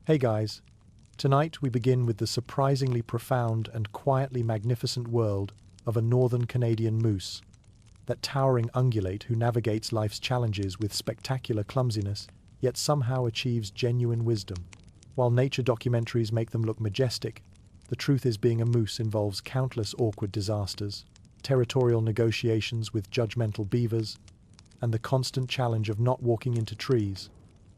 Hey guys, tonight we begin with the surprisingly profound and quietly magnificent world of a northern Canadian moose, that towering ungulate who navigates life's challenges with spectacular clumsiness, yet somehow achieves genuine wisdom. While nature documentaries make them look majestic, the truth is being a moose involves countless awkward disasters, territorial negotiations with judgmental beavers, and the constant challenge of not walking into trees.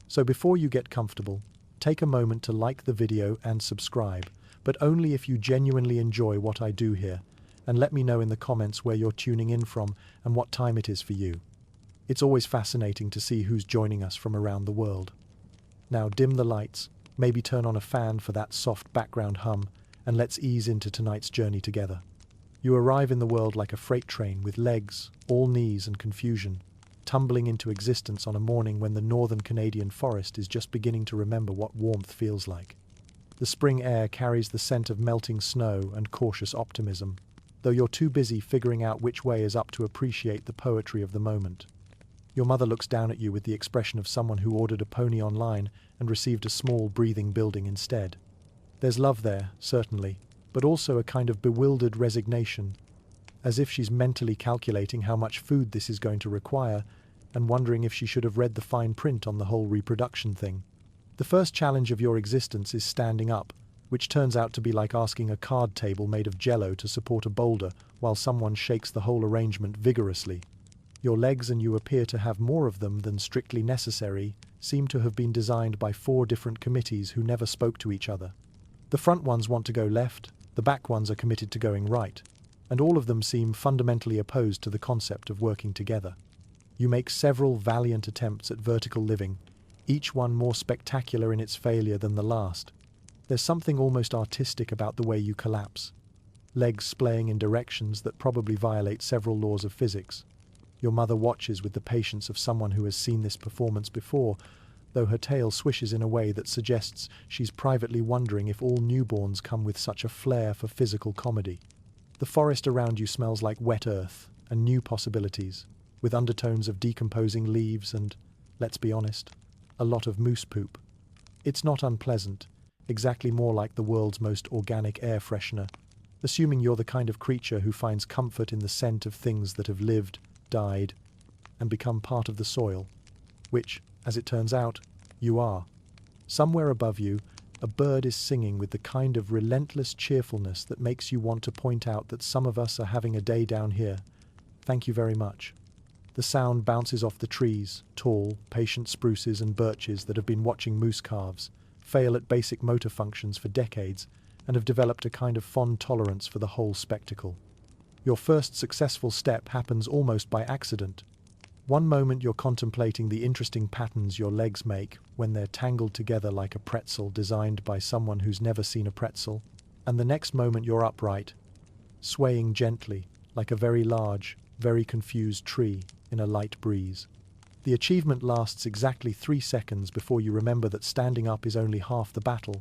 So before you get comfortable, take a moment to like the video and subscribe, but only if you genuinely enjoy what I do here, and let me know in the comments where you're tuning in from and what time it is for you. It's always fascinating to see who's joining us from around the world. Now dim the lights, maybe turn on a fan for that soft background hum, and let's ease into tonight's journey together. You arrive in the world like a freight train with legs, all knees and confusion, tumbling into existence on a morning when the northern Canadian forest is just beginning to remember what warmth feels like. The spring air carries the scent of melting snow and cautious optimism, though you're too busy figuring out which way is up to appreciate the poetry of the moment. Your mother looks down at you with the expression of someone who ordered a pony online and received a small breathing building instead. There's love there, certainly, but also a kind of bewildered resignation, as if she's mentally calculating how much food this is going to require and wondering if she should have read the fine print on the whole reproduction thing. The first challenge of your existence is standing up, which turns out to be like asking a card table made of jello to support a boulder while someone shakes the whole arrangement vigorously. Your legs, and you appear to have more of them than strictly necessary, seem to have been designed by 4 different committees who never spoke to each other. The front ones want to go left, the back ones are committed to going right, and all of them seem fundamentally opposed to the concept of working together. You make several valiant attempts at vertical living, each one more spectacular in its failure than the last. There's something almost artistic about the way you collapse, legs splaying in directions that probably violate several laws of physics. Your mother watches with the patience of someone who has seen this performance before, though her tail swishes in a way that suggests she's privately wondering if all newborns come with such a flair for physical comedy. The forest around you smells like wet earth and new possibilities, with undertones of decomposing leaves and, let's be honest, a lot of moose poop. It's not unpleasant, exactly more like the world's most organic air freshener, assuming you're the kind of creature who finds comfort in the scent of things that have lived, died, and become part of the soil, which, as it turns out, you are. Somewhere above you, a bird is singing with the kind of relentless cheerfulness that makes you want to point out that some of us are having a day down here. Thank you very much. The sound bounces off the trees, tall, patient spruces and birches that have been watching moose calves, fail at basic motor functions for decades, and have developed a kind of fond tolerance for the whole spectacle. Your first successful step happens almost by accident. One moment you're contemplating the interesting patterns your legs make when they're tangled together like a pretzel designed by someone who's never seen a pretzel, and the next moment you're upright, swaying gently like a very large, very confused tree in a light breeze. The achievement lasts exactly 3 seconds before you remember that standing up is only half the battle.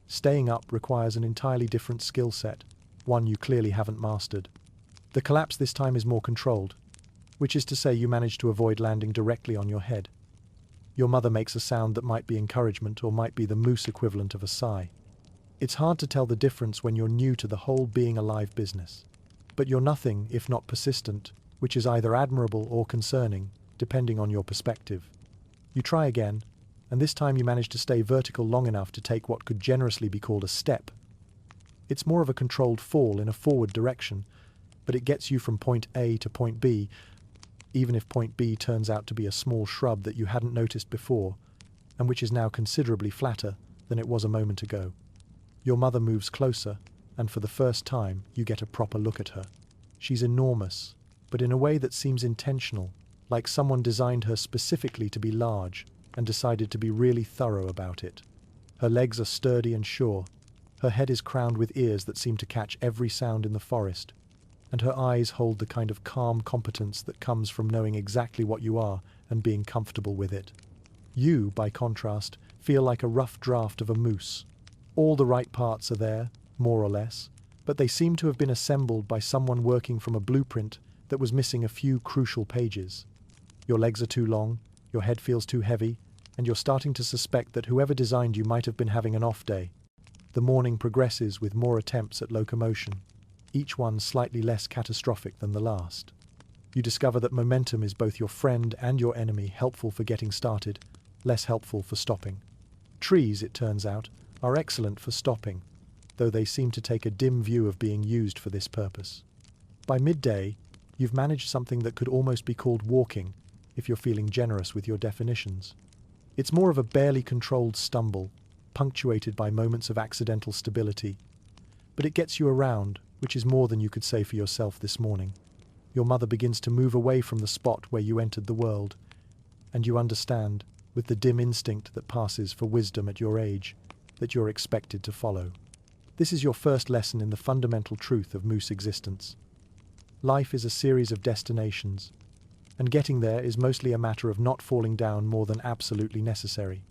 Staying up requires an entirely different skill set, one you clearly haven't mastered. The collapse this time is more controlled, which is to say you manage to avoid landing directly on your head. Your mother makes a sound that might be encouragement or might be the moose equivalent of a sigh. It's hard to tell the difference when you're new to the whole being alive business. But you're nothing if not persistent, which is either admirable or concerning, depending on your perspective. You try again, and this time you manage to stay vertical long enough to take what could generously be called a step. It's more of a controlled fall in a forward direction, but it gets you from point A to point B, even if point B turns out to be a small shrub that you hadn't noticed before, and which is now considerably flatter than it was a moment ago. Your mother moves closer, and for the first time you get a proper look at her. She's enormous, but in a way that seems intentional, like someone designed her specifically to be large and decided to be really thorough about it. Her legs are sturdy and sure, her head is crowned with ears that seem to catch every sound in the forest, and her eyes hold the kind of calm competence that comes from knowing exactly what you are and being comfortable with it. You, by contrast, feel like a rough draft of a moose. All the right parts are there, more or less, but they seem to have been assembled by someone working from a blueprint that was missing a few crucial pages. Your legs are too long, your head feels too heavy, and you're starting to suspect that whoever designed you might have been having an off day. The morning progresses with more attempts at locomotion, each one slightly less catastrophic than the last. You discover that momentum is both your friend and your enemy, helpful for getting started, less helpful for stopping. Trees, it turns out, are excellent for stopping, though they seem to take a dim view of being used for this purpose. By midday, you've managed something that could almost be called walking, if you're feeling generous with your definitions. It's more of a barely controlled stumble, punctuated by moments of accidental stability. But it gets you around, which is more than you could say for yourself this morning. Your mother begins to move away from the spot where you entered the world, and you understand, with the dim instinct that passes for wisdom at your age, that you're expected to follow. This is your first lesson in the fundamental truth of moose existence. Life is a series of destinations, and getting there is mostly a matter of not falling down more than absolutely necessary.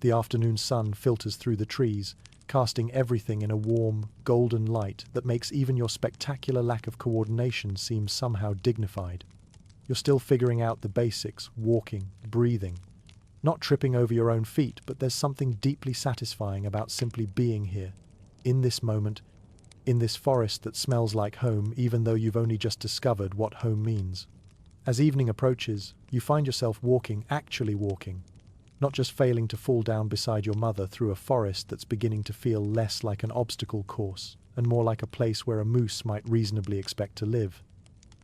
The afternoon sun filters through the trees, casting everything in a warm, golden light that makes even your spectacular lack of coordination seem somehow dignified. You're still figuring out the basics, walking, breathing, not tripping over your own feet, but there's something deeply satisfying about simply being here, in this moment, in this forest that smells like home, even though you've only just discovered what home means. As evening approaches, you find yourself walking, actually walking, not just failing to fall down beside your mother through a forest that's beginning to feel less like an obstacle course and more like a place where a moose might reasonably expect to live.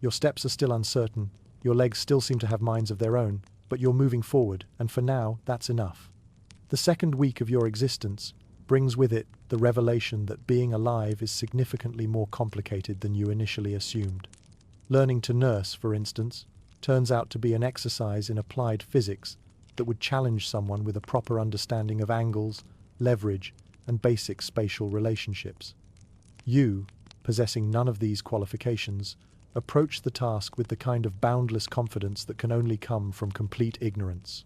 Your steps are still uncertain, your legs still seem to have minds of their own, but you're moving forward, and for now, that's enough. The second week of your existence brings with it the revelation that being alive is significantly more complicated than you initially assumed. Learning to nurse, for instance, turns out to be an exercise in applied physics that would challenge someone with a proper understanding of angles, leverage, and basic spatial relationships. You, possessing none of these qualifications, approach the task with the kind of boundless confidence that can only come from complete ignorance.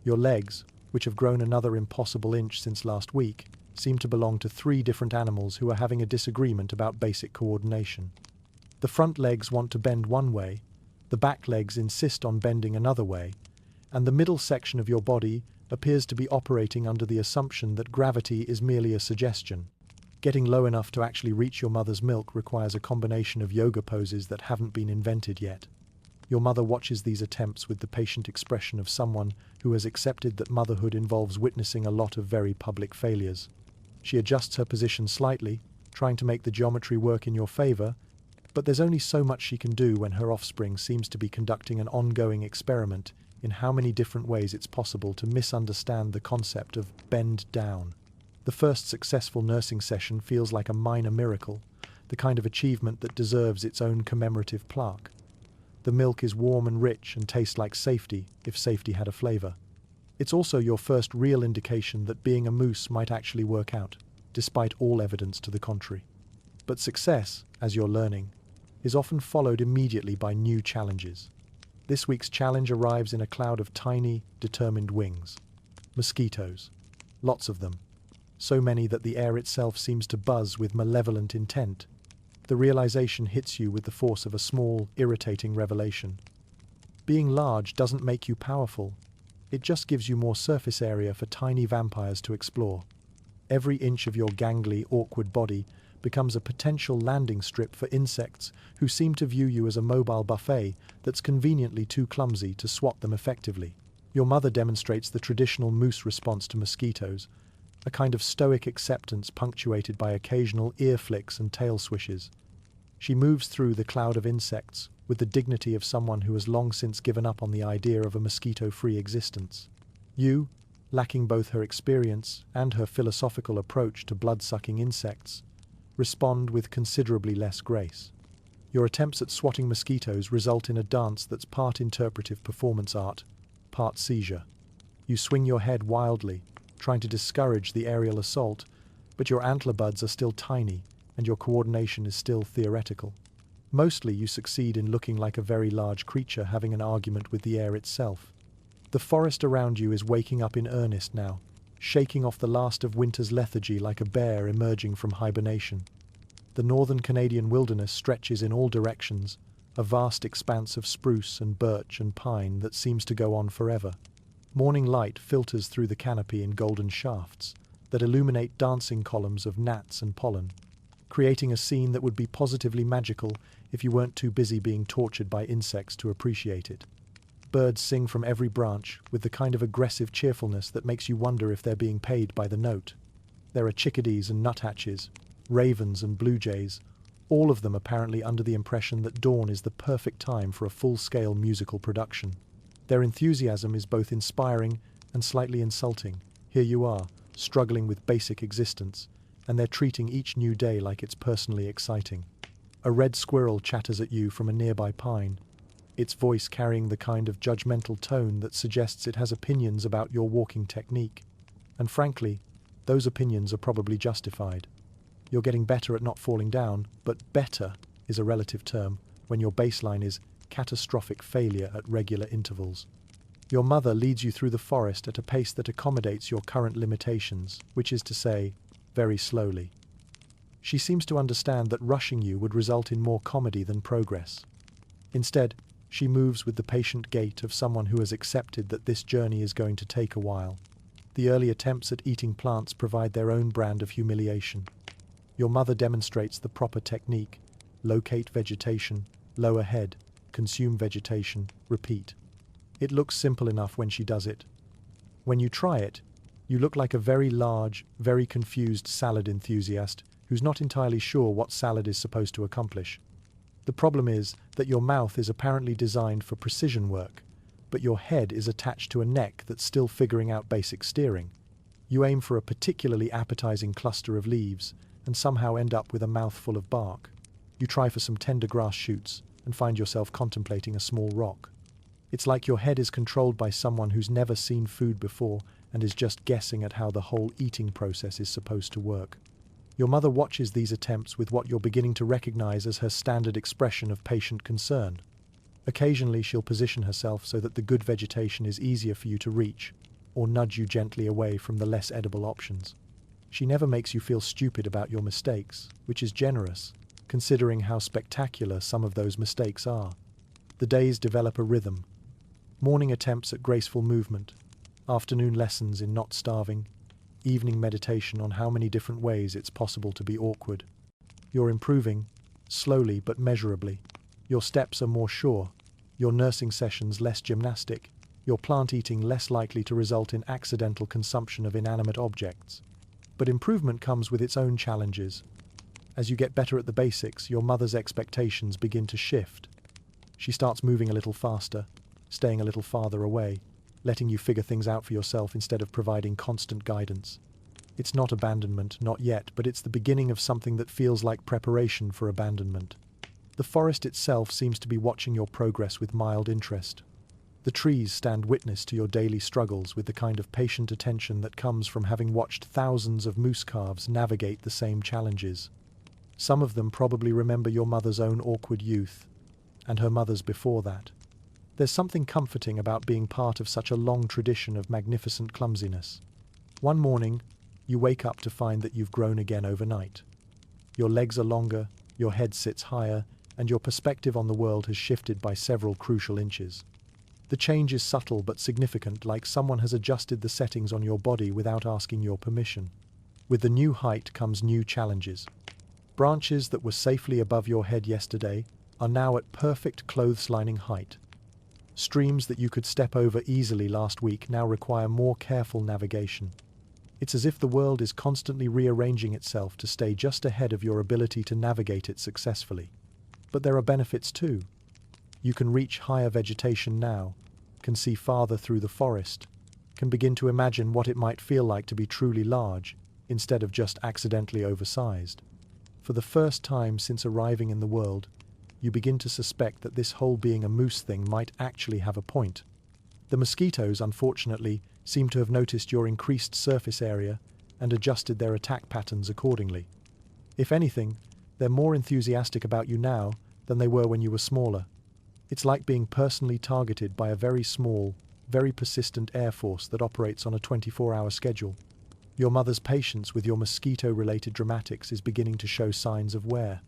Your legs, which have grown another impossible inch since last week, seem to belong to 3 different animals who are having a disagreement about basic coordination. The front legs want to bend one way, the back legs insist on bending another way, and the middle section of your body appears to be operating under the assumption that gravity is merely a suggestion. Getting low enough to actually reach your mother's milk requires a combination of yoga poses that haven't been invented yet. Your mother watches these attempts with the patient expression of someone who has accepted that motherhood involves witnessing a lot of very public failures. She adjusts her position slightly, trying to make the geometry work in your favor, but there's only so much she can do when her offspring seems to be conducting an ongoing experiment in how many different ways it's possible to misunderstand the concept of bend down. The first successful nursing session feels like a minor miracle, the kind of achievement that deserves its own commemorative plaque. The milk is warm and rich and tastes like safety, if safety had a flavor. It's also your first real indication that being a moose might actually work out, despite all evidence to the contrary. But success, as you're learning, is often followed immediately by new challenges. This week's challenge arrives in a cloud of tiny, determined wings. Mosquitoes. Lots of them. So many that the air itself seems to buzz with malevolent intent. The realization hits you with the force of a small, irritating revelation. Being large doesn't make you powerful. It just gives you more surface area for tiny vampires to explore. Every inch of your gangly, awkward body becomes a potential landing strip for insects who seem to view you as a mobile buffet that's conveniently too clumsy to swat them effectively. Your mother demonstrates the traditional moose response to mosquitoes, a kind of stoic acceptance punctuated by occasional ear flicks and tail swishes. She moves through the cloud of insects with the dignity of someone who has long since given up on the idea of a mosquito-free existence. You, lacking both her experience and her philosophical approach to blood-sucking insects, respond with considerably less grace. Your attempts at swatting mosquitoes result in a dance that's part interpretive performance art, part seizure. You swing your head wildly, trying to discourage the aerial assault, but your antler buds are still tiny and your coordination is still theoretical. Mostly you succeed in looking like a very large creature having an argument with the air itself. The forest around you is waking up in earnest now, shaking off the last of winter's lethargy like a bear emerging from hibernation. The northern Canadian wilderness stretches in all directions, a vast expanse of spruce and birch and pine that seems to go on forever. Morning light filters through the canopy in golden shafts that illuminate dancing columns of gnats and pollen, creating a scene that would be positively magical if you weren't too busy being tortured by insects to appreciate it. Birds sing from every branch with the kind of aggressive cheerfulness that makes you wonder if they're being paid by the note. There are chickadees and nuthatches, ravens and blue jays, all of them apparently under the impression that dawn is the perfect time for a full-scale musical production. Their enthusiasm is both inspiring and slightly insulting. Here you are, struggling with basic existence, and they're treating each new day like it's personally exciting. A red squirrel chatters at you from a nearby pine, its voice carrying the kind of judgmental tone that suggests it has opinions about your walking technique. And frankly, those opinions are probably justified. You're getting better at not falling down, but better is a relative term when your baseline is catastrophic failure at regular intervals. Your mother leads you through the forest at a pace that accommodates your current limitations, which is to say, very slowly. She seems to understand that rushing you would result in more comedy than progress. Instead, she moves with the patient gait of someone who has accepted that this journey is going to take a while. The early attempts at eating plants provide their own brand of humiliation. Your mother demonstrates the proper technique: locate vegetation, lower head, consume vegetation, repeat. It looks simple enough when she does it. When you try it, you look like a very large, very confused salad enthusiast who's not entirely sure what salad is supposed to accomplish. The problem is that your mouth is apparently designed for precision work, but your head is attached to a neck that's still figuring out basic steering. You aim for a particularly appetizing cluster of leaves and somehow end up with a mouthful of bark. You try for some tender grass shoots and find yourself contemplating a small rock. It's like your head is controlled by someone who's never seen food before and is just guessing at how the whole eating process is supposed to work. Your mother watches these attempts with what you're beginning to recognize as her standard expression of patient concern. Occasionally she'll position herself so that the good vegetation is easier for you to reach, or nudge you gently away from the less edible options. She never makes you feel stupid about your mistakes, which is generous, considering how spectacular some of those mistakes are. The days develop a rhythm. Morning attempts at graceful movement, afternoon lessons in not starving, evening meditation on how many different ways it's possible to be awkward. You're improving, slowly but measurably. Your steps are more sure, your nursing sessions less gymnastic, your plant eating less likely to result in accidental consumption of inanimate objects. But improvement comes with its own challenges. As you get better at the basics, your mother's expectations begin to shift. She starts moving a little faster, staying a little farther away, letting you figure things out for yourself instead of providing constant guidance. It's not abandonment, not yet, but it's the beginning of something that feels like preparation for abandonment. The forest itself seems to be watching your progress with mild interest. The trees stand witness to your daily struggles with the kind of patient attention that comes from having watched thousands of moose calves navigate the same challenges. Some of them probably remember your mother's own awkward youth, and her mother's before that. There's something comforting about being part of such a long tradition of magnificent clumsiness. One morning, you wake up to find that you've grown again overnight. Your legs are longer, your head sits higher, and your perspective on the world has shifted by several crucial inches. The change is subtle but significant, like someone has adjusted the settings on your body without asking your permission. With the new height comes new challenges. Branches that were safely above your head yesterday are now at perfect clothes-lining height. Streams that you could step over easily last week now require more careful navigation. It's as if the world is constantly rearranging itself to stay just ahead of your ability to navigate it successfully. But there are benefits too. You can reach higher vegetation now, can see farther through the forest, can begin to imagine what it might feel like to be truly large, instead of just accidentally oversized. For the first time since arriving in the world, you begin to suspect that this whole being a moose thing might actually have a point. The mosquitoes, unfortunately, seem to have noticed your increased surface area and adjusted their attack patterns accordingly. If anything, they're more enthusiastic about you now than they were when you were smaller. It's like being personally targeted by a very small, very persistent air force that operates on a 24-hour schedule. Your mother's patience with your mosquito-related dramatics is beginning to show signs of wear.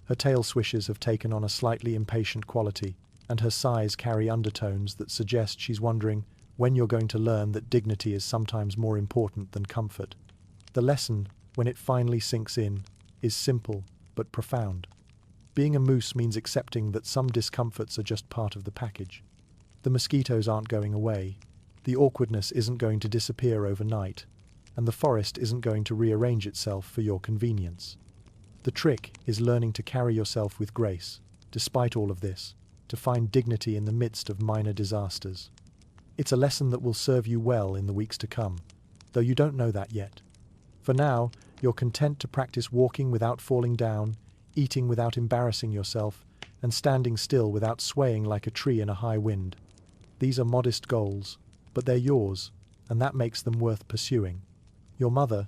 Her tail swishes have taken on a slightly impatient quality, and her sighs carry undertones that suggest she's wondering when you're going to learn that dignity is sometimes more important than comfort. The lesson, when it finally sinks in, is simple but profound. Being a moose means accepting that some discomforts are just part of the package. The mosquitoes aren't going away, the awkwardness isn't going to disappear overnight, and the forest isn't going to rearrange itself for your convenience. The trick is learning to carry yourself with grace, despite all of this, to find dignity in the midst of minor disasters. It's a lesson that will serve you well in the weeks to come, though you don't know that yet. For now, you're content to practice walking without falling down, eating without embarrassing yourself, and standing still without swaying like a tree in a high wind. These are modest goals, but they're yours, and that makes them worth pursuing. Your mother,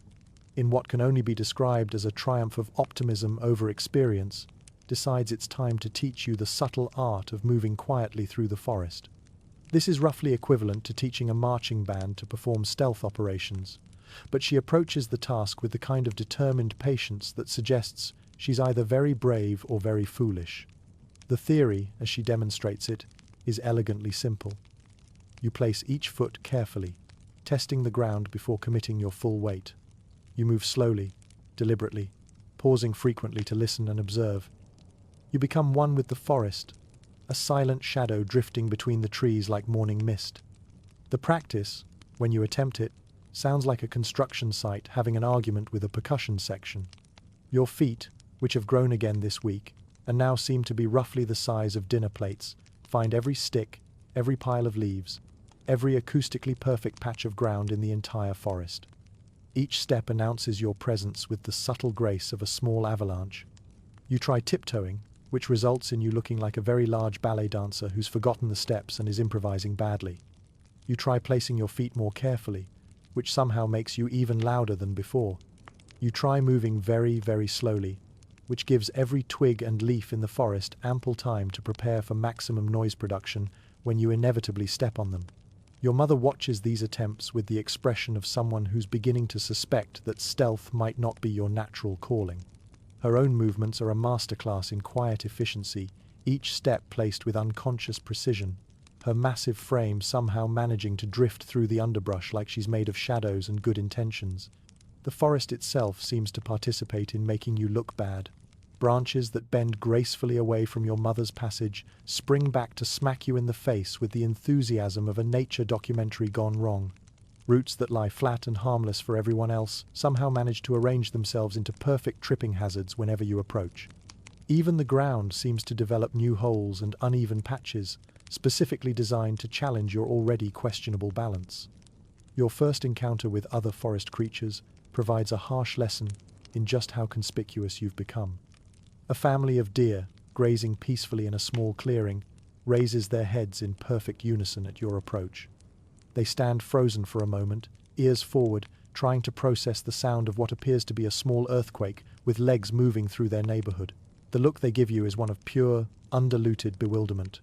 in what can only be described as a triumph of optimism over experience, decides it's time to teach you the subtle art of moving quietly through the forest. This is roughly equivalent to teaching a marching band to perform stealth operations, but she approaches the task with the kind of determined patience that suggests she's either very brave or very foolish. The theory, as she demonstrates it, is elegantly simple. You place each foot carefully, testing the ground before committing your full weight. You move slowly, deliberately, pausing frequently to listen and observe. You become one with the forest, a silent shadow drifting between the trees like morning mist. The practice, when you attempt it, sounds like a construction site having an argument with a percussion section. Your feet, which have grown again this week, and now seem to be roughly the size of dinner plates, find every stick, every pile of leaves, every acoustically perfect patch of ground in the entire forest. Each step announces your presence with the subtle grace of a small avalanche. You try tiptoeing, which results in you looking like a very large ballet dancer who's forgotten the steps and is improvising badly. You try placing your feet more carefully, which somehow makes you even louder than before. You try moving very, very slowly, which gives every twig and leaf in the forest ample time to prepare for maximum noise production when you inevitably step on them. Your mother watches these attempts with the expression of someone who's beginning to suspect that stealth might not be your natural calling. Her own movements are a masterclass in quiet efficiency, each step placed with unconscious precision, her massive frame somehow managing to drift through the underbrush like she's made of shadows and good intentions. The forest itself seems to participate in making you look bad. Branches that bend gracefully away from your mother's passage spring back to smack you in the face with the enthusiasm of a nature documentary gone wrong. Roots that lie flat and harmless for everyone else somehow manage to arrange themselves into perfect tripping hazards whenever you approach. Even the ground seems to develop new holes and uneven patches, specifically designed to challenge your already questionable balance. Your first encounter with other forest creatures provides a harsh lesson in just how conspicuous you've become. A family of deer, grazing peacefully in a small clearing, raises their heads in perfect unison at your approach. They stand frozen for a moment, ears forward, trying to process the sound of what appears to be a small earthquake with legs moving through their neighborhood. The look they give you is one of pure, undiluted bewilderment.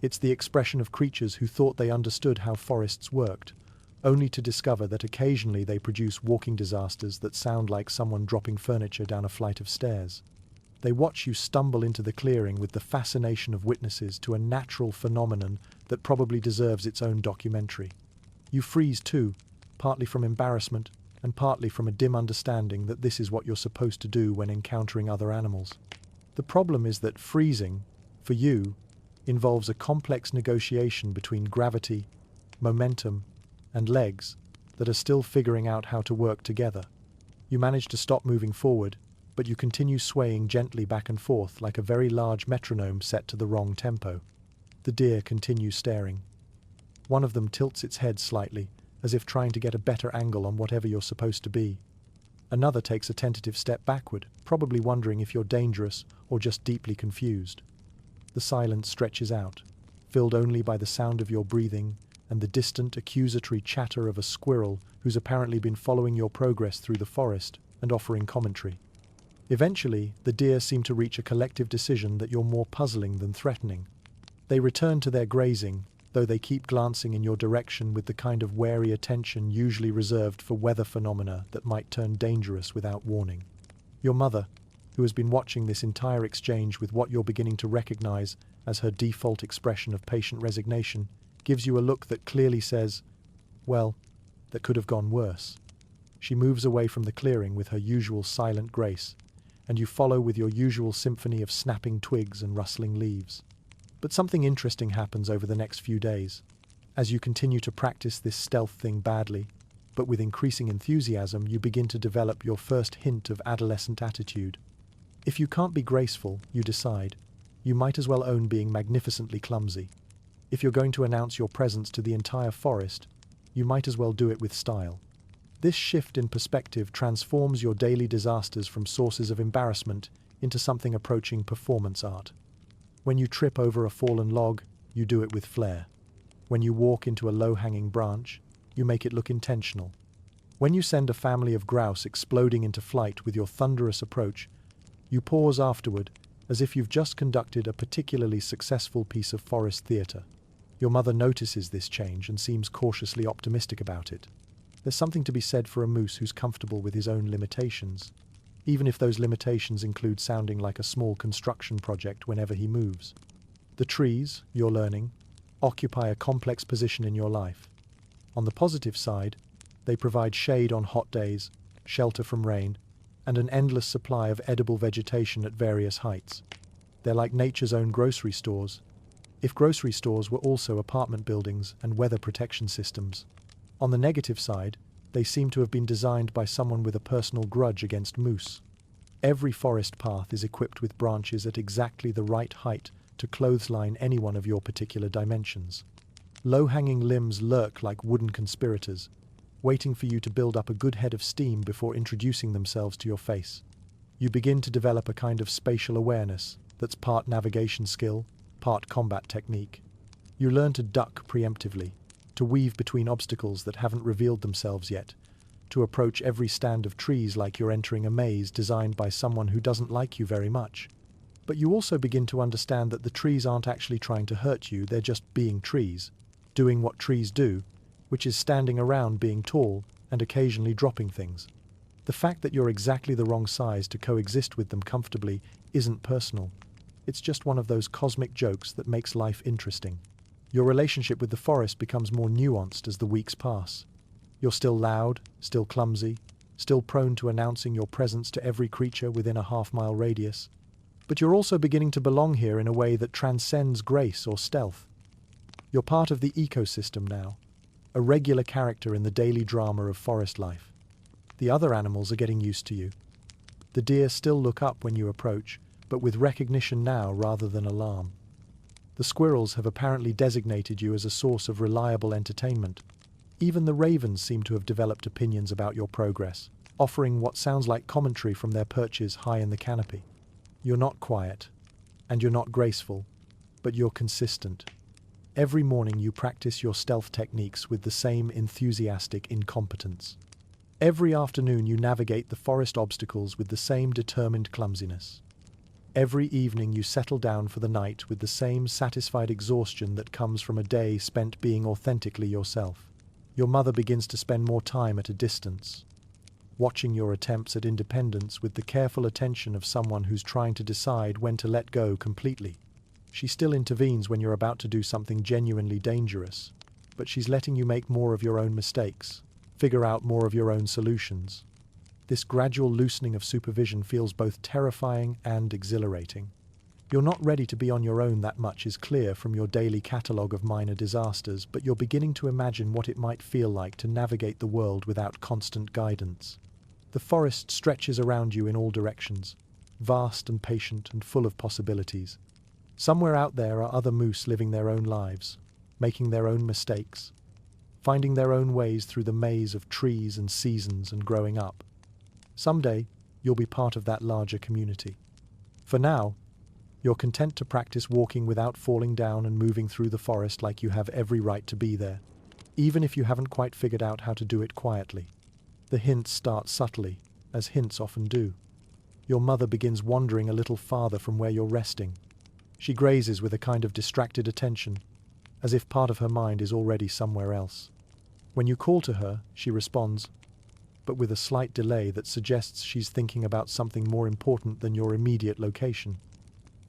It's the expression of creatures who thought they understood how forests worked, only to discover that occasionally they produce walking disasters that sound like someone dropping furniture down a flight of stairs. They watch you stumble into the clearing with the fascination of witnesses to a natural phenomenon that probably deserves its own documentary. You freeze too, partly from embarrassment and partly from a dim understanding that this is what you're supposed to do when encountering other animals. The problem is that freezing, for you, involves a complex negotiation between gravity, momentum, and legs that are still figuring out how to work together. You manage to stop moving forward, but you continue swaying gently back and forth like a very large metronome set to the wrong tempo. The deer continue staring. One of them tilts its head slightly, as if trying to get a better angle on whatever you're supposed to be. Another takes a tentative step backward, probably wondering if you're dangerous or just deeply confused. The silence stretches out, filled only by the sound of your breathing and the distant accusatory chatter of a squirrel who's apparently been following your progress through the forest and offering commentary. Eventually, the deer seem to reach a collective decision that you're more puzzling than threatening. They return to their grazing, though they keep glancing in your direction with the kind of wary attention usually reserved for weather phenomena that might turn dangerous without warning. Your mother, who has been watching this entire exchange with what you're beginning to recognize as her default expression of patient resignation, gives you a look that clearly says, well, that could have gone worse. She moves away from the clearing with her usual silent grace, and you follow with your usual symphony of snapping twigs and rustling leaves. But something interesting happens over the next few days. As you continue to practice this stealth thing badly, but with increasing enthusiasm, you begin to develop your first hint of adolescent attitude. If you can't be graceful, you decide, you might as well own being magnificently clumsy. If you're going to announce your presence to the entire forest, you might as well do it with style. This shift in perspective transforms your daily disasters from sources of embarrassment into something approaching performance art. When you trip over a fallen log, you do it with flair. When you walk into a low-hanging branch, you make it look intentional. When you send a family of grouse exploding into flight with your thunderous approach, you pause afterward as if you've just conducted a particularly successful piece of forest theatre. Your mother notices this change and seems cautiously optimistic about it. There's something to be said for a moose who's comfortable with his own limitations, even if those limitations include sounding like a small construction project whenever he moves. The trees, you're learning, occupy a complex position in your life. On the positive side, they provide shade on hot days, shelter from rain, and an endless supply of edible vegetation at various heights. They're like nature's own grocery stores, if grocery stores were also apartment buildings and weather protection systems. On the negative side, they seem to have been designed by someone with a personal grudge against moose. Every forest path is equipped with branches at exactly the right height to clothesline any one of your particular dimensions. Low-hanging limbs lurk like wooden conspirators, waiting for you to build up a good head of steam before introducing themselves to your face. You begin to develop a kind of spatial awareness that's part navigation skill, part combat technique. You learn to duck preemptively, to weave between obstacles that haven't revealed themselves yet, to approach every stand of trees like you're entering a maze designed by someone who doesn't like you very much. But you also begin to understand that the trees aren't actually trying to hurt you, they're just being trees, doing what trees do, which is standing around being tall and occasionally dropping things. The fact that you're exactly the wrong size to coexist with them comfortably isn't personal. It's just one of those cosmic jokes that makes life interesting. Your relationship with the forest becomes more nuanced as the weeks pass. You're still loud, still clumsy, still prone to announcing your presence to every creature within a half-mile radius. But you're also beginning to belong here in a way that transcends grace or stealth. You're part of the ecosystem now, a regular character in the daily drama of forest life. The other animals are getting used to you. The deer still look up when you approach, but with recognition now rather than alarm. The squirrels have apparently designated you as a source of reliable entertainment. Even the ravens seem to have developed opinions about your progress, offering what sounds like commentary from their perches high in the canopy. You're not quiet, and you're not graceful, but you're consistent. Every morning you practice your stealth techniques with the same enthusiastic incompetence. Every afternoon you navigate the forest obstacles with the same determined clumsiness. Every evening you settle down for the night with the same satisfied exhaustion that comes from a day spent being authentically yourself. Your mother begins to spend more time at a distance, watching your attempts at independence with the careful attention of someone who's trying to decide when to let go completely. She still intervenes when you're about to do something genuinely dangerous, but she's letting you make more of your own mistakes, figure out more of your own solutions. This gradual loosening of supervision feels both terrifying and exhilarating. You're not ready to be on your own that much is clear from your daily catalogue of minor disasters, but you're beginning to imagine what it might feel like to navigate the world without constant guidance. The forest stretches around you in all directions, vast and patient and full of possibilities. Somewhere out there are other moose living their own lives, making their own mistakes, finding their own ways through the maze of trees and seasons and growing up. Someday, you'll be part of that larger community. For now, you're content to practice walking without falling down and moving through the forest like you have every right to be there, even if you haven't quite figured out how to do it quietly. The hints start subtly, as hints often do. Your mother begins wandering a little farther from where you're resting. She grazes with a kind of distracted attention, as if part of her mind is already somewhere else. When you call to her, she responds, but with a slight delay that suggests she's thinking about something more important than your immediate location.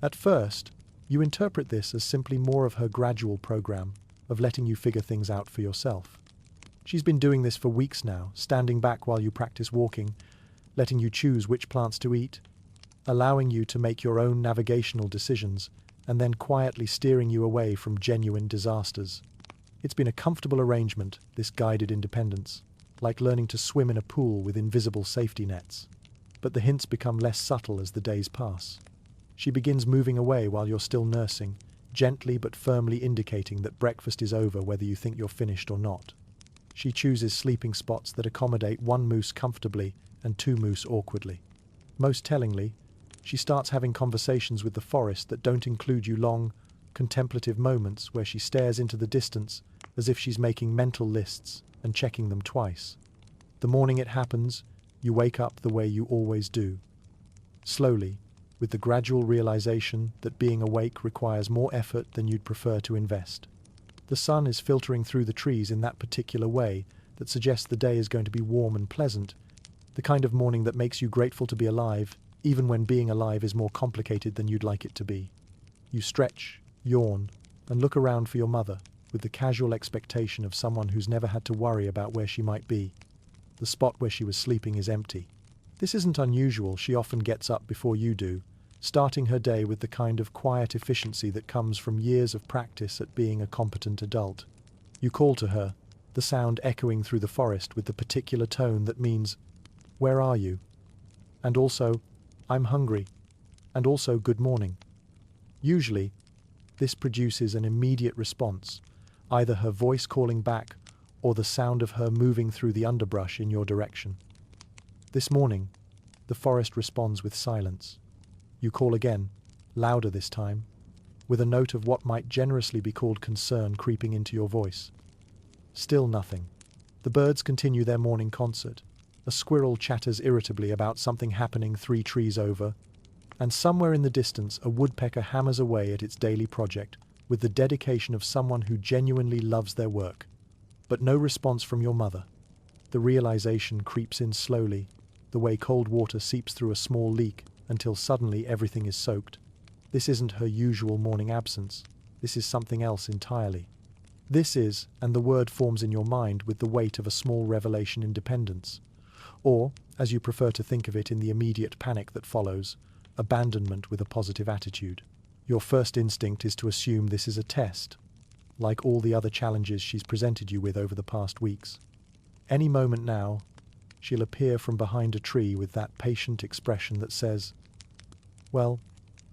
At first, you interpret this as simply more of her gradual program, of letting you figure things out for yourself. She's been doing this for weeks now, standing back while you practice walking, letting you choose which plants to eat, allowing you to make your own navigational decisions, and then quietly steering you away from genuine disasters. It's been a comfortable arrangement, this guided independence, like learning to swim in a pool with invisible safety nets. But the hints become less subtle as the days pass. She begins moving away while you're still nursing, gently but firmly indicating that breakfast is over whether you think you're finished or not. She chooses sleeping spots that accommodate one moose comfortably and two moose awkwardly. Most tellingly, she starts having conversations with the forest that don't include you long, contemplative moments where she stares into the distance as if she's making mental lists and checking them twice. The morning it happens, you wake up the way you always do. Slowly, with the gradual realization that being awake requires more effort than you'd prefer to invest. The sun is filtering through the trees in that particular way that suggests the day is going to be warm and pleasant, the kind of morning that makes you grateful to be alive, even when being alive is more complicated than you'd like it to be. You stretch, yawn, and look around for your mother, with the casual expectation of someone who's never had to worry about where she might be. The spot where she was sleeping is empty. This isn't unusual. She often gets up before you do, starting her day with the kind of quiet efficiency that comes from years of practice at being a competent adult. You call to her, the sound echoing through the forest with the particular tone that means, "Where are you?" And also, "I'm hungry," and also, "Good morning." Usually, this produces an immediate response, either her voice calling back or the sound of her moving through the underbrush in your direction. This morning, the forest responds with silence. You call again, louder this time, with a note of what might generously be called concern creeping into your voice. Still nothing. The birds continue their morning concert. A squirrel chatters irritably about something happening 3 trees over, and somewhere in the distance a woodpecker hammers away at its daily project with the dedication of someone who genuinely loves their work. But no response from your mother. The realization creeps in slowly, the way cold water seeps through a small leak until suddenly everything is soaked. This isn't her usual morning absence. This is something else entirely. This is, and the word forms in your mind with the weight of a small revelation independence. Or, as you prefer to think of it in the immediate panic that follows, abandonment with a positive attitude. Your first instinct is to assume this is a test, like all the other challenges she's presented you with over the past weeks. Any moment now, she'll appear from behind a tree with that patient expression that says, "Well,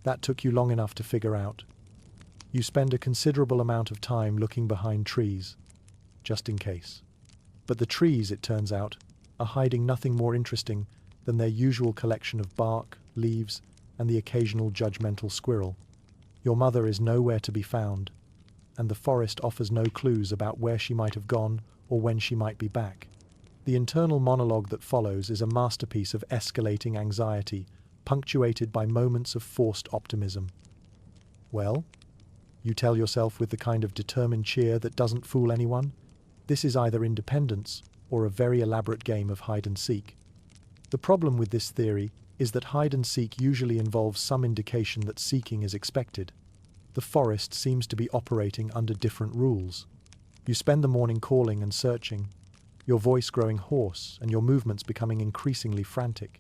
that took you long enough to figure out." You spend a considerable amount of time looking behind trees, just in case. But the trees, it turns out, are hiding nothing more interesting than their usual collection of bark, leaves, and the occasional judgmental squirrel. Your mother is nowhere to be found, and the forest offers no clues about where she might have gone or when she might be back. The internal monologue that follows is a masterpiece of escalating anxiety, punctuated by moments of forced optimism. Well, you tell yourself with the kind of determined cheer that doesn't fool anyone, this is either independence or a very elaborate game of hide and seek. The problem with this theory is that hide and seek usually involves some indication that seeking is expected. The forest seems to be operating under different rules. You spend the morning calling and searching, your voice growing hoarse and your movements becoming increasingly frantic.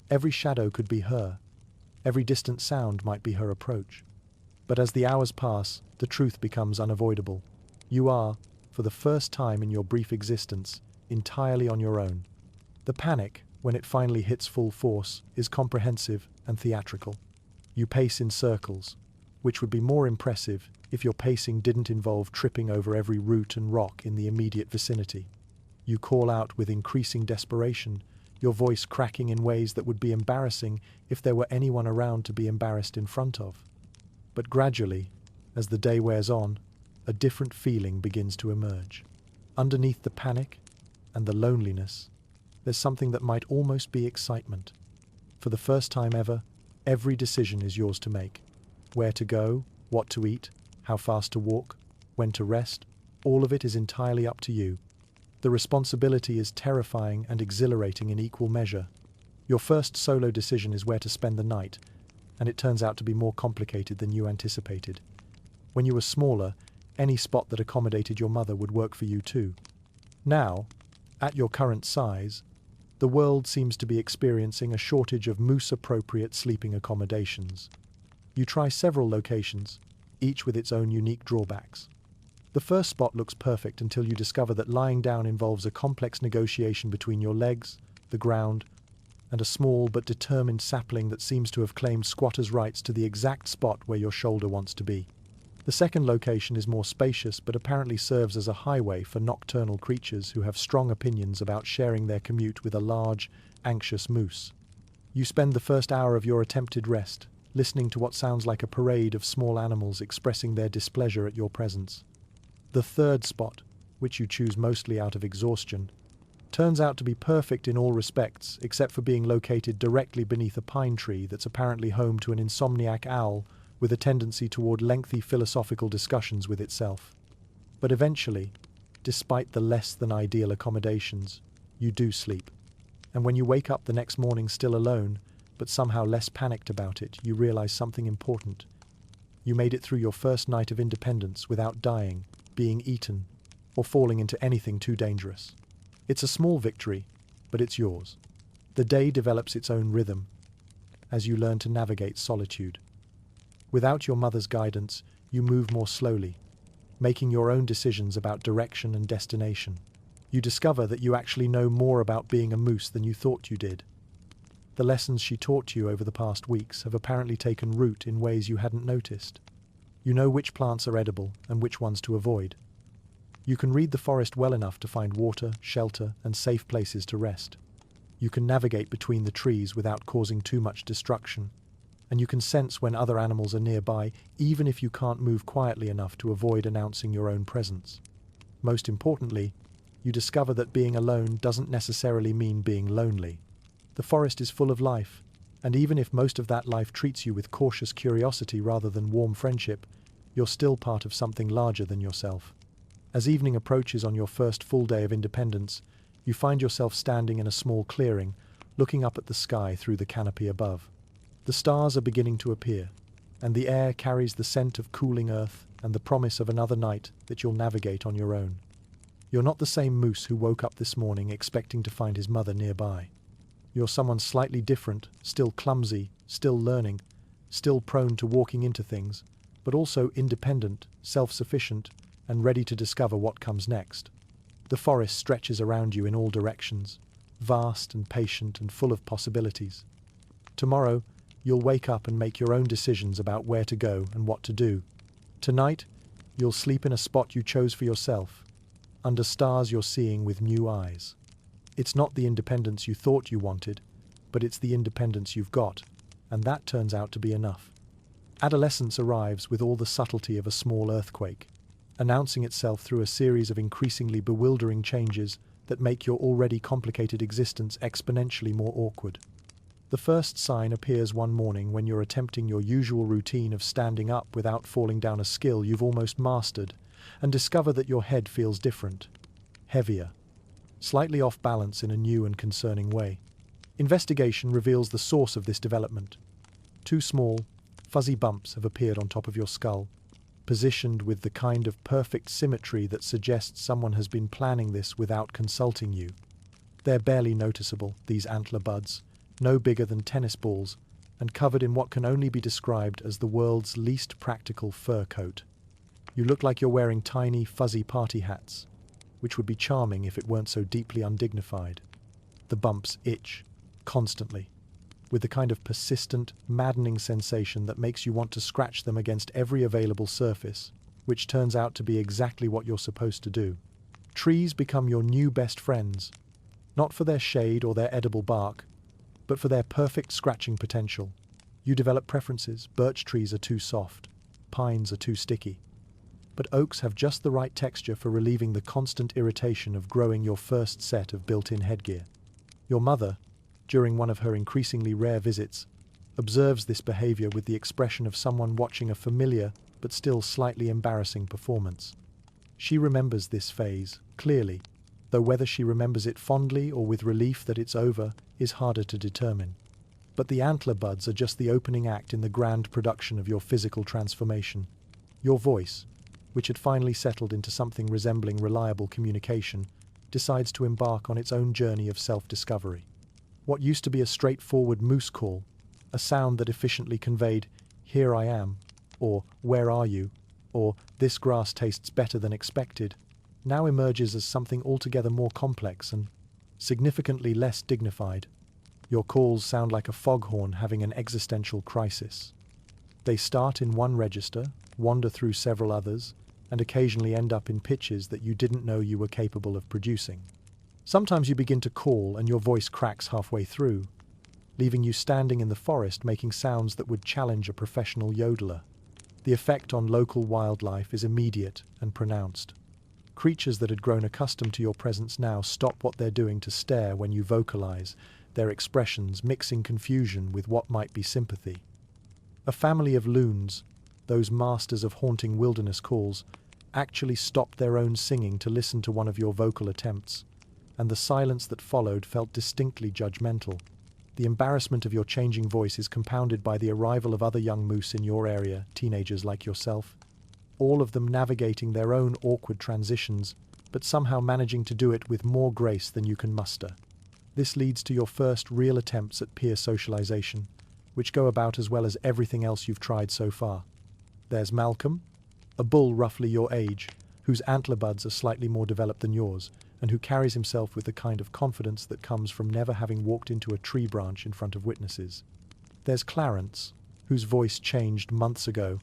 Every shadow could be her. Every distant sound might be her approach. But as the hours pass, the truth becomes unavoidable. You are, for the first time in your brief existence, entirely on your own. The panic, when it finally hits full force, is comprehensive and theatrical. You pace in circles, which would be more impressive if your pacing didn't involve tripping over every root and rock in the immediate vicinity. You call out with increasing desperation, your voice cracking in ways that would be embarrassing if there were anyone around to be embarrassed in front of. But gradually, as the day wears on, a different feeling begins to emerge. Underneath the panic and the loneliness, there's something that might almost be excitement. For the first time ever, every decision is yours to make. Where to go, what to eat, how fast to walk, when to rest, all of it is entirely up to you. The responsibility is terrifying and exhilarating in equal measure. Your first solo decision is where to spend the night, and it turns out to be more complicated than you anticipated. When you were smaller, Any spot that accommodated your mother would work for you too. Now, at your current size, the world seems to be experiencing a shortage of moose-appropriate sleeping accommodations. You try several locations, each with its own unique drawbacks. The first spot looks perfect until you discover that lying down involves a complex negotiation between your legs, the ground, and a small but determined sapling that seems to have claimed squatters' rights to the exact spot where your shoulder wants to be. The second location is more spacious but apparently serves as a highway for nocturnal creatures who have strong opinions about sharing their commute with a large, anxious moose. You spend the first hour of your attempted rest listening to what sounds like a parade of small animals expressing their displeasure at your presence. The third spot, which you choose mostly out of exhaustion, turns out to be perfect in all respects except for being located directly beneath a pine tree that's apparently home to an insomniac owl with a tendency toward lengthy philosophical discussions with itself. But eventually, despite the less than ideal accommodations, you do sleep. And when you wake up the next morning still alone, but somehow less panicked about it, you realize something important. You made it through your first night of independence without dying, being eaten, or falling into anything too dangerous. It's a small victory, but it's yours. The day develops its own rhythm as you learn to navigate solitude. Without your mother's guidance, you move more slowly, making your own decisions about direction and destination. You discover that you actually know more about being a moose than you thought you did. The lessons she taught you over the past weeks have apparently taken root in ways you hadn't noticed. You know which plants are edible and which ones to avoid. You can read the forest well enough to find water, shelter, and safe places to rest. You can navigate between the trees without causing too much destruction. And you can sense when other animals are nearby, even if you can't move quietly enough to avoid announcing your own presence. Most importantly, you discover that being alone doesn't necessarily mean being lonely. The forest is full of life, and even if most of that life treats you with cautious curiosity rather than warm friendship, you're still part of something larger than yourself. As evening approaches on your first full day of independence, you find yourself standing in a small clearing, looking up at the sky through the canopy above. The stars are beginning to appear, and the air carries the scent of cooling earth and the promise of another night that you'll navigate on your own. You're not the same moose who woke up this morning expecting to find his mother nearby. You're someone slightly different, still clumsy, still learning, still prone to walking into things, but also independent, self-sufficient, and ready to discover what comes next. The forest stretches around you in all directions, vast and patient and full of possibilities. Tomorrow, you'll wake up and make your own decisions about where to go and what to do. Tonight, you'll sleep in a spot you chose for yourself, under stars you're seeing with new eyes. It's not the independence you thought you wanted, but it's the independence you've got, and that turns out to be enough. Adolescence arrives with all the subtlety of a small earthquake, announcing itself through a series of increasingly bewildering changes that make your already complicated existence exponentially more awkward. The first sign appears one morning when you're attempting your usual routine of standing up without falling down a skill you've almost mastered, and discover that your head feels different, heavier, slightly off balance in a new and concerning way. Investigation reveals the source of this development. Two small, fuzzy bumps have appeared on top of your skull, positioned with the kind of perfect symmetry that suggests someone has been planning this without consulting you. They're barely noticeable, these antler buds, no bigger than tennis balls, and covered in what can only be described as the world's least practical fur coat. You look like you're wearing tiny, fuzzy party hats, which would be charming if it weren't so deeply undignified. The bumps itch, constantly, with the kind of persistent, maddening sensation that makes you want to scratch them against every available surface, which turns out to be exactly what you're supposed to do. Trees become your new best friends, not for their shade or their edible bark, but for their perfect scratching potential. You develop preferences. Birch trees are too soft, pines are too sticky. But oaks have just the right texture for relieving the constant irritation of growing your first set of built-in headgear. Your mother, during one of her increasingly rare visits, observes this behavior with the expression of someone watching a familiar but still slightly embarrassing performance. She remembers this phase, clearly, though whether she remembers it fondly or with relief that it's over is harder to determine. But the antler buds are just the opening act in the grand production of your physical transformation. Your voice, which had finally settled into something resembling reliable communication, decides to embark on its own journey of self-discovery. What used to be a straightforward moose call, a sound that efficiently conveyed, "Here I am," or "Where are you?" or "This grass tastes better than expected," now emerges as something altogether more complex and significantly less dignified. Your calls sound like a foghorn having an existential crisis. They start in one register, wander through several others, and occasionally end up in pitches that you didn't know you were capable of producing. Sometimes you begin to call and your voice cracks halfway through, leaving you standing in the forest making sounds that would challenge a professional yodeler. The effect on local wildlife is immediate and pronounced. Creatures that had grown accustomed to your presence now stop what they're doing to stare when you vocalize, their expressions mixing confusion with what might be sympathy. A family of loons, those masters of haunting wilderness calls, actually stopped their own singing to listen to one of your vocal attempts, and the silence that followed felt distinctly judgmental. The embarrassment of your changing voice is compounded by the arrival of other young moose in your area, teenagers like yourself, all of them navigating their own awkward transitions, but somehow managing to do it with more grace than you can muster. This leads to your first real attempts at peer socialization, which go about as well as everything else you've tried so far. There's Malcolm, a bull roughly your age, whose antler buds are slightly more developed than yours, and who carries himself with the kind of confidence that comes from never having walked into a tree branch in front of witnesses. There's Clarence, whose voice changed months ago,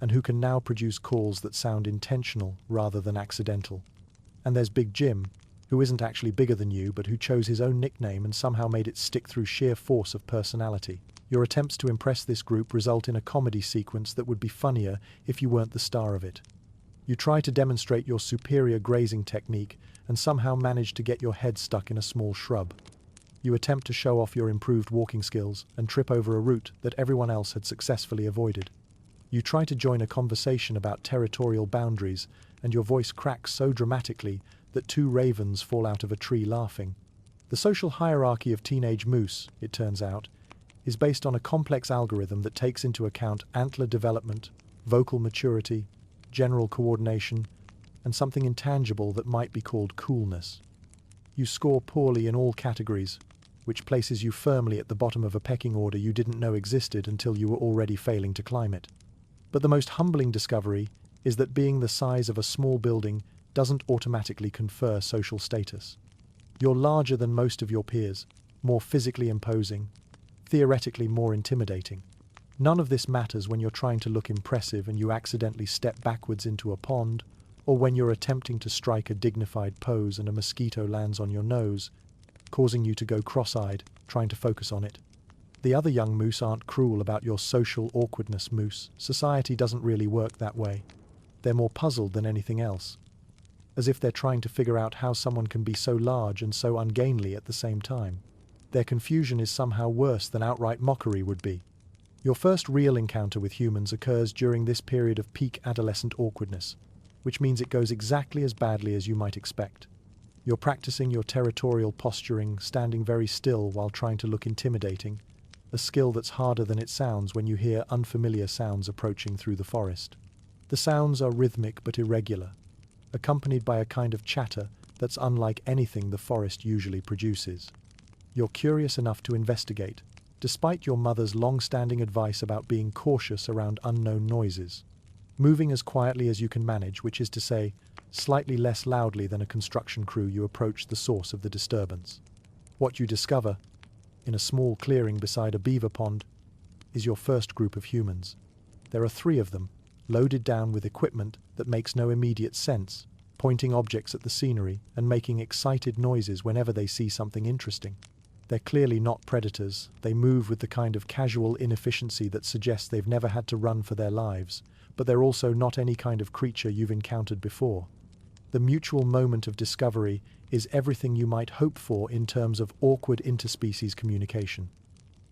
and who can now produce calls that sound intentional rather than accidental. And there's Big Jim, who isn't actually bigger than you, but who chose his own nickname and somehow made it stick through sheer force of personality. Your attempts to impress this group result in a comedy sequence that would be funnier if you weren't the star of it. You try to demonstrate your superior grazing technique and somehow manage to get your head stuck in a small shrub. You attempt to show off your improved walking skills and trip over a route that everyone else had successfully avoided. You try to join a conversation about territorial boundaries, and your voice cracks so dramatically that two ravens fall out of a tree laughing. The social hierarchy of teenage moose, it turns out, is based on a complex algorithm that takes into account antler development, vocal maturity, general coordination, and something intangible that might be called coolness. You score poorly in all categories, which places you firmly at the bottom of a pecking order you didn't know existed until you were already failing to climb it. But the most humbling discovery is that being the size of a small building doesn't automatically confer social status. You're larger than most of your peers, more physically imposing, theoretically more intimidating. None of this matters when you're trying to look impressive and you accidentally step backwards into a pond, or when you're attempting to strike a dignified pose and a mosquito lands on your nose, causing you to go cross-eyed, trying to focus on it. The other young moose aren't cruel about your social awkwardness, moose. Society doesn't really work that way. They're more puzzled than anything else, as if they're trying to figure out how someone can be so large and so ungainly at the same time. Their confusion is somehow worse than outright mockery would be. Your first real encounter with humans occurs during this period of peak adolescent awkwardness, which means it goes exactly as badly as you might expect. You're practicing your territorial posturing, standing very still while trying to look intimidating, a skill that's harder than it sounds when you hear unfamiliar sounds approaching through the forest. The sounds are rhythmic but irregular, accompanied by a kind of chatter that's unlike anything the forest usually produces. You're curious enough to investigate, despite your mother's long-standing advice about being cautious around unknown noises. Moving as quietly as you can manage, which is to say, slightly less loudly than a construction crew, you approach the source of the disturbance. What you discover, in a small clearing beside a beaver pond, is your first group of humans. There are 3 of them, loaded down with equipment that makes no immediate sense, pointing objects at the scenery and making excited noises whenever they see something interesting. They're clearly not predators. They move with the kind of casual inefficiency that suggests they've never had to run for their lives, but they're also not any kind of creature you've encountered before. The mutual moment of discovery is everything you might hope for in terms of awkward interspecies communication.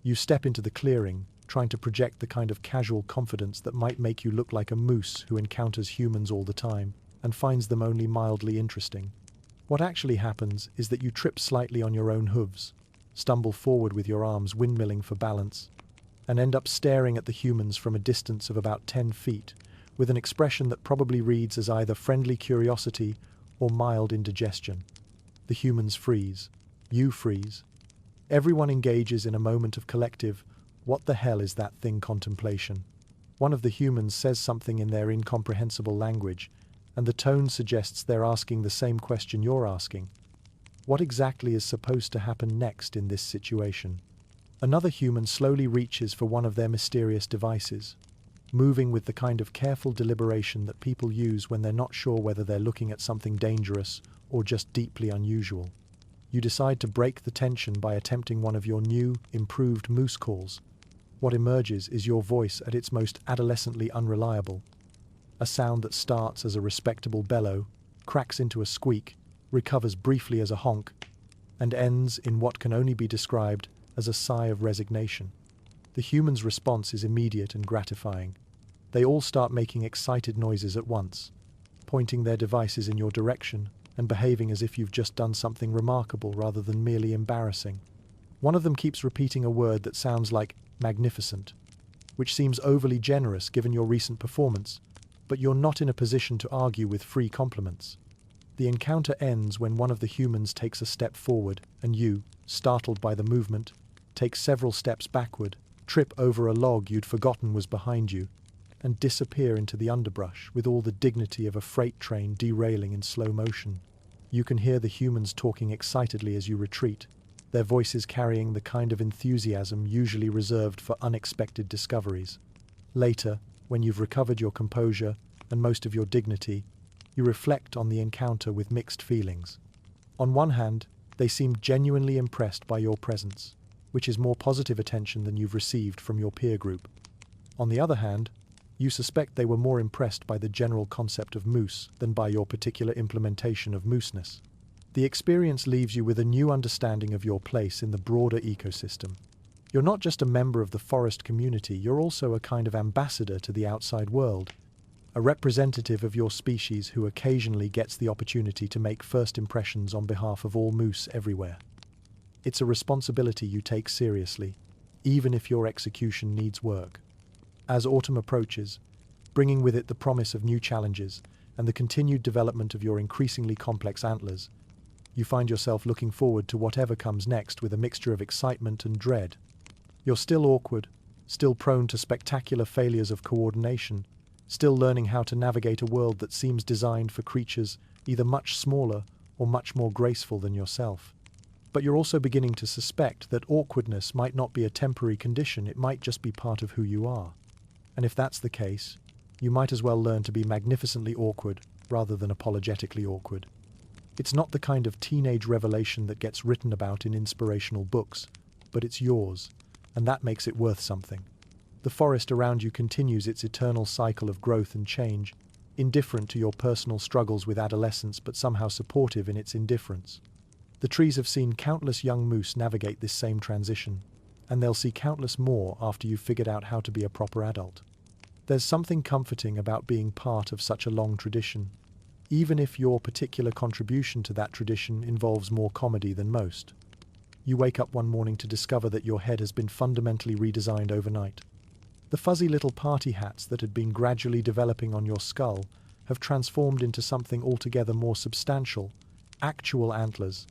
You step into the clearing, trying to project the kind of casual confidence that might make you look like a moose who encounters humans all the time and finds them only mildly interesting. What actually happens is that you trip slightly on your own hooves, stumble forward with your arms windmilling for balance, and end up staring at the humans from a distance of about 10 feet, with an expression that probably reads as either friendly curiosity or mild indigestion. The humans freeze. You freeze. Everyone engages in a moment of collective, "What the hell is that thing?" contemplation. One of the humans says something in their incomprehensible language, and the tone suggests they're asking the same question you're asking. What exactly is supposed to happen next in this situation? Another human slowly reaches for one of their mysterious devices, moving with the kind of careful deliberation that people use when they're not sure whether they're looking at something dangerous or just deeply unusual. You decide to break the tension by attempting one of your new, improved moose calls. What emerges is your voice at its most adolescently unreliable. A sound that starts as a respectable bellow, cracks into a squeak, recovers briefly as a honk, and ends in what can only be described as a sigh of resignation. The human's response is immediate and gratifying. They all start making excited noises at once, pointing their devices in your direction and behaving as if you've just done something remarkable rather than merely embarrassing. One of them keeps repeating a word that sounds like magnificent, which seems overly generous given your recent performance, but you're not in a position to argue with free compliments. The encounter ends when one of the humans takes a step forward and you, startled by the movement, take several steps backward, trip over a log you'd forgotten was behind you, and disappear into the underbrush with all the dignity of a freight train derailing in slow motion. You can hear the humans talking excitedly as you retreat, their voices carrying the kind of enthusiasm usually reserved for unexpected discoveries. Later, when you've recovered your composure and most of your dignity, you reflect on the encounter with mixed feelings. On one hand, they seem genuinely impressed by your presence, which is more positive attention than you've received from your peer group. On the other hand, you suspect they were more impressed by the general concept of moose than by your particular implementation of mooseness. The experience leaves you with a new understanding of your place in the broader ecosystem. You're not just a member of the forest community, you're also a kind of ambassador to the outside world, a representative of your species who occasionally gets the opportunity to make first impressions on behalf of all moose everywhere. It's a responsibility you take seriously, even if your execution needs work. As autumn approaches, bringing with it the promise of new challenges and the continued development of your increasingly complex antlers, you find yourself looking forward to whatever comes next with a mixture of excitement and dread. You're still awkward, still prone to spectacular failures of coordination, still learning how to navigate a world that seems designed for creatures either much smaller or much more graceful than yourself. But you're also beginning to suspect that awkwardness might not be a temporary condition, it might just be part of who you are. And if that's the case, you might as well learn to be magnificently awkward rather than apologetically awkward. It's not the kind of teenage revelation that gets written about in inspirational books, but it's yours, and that makes it worth something. The forest around you continues its eternal cycle of growth and change, indifferent to your personal struggles with adolescence but somehow supportive in its indifference. The trees have seen countless young moose navigate this same transition, and they'll see countless more after you've figured out how to be a proper adult. There's something comforting about being part of such a long tradition, even if your particular contribution to that tradition involves more comedy than most. You wake up one morning to discover that your head has been fundamentally redesigned overnight. The fuzzy little party hats that had been gradually developing on your skull have transformed into something altogether more substantial, actual antlers,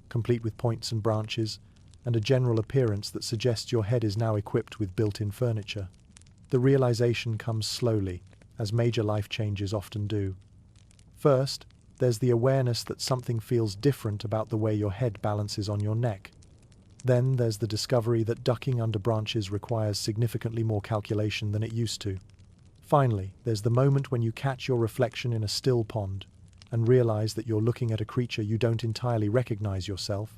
complete with points and branches, and a general appearance that suggests your head is now equipped with built-in furniture. The realization comes slowly, as major life changes often do. First, there's the awareness that something feels different about the way your head balances on your neck. Then there's the discovery that ducking under branches requires significantly more calculation than it used to. Finally, there's the moment when you catch your reflection in a still pond and realize that you're looking at a creature you don't entirely recognize yourself,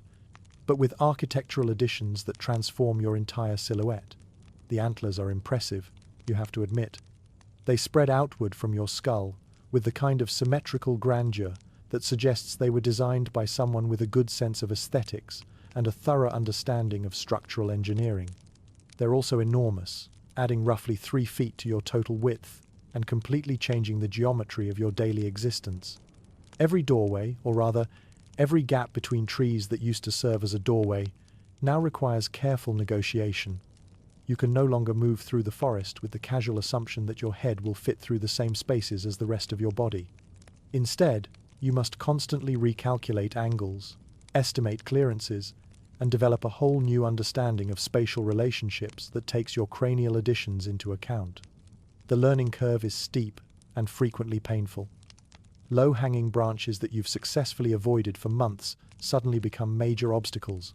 but with architectural additions that transform your entire silhouette. The antlers are impressive, you have to admit. They spread outward from your skull with the kind of symmetrical grandeur that suggests they were designed by someone with a good sense of aesthetics and a thorough understanding of structural engineering. They're also enormous, adding roughly 3 feet to your total width and completely changing the geometry of your daily existence. Every doorway, or rather, every gap between trees that used to serve as a doorway, now requires careful negotiation. You can no longer move through the forest with the casual assumption that your head will fit through the same spaces as the rest of your body. Instead, you must constantly recalculate angles, estimate clearances, and develop a whole new understanding of spatial relationships that takes your cranial additions into account. The learning curve is steep and frequently painful. Low-hanging branches that you've successfully avoided for months suddenly become major obstacles.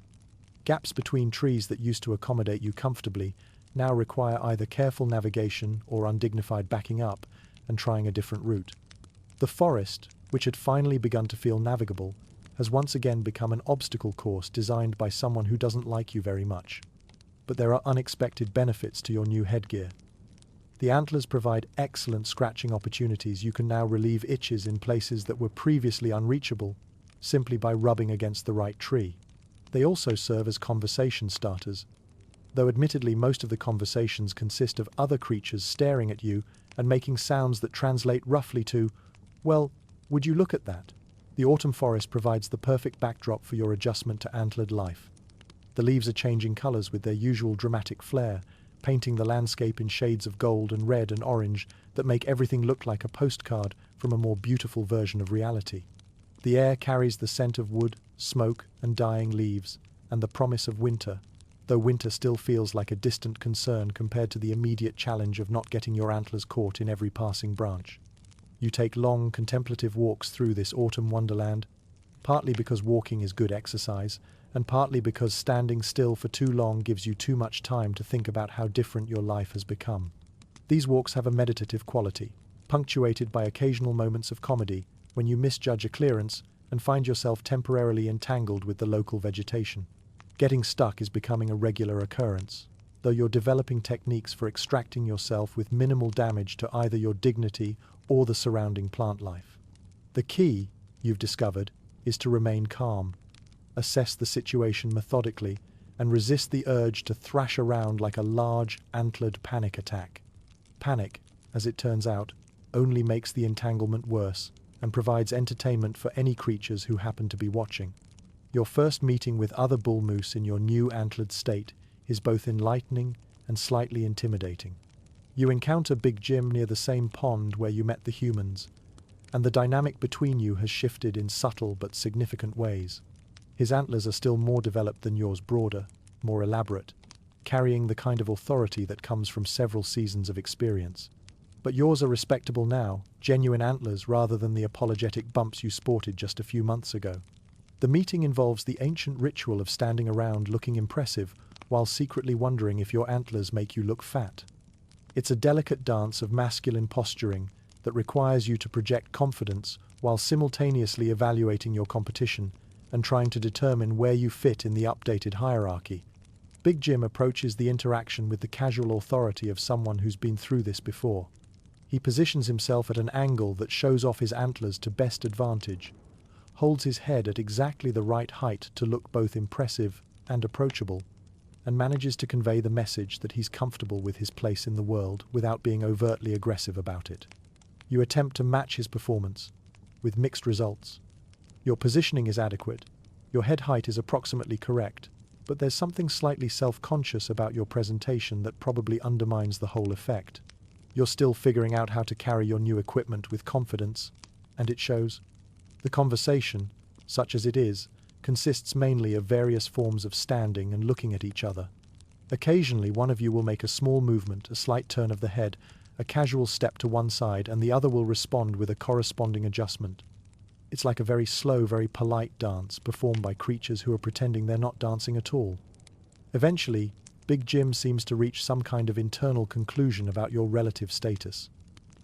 Gaps between trees that used to accommodate you comfortably now require either careful navigation or undignified backing up and trying a different route. The forest, which had finally begun to feel navigable, has once again become an obstacle course designed by someone who doesn't like you very much. But there are unexpected benefits to your new headgear. The antlers provide excellent scratching opportunities. You can now relieve itches in places that were previously unreachable simply by rubbing against the right tree. They also serve as conversation starters, though admittedly most of the conversations consist of other creatures staring at you and making sounds that translate roughly to, "Well, would you look at that?" The autumn forest provides the perfect backdrop for your adjustment to antlered life. The leaves are changing colors with their usual dramatic flair, painting the landscape in shades of gold and red and orange that make everything look like a postcard from a more beautiful version of reality. The air carries the scent of wood, smoke, and dying leaves, and the promise of winter, though winter still feels like a distant concern compared to the immediate challenge of not getting your antlers caught in every passing branch. You take long, contemplative walks through this autumn wonderland, partly because walking is good exercise, and partly because standing still for too long gives you too much time to think about how different your life has become. These walks have a meditative quality, punctuated by occasional moments of comedy when you misjudge a clearance and find yourself temporarily entangled with the local vegetation. Getting stuck is becoming a regular occurrence, though you're developing techniques for extracting yourself with minimal damage to either your dignity or the surrounding plant life. The key, you've discovered, is to remain calm, assess the situation methodically, and resist the urge to thrash around like a large, antlered panic attack. Panic, as it turns out, only makes the entanglement worse and provides entertainment for any creatures who happen to be watching. Your first meeting with other bull moose in your new antlered state is both enlightening and slightly intimidating. You encounter Big Jim near the same pond where you met the humans, and the dynamic between you has shifted in subtle but significant ways. His antlers are still more developed than yours, broader, more elaborate, carrying the kind of authority that comes from several seasons of experience. But yours are respectable now, genuine antlers rather than the apologetic bumps you sported just a few months ago. The meeting involves the ancient ritual of standing around looking impressive while secretly wondering if your antlers make you look fat. It's a delicate dance of masculine posturing that requires you to project confidence while simultaneously evaluating your competition and trying to determine where you fit in the updated hierarchy. Big Jim approaches the interaction with the casual authority of someone who's been through this before. He positions himself at an angle that shows off his antlers to best advantage, holds his head at exactly the right height to look both impressive and approachable, and manages to convey the message that he's comfortable with his place in the world without being overtly aggressive about it. You attempt to match his performance, with mixed results. Your positioning is adequate, your head height is approximately correct, but there's something slightly self-conscious about your presentation that probably undermines the whole effect. You're still figuring out how to carry your new equipment with confidence, and it shows. The conversation, such as it is, consists mainly of various forms of standing and looking at each other. Occasionally, one of you will make a small movement, a slight turn of the head, a casual step to one side, and the other will respond with a corresponding adjustment. It's like a very slow, very polite dance performed by creatures who are pretending they're not dancing at all. Eventually, Big Jim seems to reach some kind of internal conclusion about your relative status.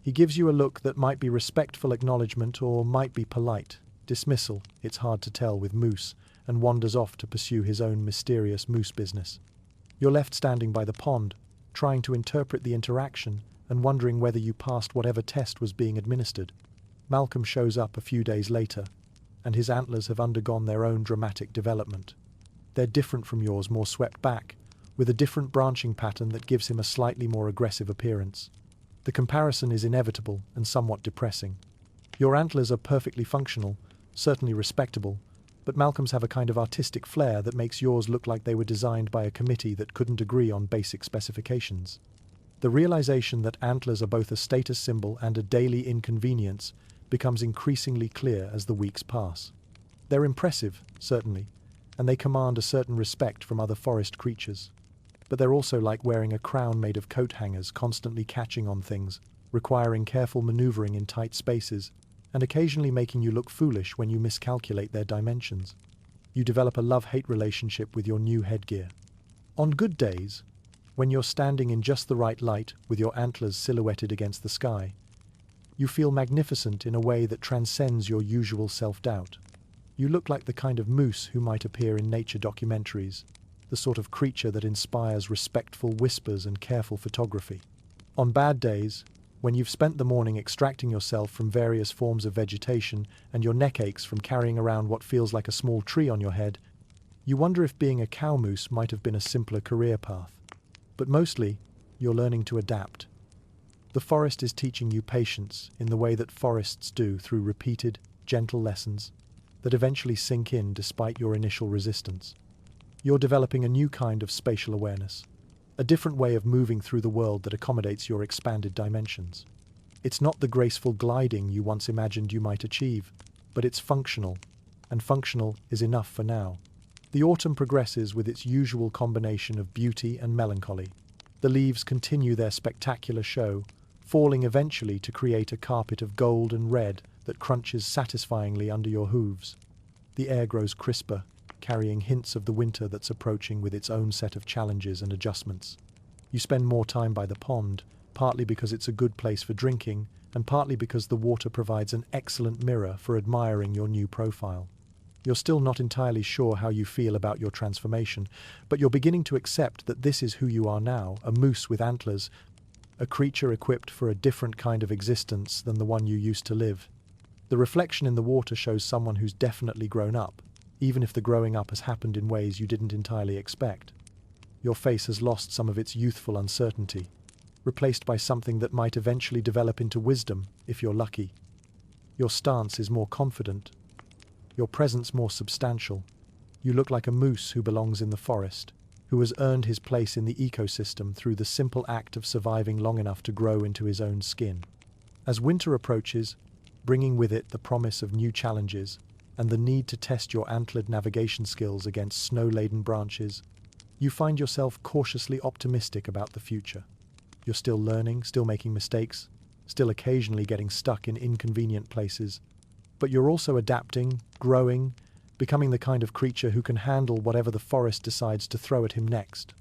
He gives you a look that might be respectful acknowledgement or might be polite dismissal, it's hard to tell with moose, and wanders off to pursue his own mysterious moose business. You're left standing by the pond, trying to interpret the interaction and wondering whether you passed whatever test was being administered. Malcolm shows up a few days later, and his antlers have undergone their own dramatic development. They're different from yours, more swept back, with a different branching pattern that gives him a slightly more aggressive appearance. The comparison is inevitable and somewhat depressing. Your antlers are perfectly functional, certainly respectable, but Malcolm's have a kind of artistic flair that makes yours look like they were designed by a committee that couldn't agree on basic specifications. The realization that antlers are both a status symbol and a daily inconvenience becomes increasingly clear as the weeks pass. They're impressive, certainly, and they command a certain respect from other forest creatures. But they're also like wearing a crown made of coat hangers, constantly catching on things, requiring careful maneuvering in tight spaces, and occasionally making you look foolish when you miscalculate their dimensions. You develop a love-hate relationship with your new headgear. On good days, when you're standing in just the right light with your antlers silhouetted against the sky, you feel magnificent in a way that transcends your usual self-doubt. You look like the kind of moose who might appear in nature documentaries, the sort of creature that inspires respectful whispers and careful photography. On bad days, when you've spent the morning extracting yourself from various forms of vegetation and your neck aches from carrying around what feels like a small tree on your head, you wonder if being a cow moose might have been a simpler career path. But mostly, you're learning to adapt. The forest is teaching you patience in the way that forests do through repeated, gentle lessons that eventually sink in despite your initial resistance. You're developing a new kind of spatial awareness, a different way of moving through the world that accommodates your expanded dimensions. It's not the graceful gliding you once imagined you might achieve, but it's functional, and functional is enough for now. The autumn progresses with its usual combination of beauty and melancholy. The leaves continue their spectacular show, falling eventually to create a carpet of gold and red that crunches satisfyingly under your hooves. The air grows crisper, carrying hints of the winter that's approaching with its own set of challenges and adjustments. You spend more time by the pond, partly because it's a good place for drinking, and partly because the water provides an excellent mirror for admiring your new profile. You're still not entirely sure how you feel about your transformation, but you're beginning to accept that this is who you are now, a moose with antlers, a creature equipped for a different kind of existence than the one you used to live. The reflection in the water shows someone who's definitely grown up, even if the growing up has happened in ways you didn't entirely expect. Your face has lost some of its youthful uncertainty, replaced by something that might eventually develop into wisdom, if you're lucky. Your stance is more confident, your presence more substantial. You look like a moose who belongs in the forest, who has earned his place in the ecosystem through the simple act of surviving long enough to grow into his own skin. As winter approaches, bringing with it the promise of new challenges and the need to test your antlered navigation skills against snow-laden branches, you find yourself cautiously optimistic about the future. You're still learning, still making mistakes, still occasionally getting stuck in inconvenient places, but you're also adapting, growing, becoming the kind of creature who can handle whatever the forest decides to throw at him next.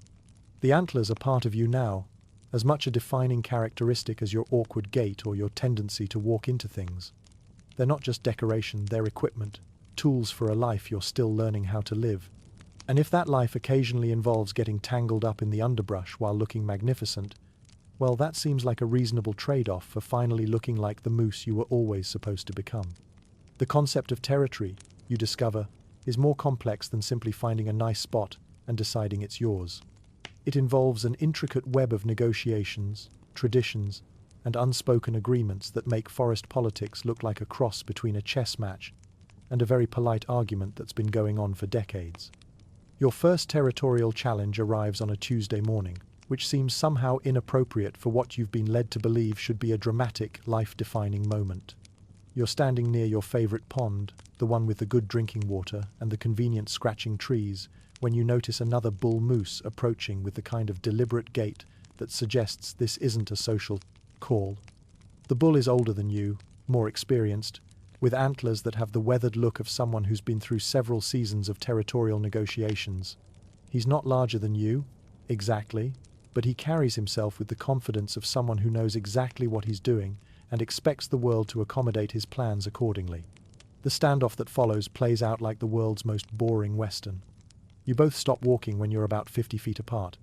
The antlers are part of you now, as much a defining characteristic as your awkward gait or your tendency to walk into things. They're not just decoration, they're equipment, tools for a life you're still learning how to live. And if that life occasionally involves getting tangled up in the underbrush while looking magnificent, well, that seems like a reasonable trade-off for finally looking like the moose you were always supposed to become. The concept of territory, you discover, is more complex than simply finding a nice spot and deciding it's yours. It involves an intricate web of negotiations, traditions, and unspoken agreements that make forest politics look like a cross between a chess match and a very polite argument that's been going on for decades. Your first territorial challenge arrives on a Tuesday morning, which seems somehow inappropriate for what you've been led to believe should be a dramatic, life-defining moment. You're standing near your favorite pond, the one with the good drinking water and the convenient scratching trees, when you notice another bull moose approaching with the kind of deliberate gait that suggests this isn't a social call. The bull is older than you, more experienced, with antlers that have the weathered look of someone who's been through several seasons of territorial negotiations. He's not larger than you, exactly, but he carries himself with the confidence of someone who knows exactly what he's doing and expects the world to accommodate his plans accordingly. The standoff that follows plays out like the world's most boring western. You both stop walking when you're about 50 feet apart.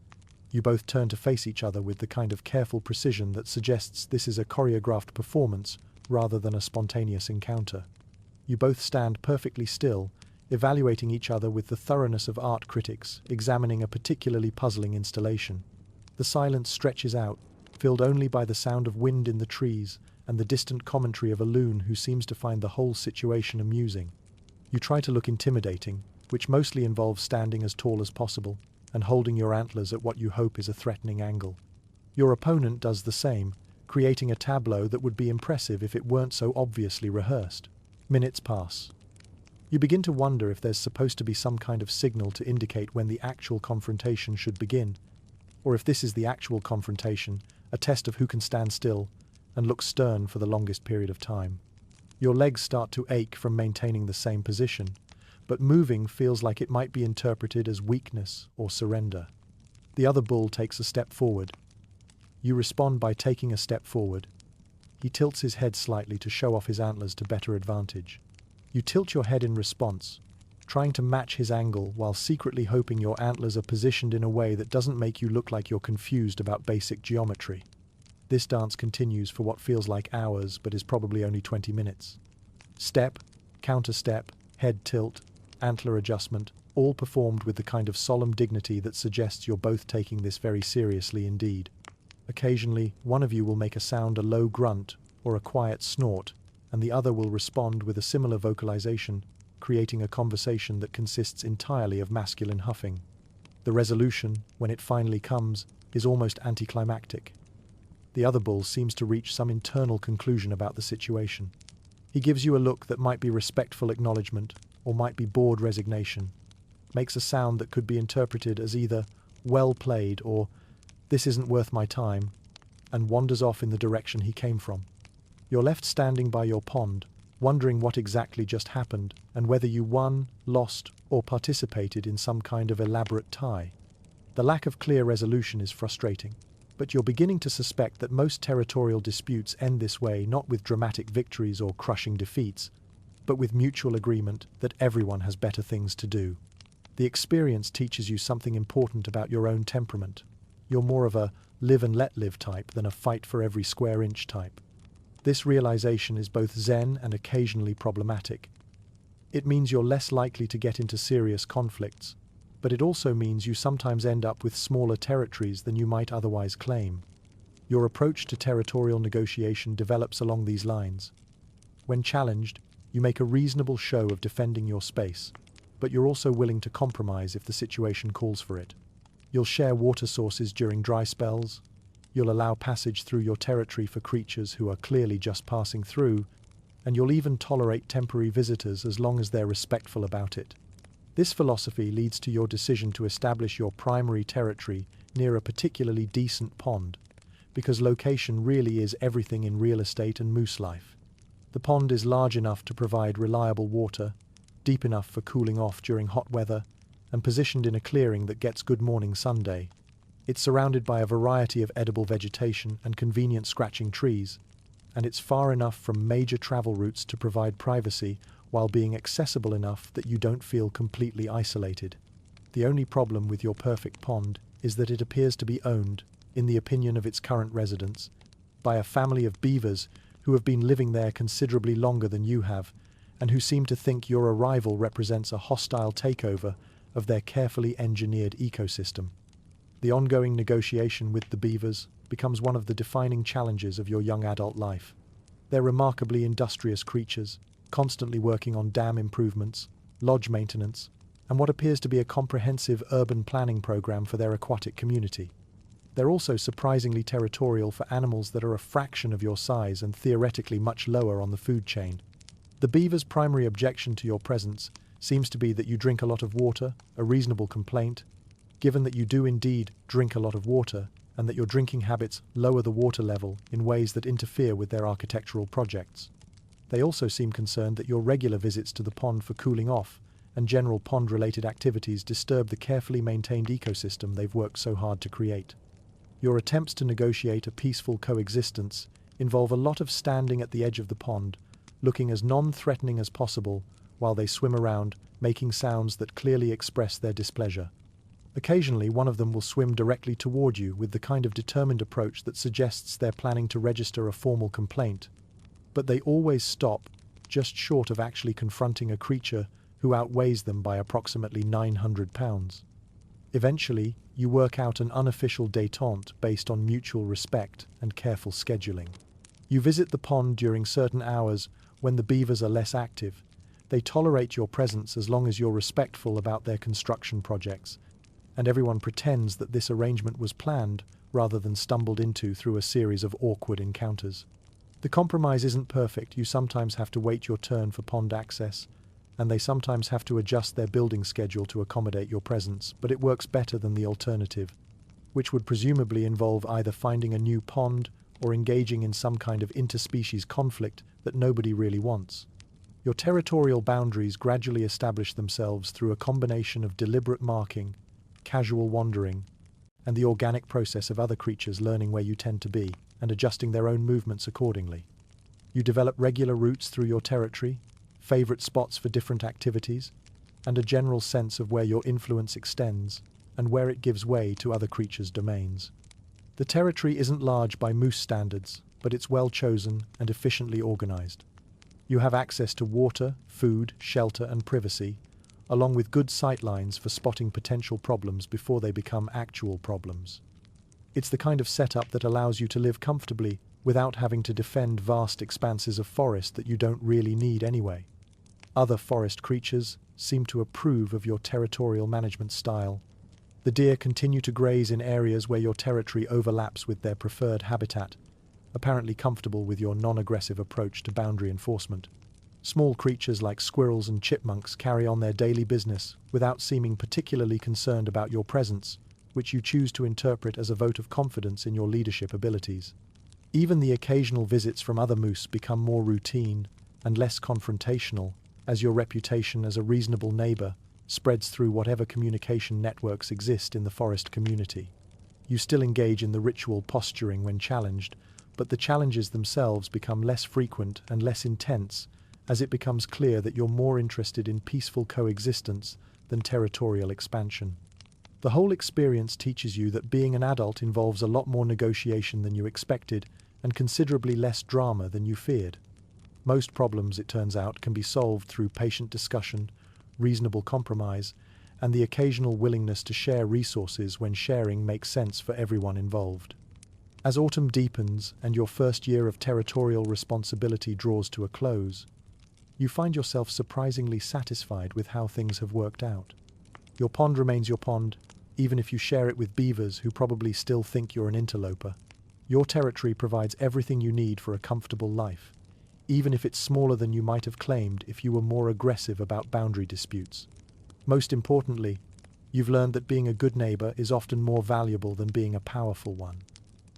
You both turn to face each other with the kind of careful precision that suggests this is a choreographed performance rather than a spontaneous encounter. You both stand perfectly still, evaluating each other with the thoroughness of art critics examining a particularly puzzling installation. The silence stretches out, filled only by the sound of wind in the trees and the distant commentary of a loon who seems to find the whole situation amusing. You try to look intimidating, which mostly involves standing as tall as possible and holding your antlers at what you hope is a threatening angle. Your opponent does the same, creating a tableau that would be impressive if it weren't so obviously rehearsed. Minutes pass. You begin to wonder if there's supposed to be some kind of signal to indicate when the actual confrontation should begin, or if this is the actual confrontation, a test of who can stand still and look stern for the longest period of time. Your legs start to ache from maintaining the same position, but moving feels like it might be interpreted as weakness or surrender. The other bull takes a step forward. You respond by taking a step forward. He tilts his head slightly to show off his antlers to better advantage. You tilt your head in response, trying to match his angle while secretly hoping your antlers are positioned in a way that doesn't make you look like you're confused about basic geometry. This dance continues for what feels like hours but is probably only 20 minutes. Step, counter step, head tilt, antler adjustment, all performed with the kind of solemn dignity that suggests you're both taking this very seriously indeed. Occasionally, one of you will make a sound, a low grunt or a quiet snort, and the other will respond with a similar vocalization, creating a conversation that consists entirely of masculine huffing. The resolution, when it finally comes, is almost anticlimactic. The other bull seems to reach some internal conclusion about the situation. He gives you a look that might be respectful acknowledgement or might be bored resignation, makes a sound that could be interpreted as either well played or this isn't worth my time, and wanders off in the direction he came from. You're left standing by your pond, wondering what exactly just happened and whether you won, lost, or participated in some kind of elaborate tie. The lack of clear resolution is frustrating, but you're beginning to suspect that most territorial disputes end this way, not with dramatic victories or crushing defeats, but with mutual agreement that everyone has better things to do. The experience teaches you something important about your own temperament. You're more of a live and let live type than a fight for every square inch type. This realization is both zen and occasionally problematic. It means you're less likely to get into serious conflicts, but it also means you sometimes end up with smaller territories than you might otherwise claim. Your approach to territorial negotiation develops along these lines. When challenged, you make a reasonable show of defending your space, but you're also willing to compromise if the situation calls for it. You'll share water sources during dry spells. You'll allow passage through your territory for creatures who are clearly just passing through, and you'll even tolerate temporary visitors as long as they're respectful about it. This philosophy leads to your decision to establish your primary territory near a particularly decent pond, because location really is everything in real estate and moose life. The pond is large enough to provide reliable water, deep enough for cooling off during hot weather, and positioned in a clearing that gets good morning sunday. It's surrounded by a variety of edible vegetation and convenient scratching trees, and it's far enough from major travel routes to provide privacy while being accessible enough that you don't feel completely isolated. The only problem with your perfect pond is that it appears to be owned, in the opinion of its current residents, by a family of beavers who have been living there considerably longer than you have, and who seem to think your arrival represents a hostile takeover of their carefully engineered ecosystem. The ongoing negotiation with the beavers becomes one of the defining challenges of your young adult life. They're remarkably industrious creatures, constantly working on dam improvements, lodge maintenance, and what appears to be a comprehensive urban planning program for their aquatic community. They're also surprisingly territorial for animals that are a fraction of your size and theoretically much lower on the food chain. The beaver's primary objection to your presence seems to be that you drink a lot of water, a reasonable complaint, given that you do indeed drink a lot of water and that your drinking habits lower the water level in ways that interfere with their architectural projects. They also seem concerned that your regular visits to the pond for cooling off and general pond-related activities disturb the carefully maintained ecosystem they've worked so hard to create. Your attempts to negotiate a peaceful coexistence involve a lot of standing at the edge of the pond, looking as non-threatening as possible while they swim around, making sounds that clearly express their displeasure. Occasionally, one of them will swim directly toward you with the kind of determined approach that suggests they're planning to register a formal complaint, but they always stop just short of actually confronting a creature who outweighs them by approximately 900 pounds. Eventually, you work out an unofficial détente based on mutual respect and careful scheduling. You visit the pond during certain hours when the beavers are less active, They tolerate your presence as long as you're respectful about their construction projects, and everyone pretends that this arrangement was planned rather than stumbled into through a series of awkward encounters. The compromise isn't perfect. You sometimes have to wait your turn for pond access, and they sometimes have to adjust their building schedule to accommodate your presence, but it works better than the alternative, which would presumably involve either finding a new pond or engaging in some kind of interspecies conflict that nobody really wants. Your territorial boundaries gradually establish themselves through a combination of deliberate marking, casual wandering, and the organic process of other creatures learning where you tend to be and adjusting their own movements accordingly. You develop regular routes through your territory, favorite spots for different activities, and a general sense of where your influence extends and where it gives way to other creatures' domains. The territory isn't large by moose standards, but it's well chosen and efficiently organized. You have access to water, food, shelter, and privacy, along with good sightlines for spotting potential problems before they become actual problems. It's the kind of setup that allows you to live comfortably without having to defend vast expanses of forest that you don't really need anyway. Other forest creatures seem to approve of your territorial management style. The deer continue to graze in areas where your territory overlaps with their preferred habitat, apparently comfortable with your non-aggressive approach to boundary enforcement. Small creatures like squirrels and chipmunks carry on their daily business without seeming particularly concerned about your presence, which you choose to interpret as a vote of confidence in your leadership abilities. Even the occasional visits from other moose become more routine and less confrontational as your reputation as a reasonable neighbor spreads through whatever communication networks exist in the forest community. You still engage in the ritual posturing when challenged, but the challenges themselves become less frequent and less intense as it becomes clear that you're more interested in peaceful coexistence than territorial expansion. The whole experience teaches you that being an adult involves a lot more negotiation than you expected and considerably less drama than you feared. Most problems, it turns out, can be solved through patient discussion, reasonable compromise, and the occasional willingness to share resources when sharing makes sense for everyone involved. As autumn deepens and your first year of territorial responsibility draws to a close, you find yourself surprisingly satisfied with how things have worked out. Your pond remains your pond, even if you share it with beavers who probably still think you're an interloper. Your territory provides everything you need for a comfortable life, even if it's smaller than you might have claimed if you were more aggressive about boundary disputes. Most importantly, you've learned that being a good neighbor is often more valuable than being a powerful one.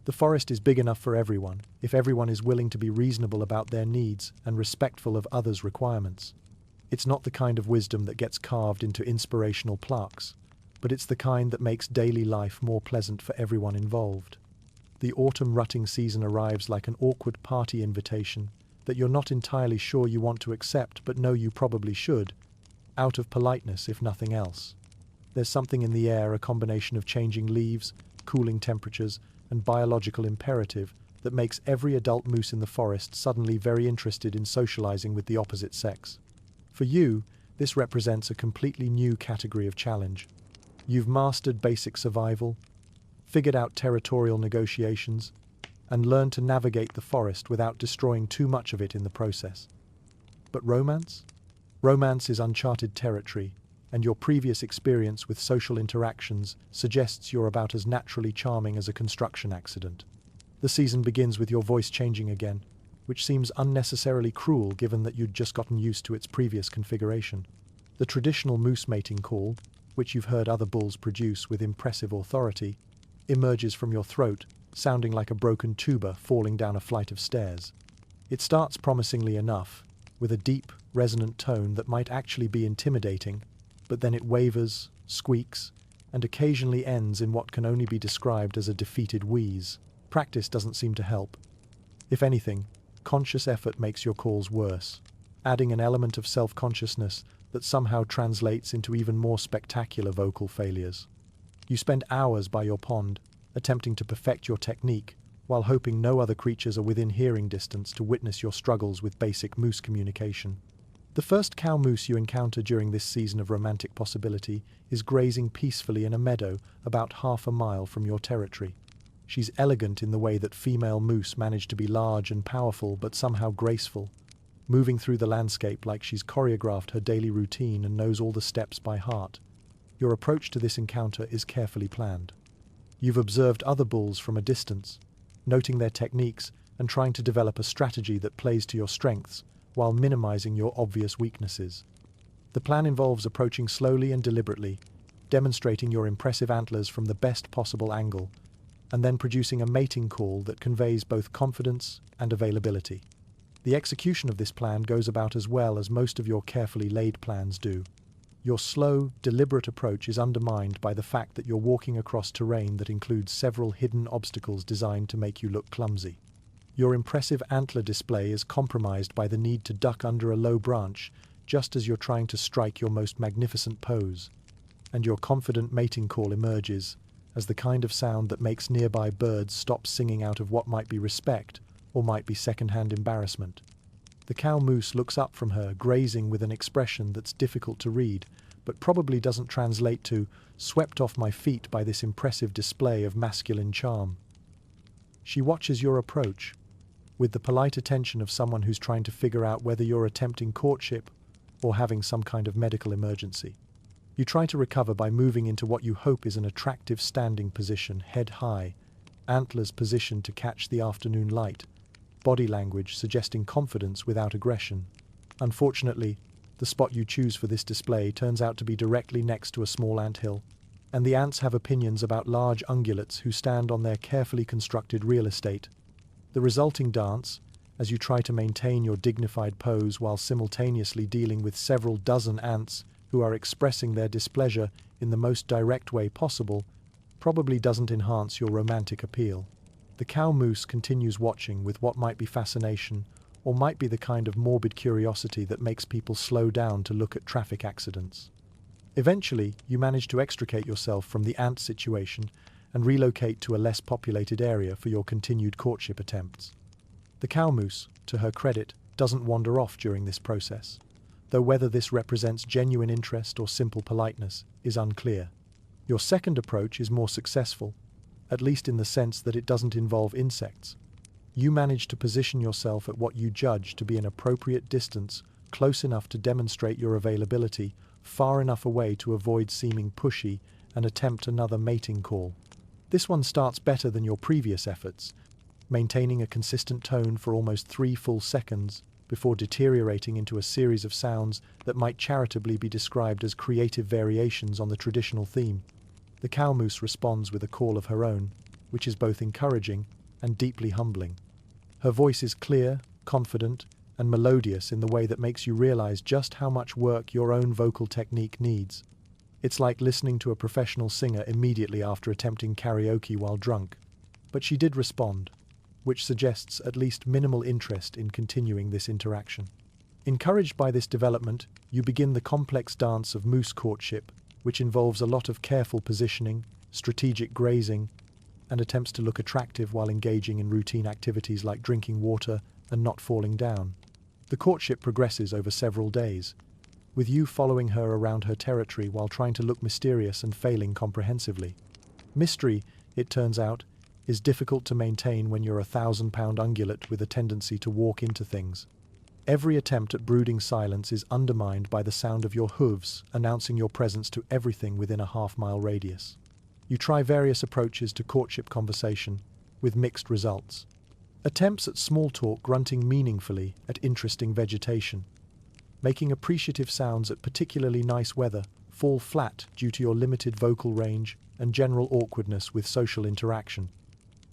The forest is big enough for everyone, if everyone is willing to be reasonable about their needs and respectful of others' requirements. It's not the kind of wisdom that gets carved into inspirational plaques, but it's the kind that makes daily life more pleasant for everyone involved. The autumn rutting season arrives like an awkward party invitation that you're not entirely sure you want to accept but know you probably should, out of politeness if nothing else. There's something in the air, a combination of changing leaves, cooling temperatures, and biological imperative that makes every adult moose in the forest suddenly very interested in socializing with the opposite sex. For you, this represents a completely new category of challenge. You've mastered basic survival, figured out territorial negotiations, and learned to navigate the forest without destroying too much of it in the process. But romance? Romance is uncharted territory, and your previous experience with social interactions suggests you're about as naturally charming as a construction accident. The season begins with your voice changing again, which seems unnecessarily cruel given that you'd just gotten used to its previous configuration. The traditional moose mating call, which you've heard other bulls produce with impressive authority, emerges from your throat, sounding like a broken tuba falling down a flight of stairs. It starts promisingly enough, with a deep, resonant tone that might actually be intimidating, but then it wavers, squeaks, and occasionally ends in what can only be described as a defeated wheeze. Practice doesn't seem to help. If anything, conscious effort makes your calls worse, adding an element of self-consciousness that somehow translates into even more spectacular vocal failures. You spend hours by your pond, attempting to perfect your technique, while hoping no other creatures are within hearing distance to witness your struggles with basic moose communication. The first cow moose you encounter during this season of romantic possibility is grazing peacefully in a meadow about half a mile from your territory. She's elegant in the way that female moose manage to be large and powerful but somehow graceful, moving through the landscape like she's choreographed her daily routine and knows all the steps by heart. Your approach to this encounter is carefully planned. You've observed other bulls from a distance, noting their techniques and trying to develop a strategy that plays to your strengths while minimizing your obvious weaknesses. The plan involves approaching slowly and deliberately, demonstrating your impressive antlers from the best possible angle, and then producing a mating call that conveys both confidence and availability. The execution of this plan goes about as well as most of your carefully laid plans do. Your slow, deliberate approach is undermined by the fact that you're walking across terrain that includes several hidden obstacles designed to make you look clumsy. Your impressive antler display is compromised by the need to duck under a low branch just as you're trying to strike your most magnificent pose, and your confident mating call emerges as the kind of sound that makes nearby birds stop singing out of what might be respect or might be second-hand embarrassment. The cow moose looks up from her, grazing with an expression that's difficult to read, but probably doesn't translate to "swept off my feet by this impressive display of masculine charm." She watches your approach, with the polite attention of someone who's trying to figure out whether you're attempting courtship or having some kind of medical emergency. You try to recover by moving into what you hope is an attractive standing position, head high, antlers positioned to catch the afternoon light, body language suggesting confidence without aggression. Unfortunately, the spot you choose for this display turns out to be directly next to a small anthill, and the ants have opinions about large ungulates who stand on their carefully constructed real estate. The resulting dance, as you try to maintain your dignified pose while simultaneously dealing with several dozen ants who are expressing their displeasure in the most direct way possible, probably doesn't enhance your romantic appeal. The cow moose continues watching with what might be fascination, or might be the kind of morbid curiosity that makes people slow down to look at traffic accidents. Eventually, you manage to extricate yourself from the ant situation and relocate to a less populated area for your continued courtship attempts. The cow moose, to her credit, doesn't wander off during this process, though whether this represents genuine interest or simple politeness is unclear. Your second approach is more successful, at least in the sense that it doesn't involve insects. You manage to position yourself at what you judge to be an appropriate distance, close enough to demonstrate your availability, far enough away to avoid seeming pushy, and attempt another mating call. This one starts better than your previous efforts, maintaining a consistent tone for almost 3 full seconds before deteriorating into a series of sounds that might charitably be described as creative variations on the traditional theme. The cow moose responds with a call of her own, which is both encouraging and deeply humbling. Her voice is clear, confident, and melodious in the way that makes you realize just how much work your own vocal technique needs. It's like listening to a professional singer immediately after attempting karaoke while drunk. But she did respond, which suggests at least minimal interest in continuing this interaction. Encouraged by this development, you begin the complex dance of moose courtship, which involves a lot of careful positioning, strategic grazing, and attempts to look attractive while engaging in routine activities like drinking water and not falling down. The courtship progresses over several days, with you following her around her territory while trying to look mysterious and failing comprehensively. Mystery, it turns out, is difficult to maintain when you're a 1,000-pound ungulate with a tendency to walk into things. Every attempt at brooding silence is undermined by the sound of your hooves announcing your presence to everything within a half-mile radius. You try various approaches to courtship conversation, with mixed results. Attempts at small talk grunting meaningfully at interesting vegetation. Making appreciative sounds at particularly nice weather fall flat due to your limited vocal range and general awkwardness with social interaction.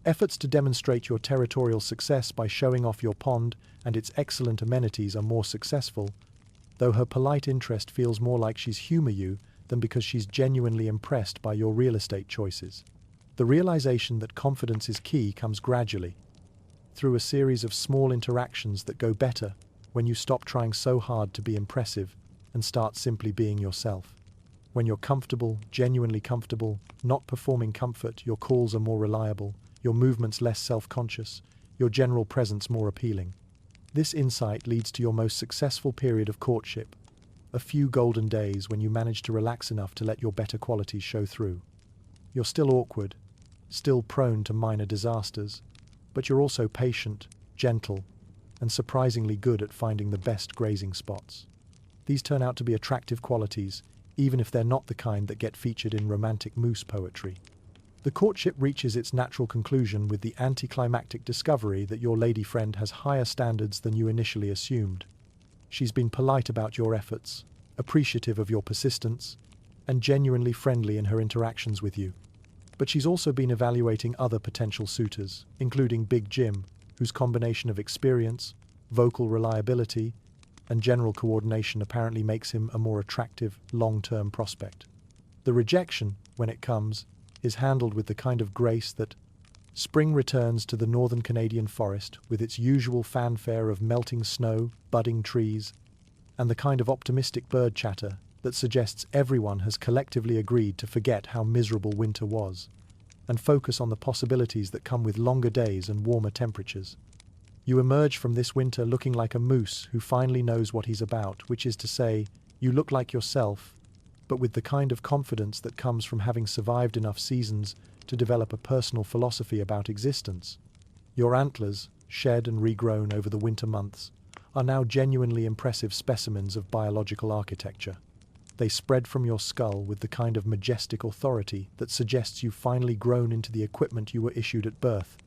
Efforts to demonstrate your territorial success by showing off your pond and its excellent amenities are more successful, though her polite interest feels more like she's humor you than because she's genuinely impressed by your real estate choices. The realization that confidence is key comes gradually, through a series of small interactions that go better when you stop trying so hard to be impressive and start simply being yourself. When you're comfortable, genuinely comfortable, not performing comfort, your calls are more reliable, your movements less self-conscious, your general presence more appealing. This insight leads to your most successful period of courtship, a few golden days when you manage to relax enough to let your better qualities show through. You're still awkward, still prone to minor disasters, but you're also patient, gentle, and surprisingly good at finding the best grazing spots. These turn out to be attractive qualities, even if they're not the kind that get featured in romantic moose poetry. The courtship reaches its natural conclusion with the anticlimactic discovery that your lady friend has higher standards than you initially assumed. She's been polite about your efforts, appreciative of your persistence, and genuinely friendly in her interactions with you. But she's also been evaluating other potential suitors, including Big Jim, whose combination of experience, vocal reliability, and general coordination apparently makes him a more attractive, long-term prospect. The rejection, when it comes, is handled with the kind of grace that spring returns to the northern Canadian forest with its usual fanfare of melting snow, budding trees, and the kind of optimistic bird chatter that suggests everyone has collectively agreed to forget how miserable winter was and focus on the possibilities that come with longer days and warmer temperatures. You emerge from this winter looking like a moose who finally knows what he's about, which is to say, you look like yourself, but with the kind of confidence that comes from having survived enough seasons to develop a personal philosophy about existence. Your antlers, shed and regrown over the winter months, are now genuinely impressive specimens of biological architecture. They spread from your skull with the kind of majestic authority that suggests you've finally grown into the equipment you were issued at birth.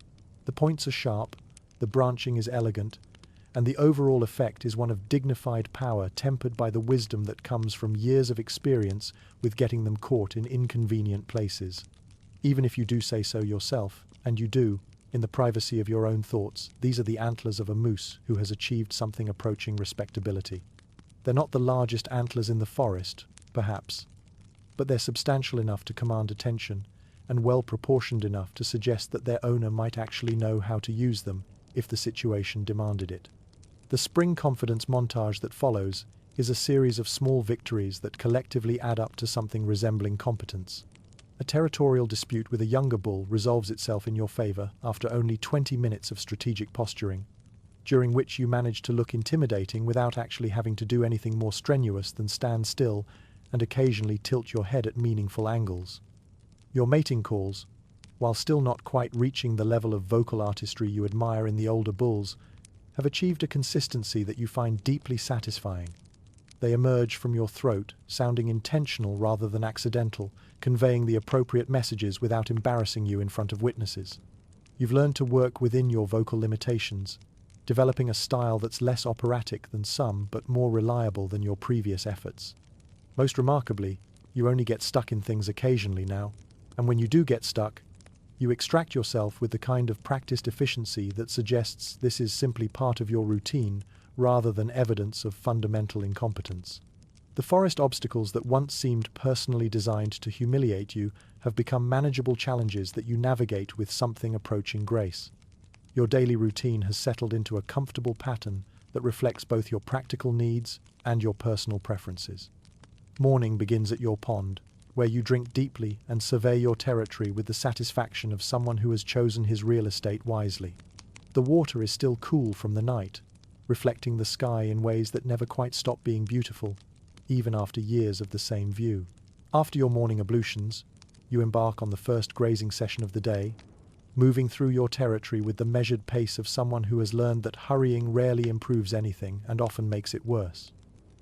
The points are sharp, the branching is elegant, and the overall effect is one of dignified power tempered by the wisdom that comes from years of experience with getting them caught in inconvenient places. Even if you do say so yourself, and you do, in the privacy of your own thoughts, these are the antlers of a moose who has achieved something approaching respectability. They're not the largest antlers in the forest, perhaps, but they're substantial enough to command attention and well-proportioned enough to suggest that their owner might actually know how to use them if the situation demanded it. The spring confidence montage that follows is a series of small victories that collectively add up to something resembling competence. A territorial dispute with a younger bull resolves itself in your favor after only 20 minutes of strategic posturing, during which you manage to look intimidating without actually having to do anything more strenuous than stand still and occasionally tilt your head at meaningful angles. Your mating calls, while still not quite reaching the level of vocal artistry you admire in the older bulls, have achieved a consistency that you find deeply satisfying. They emerge from your throat, sounding intentional rather than accidental, conveying the appropriate messages without embarrassing you in front of witnesses. You've learned to work within your vocal limitations, developing a style that's less operatic than some but more reliable than your previous efforts. Most remarkably, you only get stuck in things occasionally now, and when you do get stuck, you extract yourself with the kind of practiced efficiency that suggests this is simply part of your routine rather than evidence of fundamental incompetence. The forest obstacles that once seemed personally designed to humiliate you have become manageable challenges that you navigate with something approaching grace. Your daily routine has settled into a comfortable pattern that reflects both your practical needs and your personal preferences. Morning begins at your pond, where you drink deeply and survey your territory with the satisfaction of someone who has chosen his real estate wisely. The water is still cool from the night, reflecting the sky in ways that never quite stop being beautiful, even after years of the same view. After your morning ablutions, you embark on the first grazing session of the day, moving through your territory with the measured pace of someone who has learned that hurrying rarely improves anything and often makes it worse.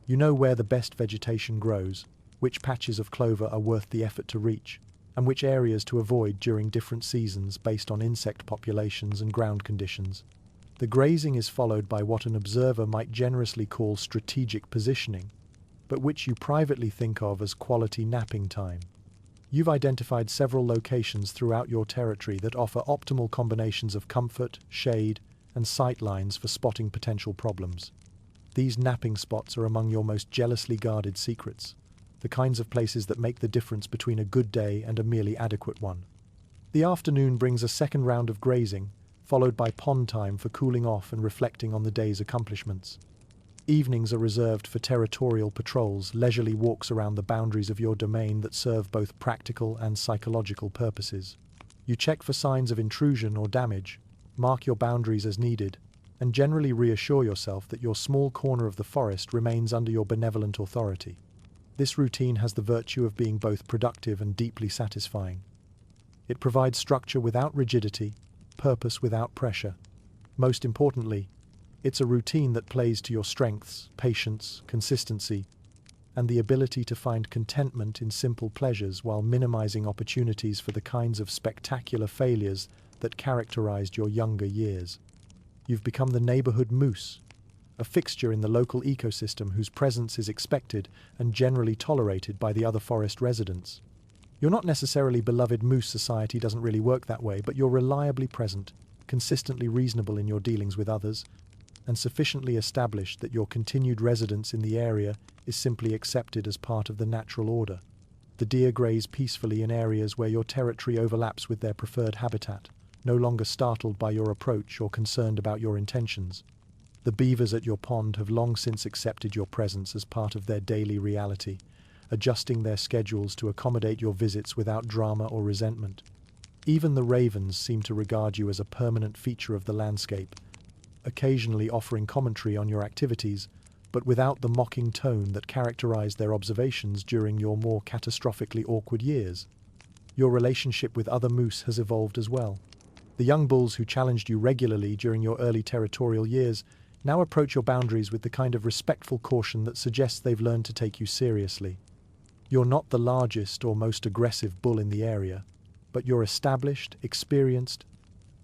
You know where the best vegetation grows, which patches of clover are worth the effort to reach, and which areas to avoid during different seasons based on insect populations and ground conditions. The grazing is followed by what an observer might generously call strategic positioning, but which you privately think of as quality napping time. You've identified several locations throughout your territory that offer optimal combinations of comfort, shade, and sight lines for spotting potential problems. These napping spots are among your most jealously guarded secrets, the kinds of places that make the difference between a good day and a merely adequate one. The afternoon brings a second round of grazing, followed by pond time for cooling off and reflecting on the day's accomplishments. Evenings are reserved for territorial patrols, leisurely walks around the boundaries of your domain that serve both practical and psychological purposes. You check for signs of intrusion or damage, mark your boundaries as needed, and generally reassure yourself that your small corner of the forest remains under your benevolent authority. This routine has the virtue of being both productive and deeply satisfying. It provides structure without rigidity, purpose without pressure. Most importantly, It's a routine that plays to your strengths, patience, consistency, and the ability to find contentment in simple pleasures while minimizing opportunities for the kinds of spectacular failures that characterized your younger years. You've become the neighborhood moose, a fixture in the local ecosystem whose presence is expected and generally tolerated by the other forest residents. You're not necessarily beloved moose. Society doesn't really work that way, but you're reliably present, consistently reasonable in your dealings with others, and sufficiently established that your continued residence in the area is simply accepted as part of the natural order. The deer graze peacefully in areas where your territory overlaps with their preferred habitat, no longer startled by your approach or concerned about your intentions. The beavers at your pond have long since accepted your presence as part of their daily reality, adjusting their schedules to accommodate your visits without drama or resentment. Even the ravens seem to regard you as a permanent feature of the landscape, occasionally offering commentary on your activities, but without the mocking tone that characterized their observations during your more catastrophically awkward years. Your relationship with other moose has evolved as well. The young bulls who challenged you regularly during your early territorial years now approach your boundaries with the kind of respectful caution that suggests they've learned to take you seriously. You're not the largest or most aggressive bull in the area, but you're established, experienced,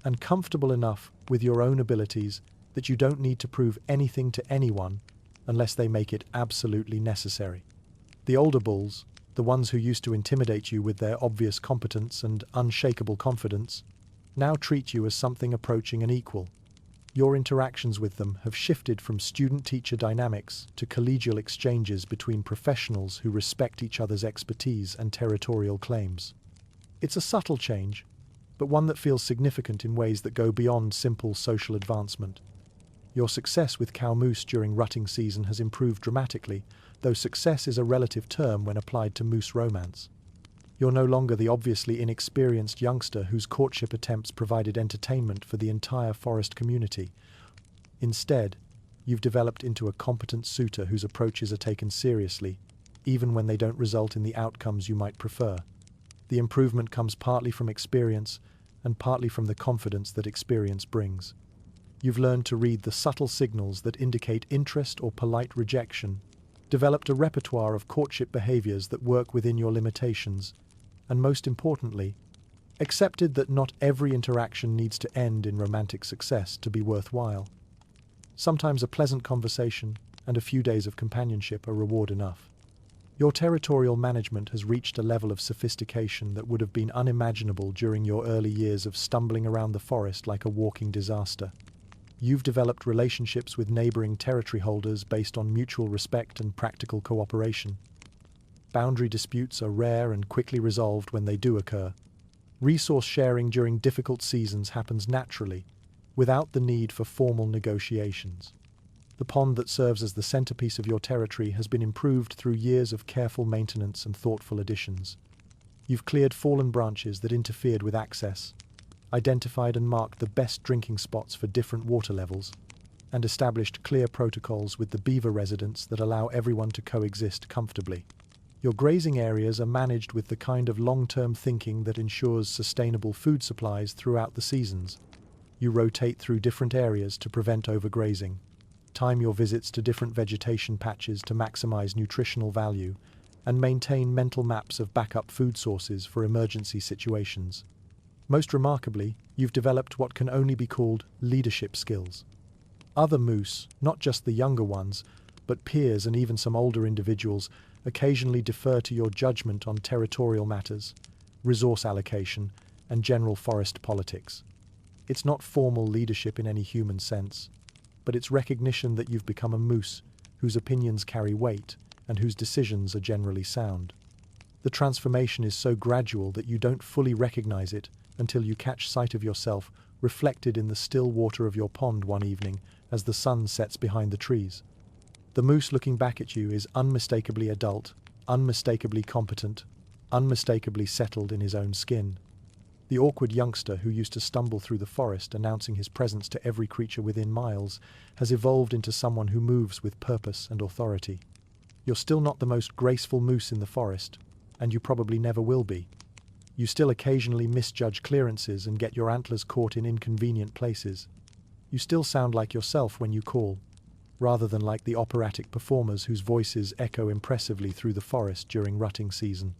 and comfortable enough with your own abilities that you don't need to prove anything to anyone unless they make it absolutely necessary. The older bulls, the ones who used to intimidate you with their obvious competence and unshakable confidence, now treat you as something approaching an equal. Your interactions with them have shifted from student-teacher dynamics to collegial exchanges between professionals who respect each other's expertise and territorial claims. It's a subtle change, but one that feels significant in ways that go beyond simple social advancement. Your success with cow moose during rutting season has improved dramatically, though success is a relative term when applied to moose romance. You're no longer the obviously inexperienced youngster whose courtship attempts provided entertainment for the entire forest community. Instead, you've developed into a competent suitor whose approaches are taken seriously, even when they don't result in the outcomes you might prefer. The improvement comes partly from experience and partly from the confidence that experience brings. You've learned to read the subtle signals that indicate interest or polite rejection, developed a repertoire of courtship behaviors that work within your limitations, and most importantly, accepted that not every interaction needs to end in romantic success to be worthwhile. Sometimes a pleasant conversation and a few days of companionship are reward enough. Your territorial management has reached a level of sophistication that would have been unimaginable during your early years of stumbling around the forest like a walking disaster. You've developed relationships with neighboring territory holders based on mutual respect and practical cooperation. Boundary disputes are rare and quickly resolved when they do occur. Resource sharing during difficult seasons happens naturally, without the need for formal negotiations. The pond that serves as the centerpiece of your territory has been improved through years of careful maintenance and thoughtful additions. You've cleared fallen branches that interfered with access, identified and marked the best drinking spots for different water levels, and established clear protocols with the beaver residents that allow everyone to coexist comfortably. Your grazing areas are managed with the kind of long-term thinking that ensures sustainable food supplies throughout the seasons. You rotate through different areas to prevent overgrazing, time your visits to different vegetation patches to maximize nutritional value, and maintain mental maps of backup food sources for emergency situations. Most remarkably, you've developed what can only be called leadership skills. Other moose, not just the younger ones, but peers and even some older individuals, occasionally defer to your judgment on territorial matters, resource allocation, and general forest politics. It's not formal leadership in any human sense, but it's recognition that you've become a moose whose opinions carry weight and whose decisions are generally sound. The transformation is so gradual that you don't fully recognize it until you catch sight of yourself reflected in the still water of your pond one evening as the sun sets behind the trees. The moose looking back at you is unmistakably adult, unmistakably competent, unmistakably settled in his own skin. The awkward youngster who used to stumble through the forest announcing his presence to every creature within miles has evolved into someone who moves with purpose and authority. You're still not the most graceful moose in the forest, and you probably never will be. You still occasionally misjudge clearances and get your antlers caught in inconvenient places. You still sound like yourself when you call, rather than like the operatic performers whose voices echo impressively through the forest during rutting season.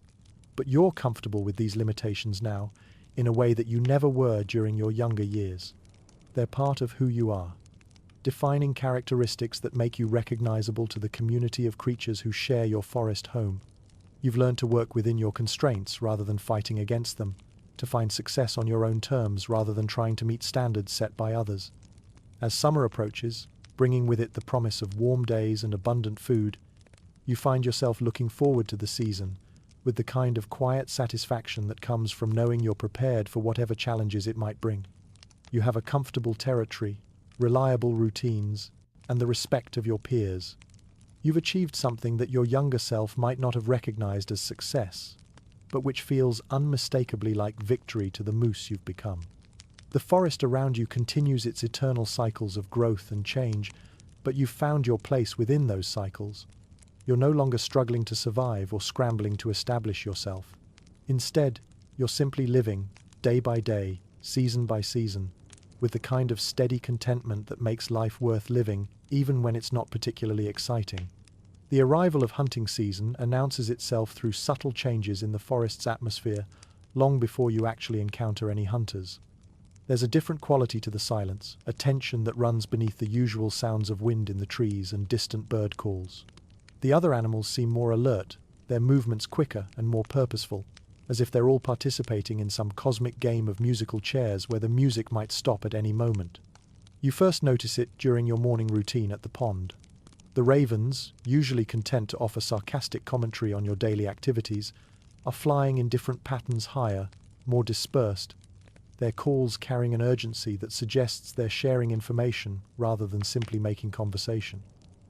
But you're comfortable with these limitations now, in a way that you never were during your younger years. They're part of who you are, defining characteristics that make you recognizable to the community of creatures who share your forest home. You've learned to work within your constraints rather than fighting against them, to find success on your own terms rather than trying to meet standards set by others. As summer approaches, bringing with it the promise of warm days and abundant food, you find yourself looking forward to the season with the kind of quiet satisfaction that comes from knowing you're prepared for whatever challenges it might bring. You have a comfortable territory, reliable routines, and the respect of your peers. You've achieved something that your younger self might not have recognized as success, but which feels unmistakably like victory to the moose you've become. The forest around you continues its eternal cycles of growth and change, but you've found your place within those cycles. You're no longer struggling to survive or scrambling to establish yourself. Instead, you're simply living, day by day, season by season, with the kind of steady contentment that makes life worth living, even when it's not particularly exciting. The arrival of hunting season announces itself through subtle changes in the forest's atmosphere, long before you actually encounter any hunters. There's a different quality to the silence, a tension that runs beneath the usual sounds of wind in the trees and distant bird calls. The other animals seem more alert, their movements quicker and more purposeful, as if they're all participating in some cosmic game of musical chairs where the music might stop at any moment. You first notice it during your morning routine at the pond. The ravens, usually content to offer sarcastic commentary on your daily activities, are flying in different patterns higher, more dispersed, their calls carrying an urgency that suggests they're sharing information rather than simply making conversation.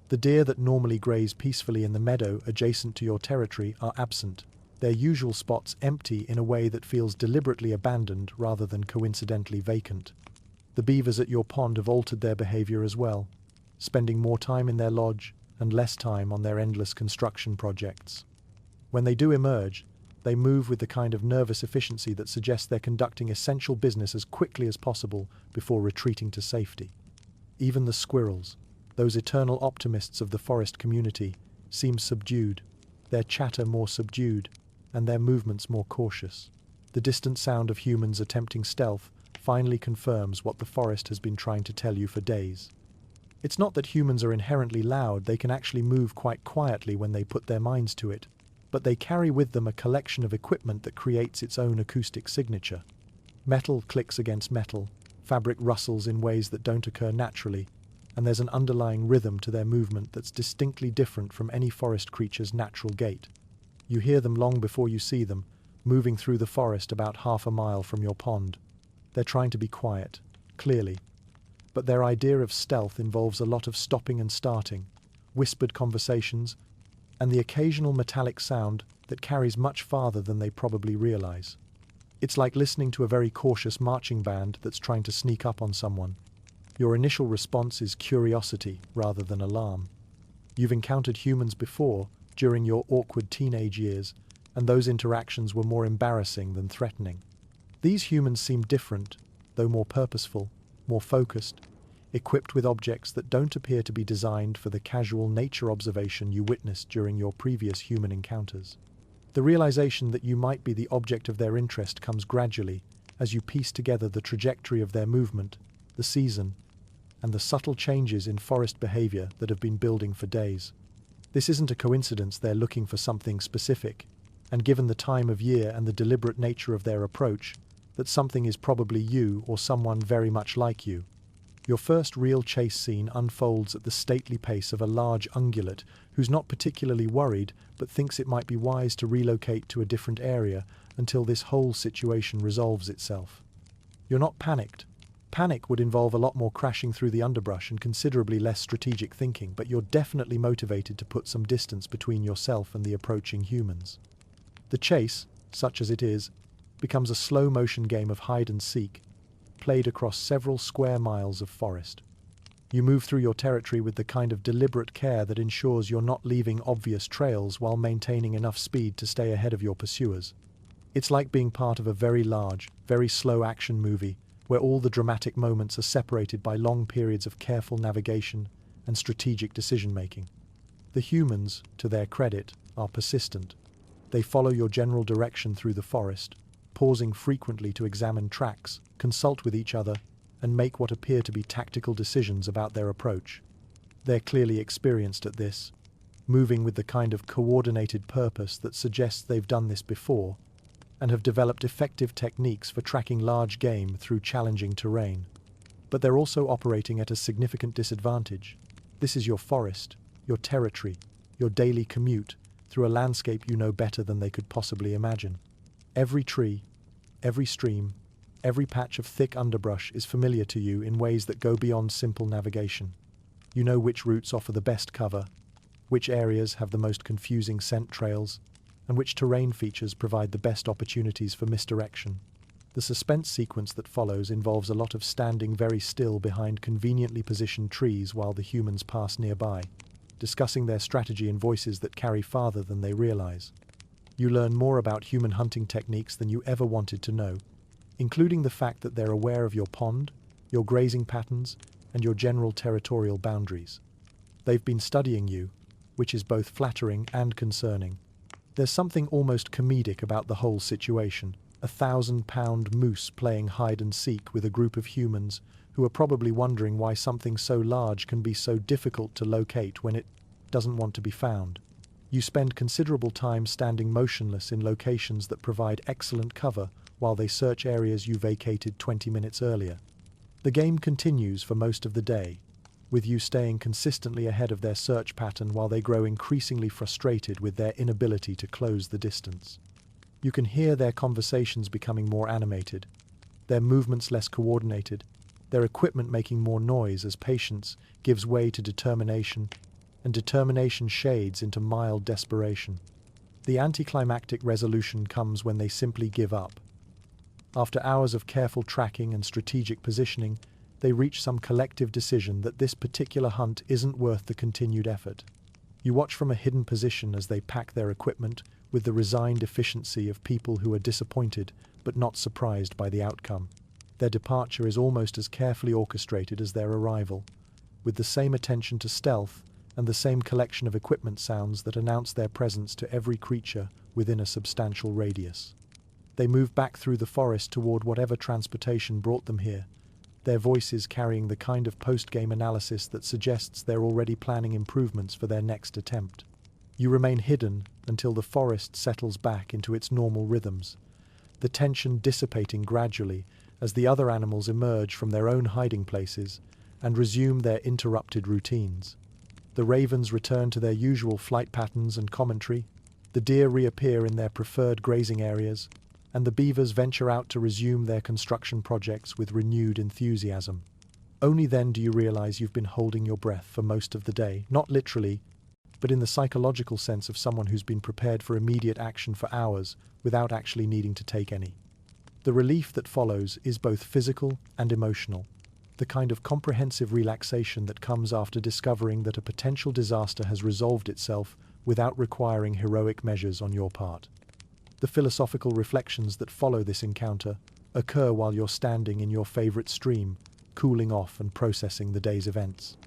The deer that normally graze peacefully in the meadow adjacent to your territory are absent, their usual spots empty in a way that feels deliberately abandoned rather than coincidentally vacant. The beavers at your pond have altered their behavior as well, spending more time in their lodge and less time on their endless construction projects. When they do emerge, they move with the kind of nervous efficiency that suggests they're conducting essential business as quickly as possible before retreating to safety. Even the squirrels, those eternal optimists of the forest community, seem subdued, their chatter more subdued, and their movements more cautious. The distant sound of humans attempting stealth finally confirms what the forest has been trying to tell you for days. It's not that humans are inherently loud, they can actually move quite quietly when they put their minds to it, but they carry with them a collection of equipment that creates its own acoustic signature. Metal clicks against metal, fabric rustles in ways that don't occur naturally, and there's an underlying rhythm to their movement that's distinctly different from any forest creature's natural gait. You hear them long before you see them, moving through the forest about half a mile from your pond. They're trying to be quiet, clearly, but their idea of stealth involves a lot of stopping and starting, whispered conversations, and the occasional metallic sound that carries much farther than they probably realize. It's like listening to a very cautious marching band that's trying to sneak up on someone. Your initial response is curiosity rather than alarm. You've encountered humans before, during your awkward teenage years, and those interactions were more embarrassing than threatening. These humans seem different, though more purposeful, more focused, equipped with objects that don't appear to be designed for the casual nature observation you witnessed during your previous human encounters. The realization that you might be the object of their interest comes gradually as you piece together the trajectory of their movement, the season, and the subtle changes in forest behavior that have been building for days. This isn't a coincidence they're looking for something specific, and given the time of year and the deliberate nature of their approach, that something is probably you or someone very much like you. Your first real chase scene unfolds at the stately pace of a large ungulate who's not particularly worried but thinks it might be wise to relocate to a different area until this whole situation resolves itself. You're not panicked. Panic would involve a lot more crashing through the underbrush and considerably less strategic thinking, but you're definitely motivated to put some distance between yourself and the approaching humans. The chase, such as it is, becomes a slow-motion game of hide and seek, played across several square miles of forest. You move through your territory with the kind of deliberate care that ensures you're not leaving obvious trails while maintaining enough speed to stay ahead of your pursuers. It's like being part of a very large, very slow action movie, where all the dramatic moments are separated by long periods of careful navigation and strategic decision-making. The humans, to their credit, are persistent. They follow your general direction through the forest, pausing frequently to examine tracks, consult with each other, and make what appear to be tactical decisions about their approach. They're clearly experienced at this, moving with the kind of coordinated purpose that suggests they've done this before, and have developed effective techniques for tracking large game through challenging terrain. But they're also operating at a significant disadvantage. This is your forest, your territory, your daily commute through a landscape you know better than they could possibly imagine. Every tree, every stream, every patch of thick underbrush is familiar to you in ways that go beyond simple navigation. You know which routes offer the best cover, which areas have the most confusing scent trails, and which terrain features provide the best opportunities for misdirection. The suspense sequence that follows involves a lot of standing very still behind conveniently positioned trees while the humans pass nearby, discussing their strategy in voices that carry farther than they realize. You learn more about human hunting techniques than you ever wanted to know, including the fact that they're aware of your pond, your grazing patterns, and your general territorial boundaries. They've been studying you, which is both flattering and concerning. There's something almost comedic about the whole situation, a 1,000-pound moose playing hide-and-seek with a group of humans who are probably wondering why something so large can be so difficult to locate when it doesn't want to be found. You spend considerable time standing motionless in locations that provide excellent cover while they search areas you vacated 20 minutes earlier. The game continues for most of the day, with you staying consistently ahead of their search pattern while they grow increasingly frustrated with their inability to close the distance. You can hear their conversations becoming more animated, their movements less coordinated, their equipment making more noise as patience gives way to determination, and determination shades into mild desperation. The anticlimactic resolution comes when they simply give up. After hours of careful tracking and strategic positioning, they reach some collective decision that this particular hunt isn't worth the continued effort. You watch from a hidden position as they pack their equipment with the resigned efficiency of people who are disappointed but not surprised by the outcome. Their departure is almost as carefully orchestrated as their arrival, with the same attention to stealth and the same collection of equipment sounds that announce their presence to every creature within a substantial radius. They move back through the forest toward whatever transportation brought them here, their voices carrying the kind of post-game analysis that suggests they're already planning improvements for their next attempt. You remain hidden until the forest settles back into its normal rhythms, the tension dissipating gradually as the other animals emerge from their own hiding places and resume their interrupted routines. The ravens return to their usual flight patterns and commentary, the deer reappear in their preferred grazing areas, and the beavers venture out to resume their construction projects with renewed enthusiasm. Only then do you realize you've been holding your breath for most of the day, not literally, but in the psychological sense of someone who's been prepared for immediate action for hours without actually needing to take any. The relief that follows is both physical and emotional, the kind of comprehensive relaxation that comes after discovering that a potential disaster has resolved itself without requiring heroic measures on your part. The philosophical reflections that follow this encounter occur while you're standing in your favorite stream, cooling off and processing the day's events.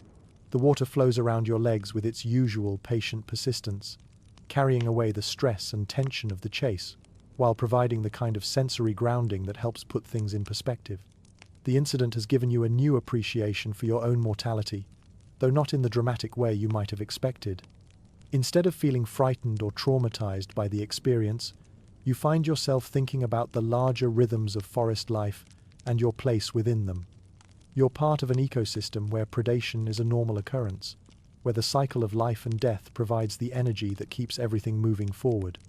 The water flows around your legs with its usual patient persistence, carrying away the stress and tension of the chase, while providing the kind of sensory grounding that helps put things in perspective. The incident has given you a new appreciation for your own mortality, though not in the dramatic way you might have expected. Instead of feeling frightened or traumatized by the experience, you find yourself thinking about the larger rhythms of forest life and your place within them. You're part of an ecosystem where predation is a normal occurrence, where the cycle of life and death provides the energy that keeps everything moving forward.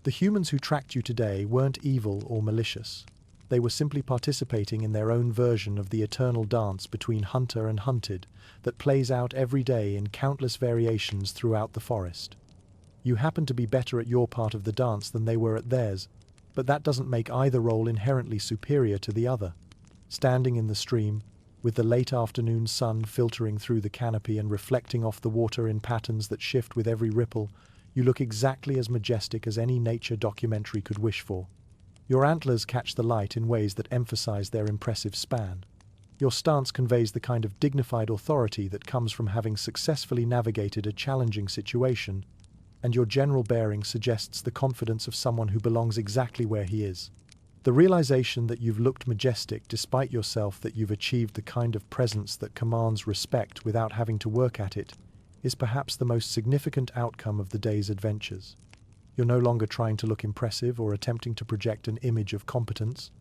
The humans who tracked you today weren't evil or malicious. They were simply participating in their own version of the eternal dance between hunter and hunted that plays out every day in countless variations throughout the forest. You happen to be better at your part of the dance than they were at theirs, but that doesn't make either role inherently superior to the other. Standing in the stream, with the late afternoon sun filtering through the canopy and reflecting off the water in patterns that shift with every ripple, you look exactly as majestic as any nature documentary could wish for. Your antlers catch the light in ways that emphasize their impressive span. Your stance conveys the kind of dignified authority that comes from having successfully navigated a challenging situation, and your general bearing suggests the confidence of someone who belongs exactly where he is. The realization that you've looked majestic despite yourself, that you've achieved the kind of presence that commands respect without having to work at it, is perhaps the most significant outcome of the day's adventures. You're no longer trying to look impressive or attempting to project an image of competence.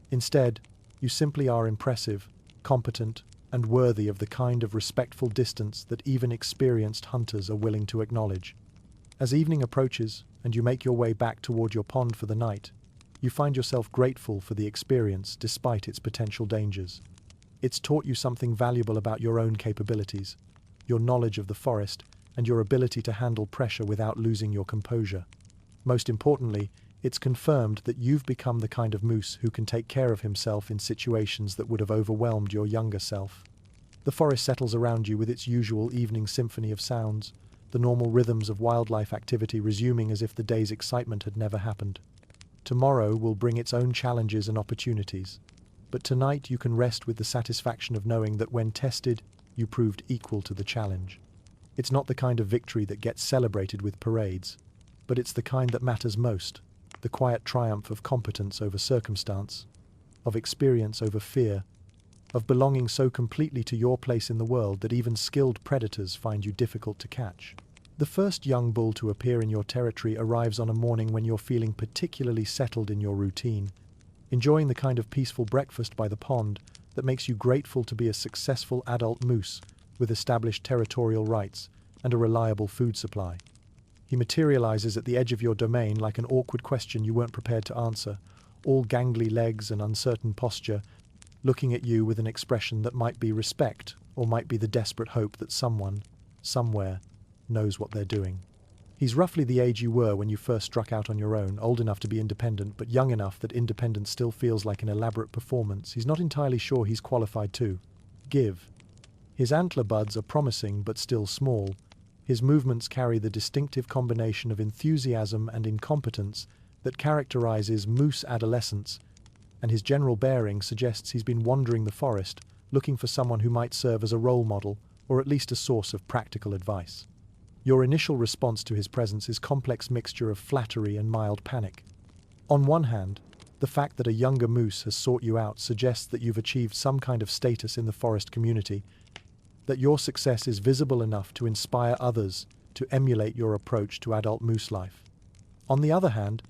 Instead, you simply are impressive, competent, and worthy of the kind of respectful distance that even experienced hunters are willing to acknowledge. As evening approaches and you make your way back toward your pond for the night, you find yourself grateful for the experience despite its potential dangers. It's taught you something valuable about your own capabilities, your knowledge of the forest, and your ability to handle pressure without losing your composure. Most importantly, it's confirmed that you've become the kind of moose who can take care of himself in situations that would have overwhelmed your younger self. The forest settles around you with its usual evening symphony of sounds, the normal rhythms of wildlife activity resuming as if the day's excitement had never happened. Tomorrow will bring its own challenges and opportunities, but tonight you can rest with the satisfaction of knowing that when tested, you proved equal to the challenge. It's not the kind of victory that gets celebrated with parades, but it's the kind that matters most, the quiet triumph of competence over circumstance, of experience over fear, of belonging so completely to your place in the world that even skilled predators find you difficult to catch. The first young bull to appear in your territory arrives on a morning when you're feeling particularly settled in your routine, enjoying the kind of peaceful breakfast by the pond that makes you grateful to be a successful adult moose with established territorial rights and a reliable food supply. He materializes at the edge of your domain like an awkward question you weren't prepared to answer, all gangly legs and uncertain posture, looking at you with an expression that might be respect or might be the desperate hope that someone, somewhere, knows what they're doing. He's roughly the age you were when you first struck out on your own, old enough to be independent, but young enough that independence still feels like an elaborate performance he's not entirely sure he's qualified to give. His antler buds are promising but still small. His movements carry the distinctive combination of enthusiasm and incompetence that characterizes moose adolescence, and his general bearing suggests he's been wandering the forest, looking for someone who might serve as a role model or at least a source of practical advice. Your initial response to his presence is a complex mixture of flattery and mild panic. On one hand, the fact that a younger moose has sought you out suggests that you've achieved some kind of status in the forest community, that your success is visible enough to inspire others to emulate your approach to adult moose life. On the other hand,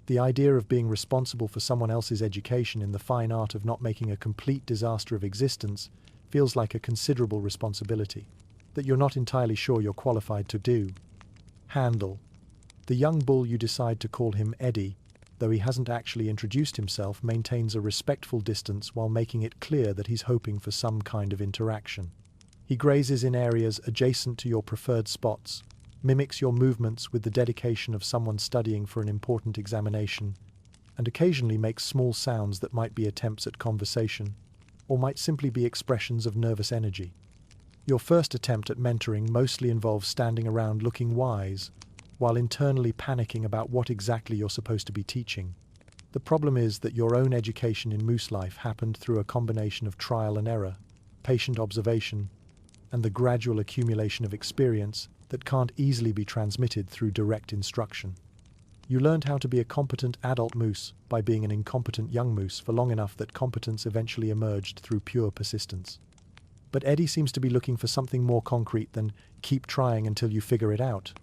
the idea of being responsible for someone else's education in the fine art of not making a complete disaster of existence feels like a considerable responsibility that you're not entirely sure you're qualified to handle. The young bull, you decide to call him Eddie, though he hasn't actually introduced himself, maintains a respectful distance while making it clear that he's hoping for some kind of interaction. He grazes in areas adjacent to your preferred spots, mimics your movements with the dedication of someone studying for an important examination, and occasionally makes small sounds that might be attempts at conversation, or might simply be expressions of nervous energy. Your first attempt at mentoring mostly involves standing around looking wise, while internally panicking about what exactly you're supposed to be teaching. The problem is that your own education in moose life happened through a combination of trial and error, patient observation, and the gradual accumulation of experience that can't easily be transmitted through direct instruction. You learned how to be a competent adult moose by being an incompetent young moose for long enough that competence eventually emerged through pure persistence. But Eddie seems to be looking for something more concrete than keep trying until you figure it out.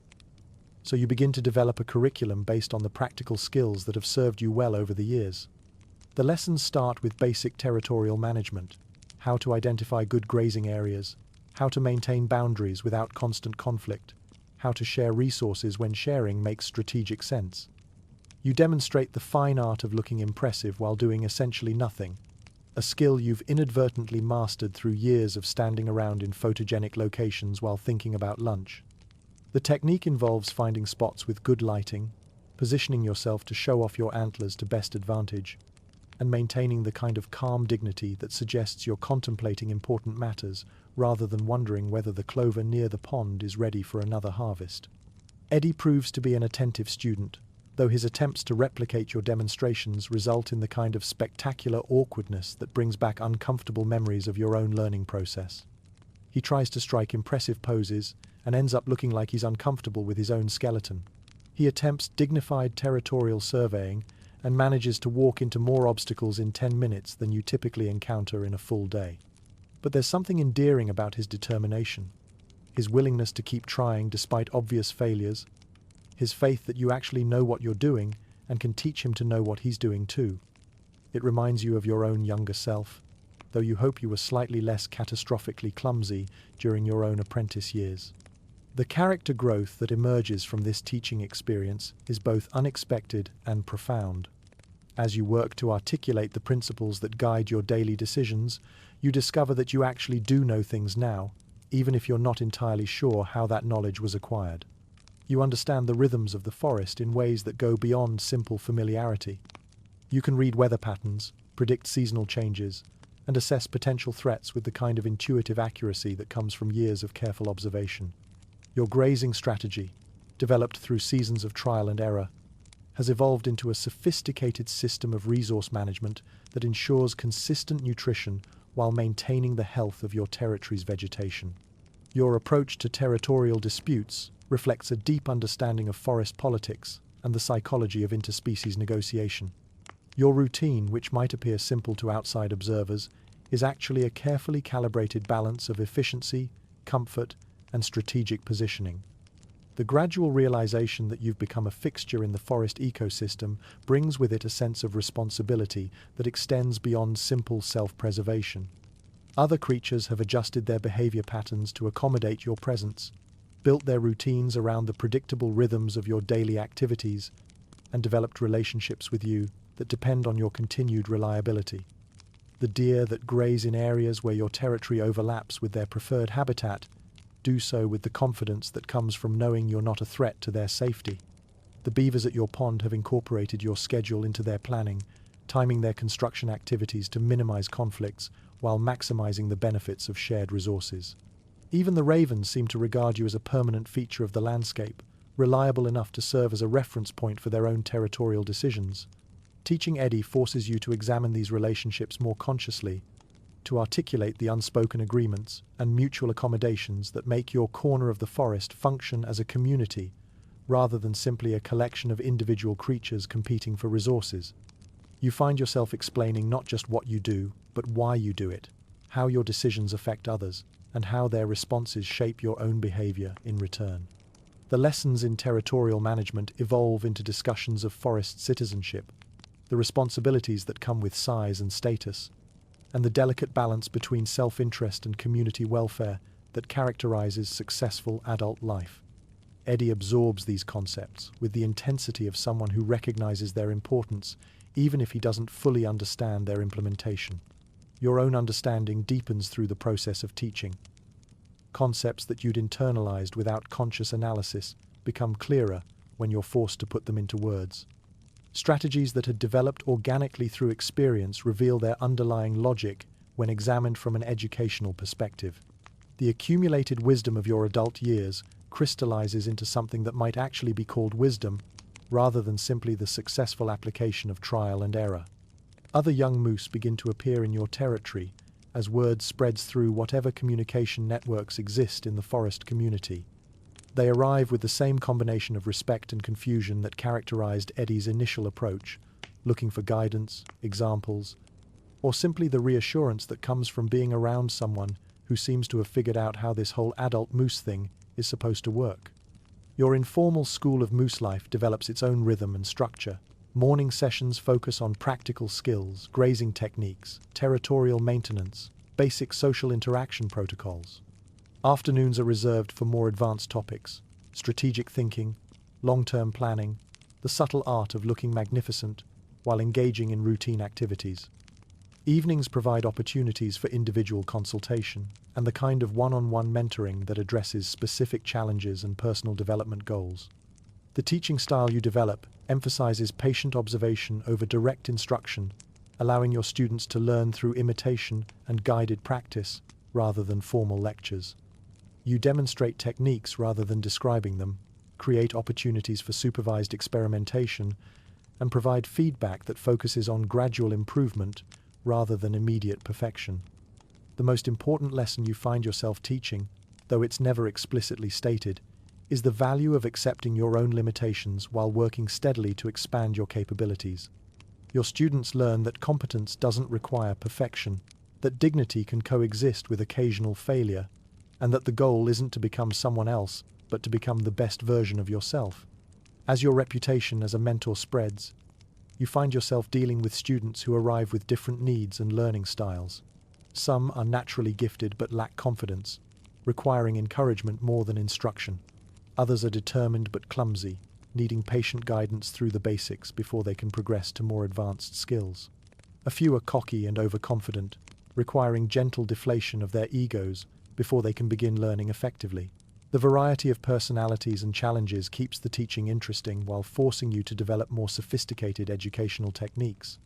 So you begin to develop a curriculum based on the practical skills that have served you well over the years. The lessons start with basic territorial management, how to identify good grazing areas, how to maintain boundaries without constant conflict, how to share resources when sharing makes strategic sense. You demonstrate the fine art of looking impressive while doing essentially nothing, a skill you've inadvertently mastered through years of standing around in photogenic locations while thinking about lunch. The technique involves finding spots with good lighting, positioning yourself to show off your antlers to best advantage, and maintaining the kind of calm dignity that suggests you're contemplating important matters rather than wondering whether the clover near the pond is ready for another harvest. Eddie proves to be an attentive student, though his attempts to replicate your demonstrations result in the kind of spectacular awkwardness that brings back uncomfortable memories of your own learning process. He tries to strike impressive poses and ends up looking like he's uncomfortable with his own skeleton. He attempts dignified territorial surveying and manages to walk into more obstacles in 10 minutes than you typically encounter in a full day. But there's something endearing about his determination, his willingness to keep trying despite obvious failures, his faith that you actually know what you're doing and can teach him to know what he's doing too. It reminds you of your own younger self, though you hope you were slightly less catastrophically clumsy during your own apprentice years. The character growth that emerges from this teaching experience is both unexpected and profound. As you work to articulate the principles that guide your daily decisions, you discover that you actually do know things now, even if you're not entirely sure how that knowledge was acquired. You understand the rhythms of the forest in ways that go beyond simple familiarity. You can read weather patterns, predict seasonal changes, and assess potential threats with the kind of intuitive accuracy that comes from years of careful observation. Your grazing strategy, developed through seasons of trial and error, has evolved into a sophisticated system of resource management that ensures consistent nutrition while maintaining the health of your territory's vegetation. Your approach to territorial disputes reflects a deep understanding of forest politics and the psychology of interspecies negotiation. Your routine, which might appear simple to outside observers, is actually a carefully calibrated balance of efficiency, comfort, and strategic positioning. The gradual realization that you've become a fixture in the forest ecosystem brings with it a sense of responsibility that extends beyond simple self-preservation. Other creatures have adjusted their behavior patterns to accommodate your presence, built their routines around the predictable rhythms of your daily activities, and developed relationships with you that depend on your continued reliability. The deer that graze in areas where your territory overlaps with their preferred habitat do so with the confidence that comes from knowing you're not a threat to their safety. The beavers at your pond have incorporated your schedule into their planning, timing their construction activities to minimize conflicts while maximizing the benefits of shared resources. Even the ravens seem to regard you as a permanent feature of the landscape, reliable enough to serve as a reference point for their own territorial decisions. Teaching Eddie forces you to examine these relationships more consciously, to articulate the unspoken agreements and mutual accommodations that make your corner of the forest function as a community, rather than simply a collection of individual creatures competing for resources. You find yourself explaining not just what you do, but why you do it, how your decisions affect others, and how their responses shape your own behavior in return. The lessons in territorial management evolve into discussions of forest citizenship, the responsibilities that come with size and status, and the delicate balance between self-interest and community welfare that characterizes successful adult life. Eddie absorbs these concepts with the intensity of someone who recognizes their importance, even if he doesn't fully understand their implementation. Your own understanding deepens through the process of teaching. Concepts that you'd internalized without conscious analysis become clearer when you're forced to put them into words. Strategies that had developed organically through experience reveal their underlying logic when examined from an educational perspective. The accumulated wisdom of your adult years crystallizes into something that might actually be called wisdom, rather than simply the successful application of trial and error. Other young moose begin to appear in your territory as word spreads through whatever communication networks exist in the forest community. They arrive with the same combination of respect and confusion that characterized Eddie's initial approach, looking for guidance, examples, or simply the reassurance that comes from being around someone who seems to have figured out how this whole adult moose thing is supposed to work. Your informal school of moose life develops its own rhythm and structure. Morning sessions focus on practical skills, grazing techniques, territorial maintenance, basic social interaction protocols. Afternoons are reserved for more advanced topics: strategic thinking, long-term planning, the subtle art of looking magnificent while engaging in routine activities. Evenings provide opportunities for individual consultation and the kind of one-on-one mentoring that addresses specific challenges and personal development goals. The teaching style you develop emphasizes patient observation over direct instruction, allowing your students to learn through imitation and guided practice rather than formal lectures. You demonstrate techniques rather than describing them, create opportunities for supervised experimentation, and provide feedback that focuses on gradual improvement rather than immediate perfection. The most important lesson you find yourself teaching, though it's never explicitly stated, is the value of accepting your own limitations while working steadily to expand your capabilities. Your students learn that competence doesn't require perfection, that dignity can coexist with occasional failure, and that the goal isn't to become someone else, but to become the best version of yourself. As your reputation as a mentor spreads, you find yourself dealing with students who arrive with different needs and learning styles. Some are naturally gifted but lack confidence, requiring encouragement more than instruction. Others are determined but clumsy, needing patient guidance through the basics before they can progress to more advanced skills. A few are cocky and overconfident, requiring gentle deflation of their egos before they can begin learning effectively. The variety of personalities and challenges keeps the teaching interesting while forcing you to develop more sophisticated educational techniques.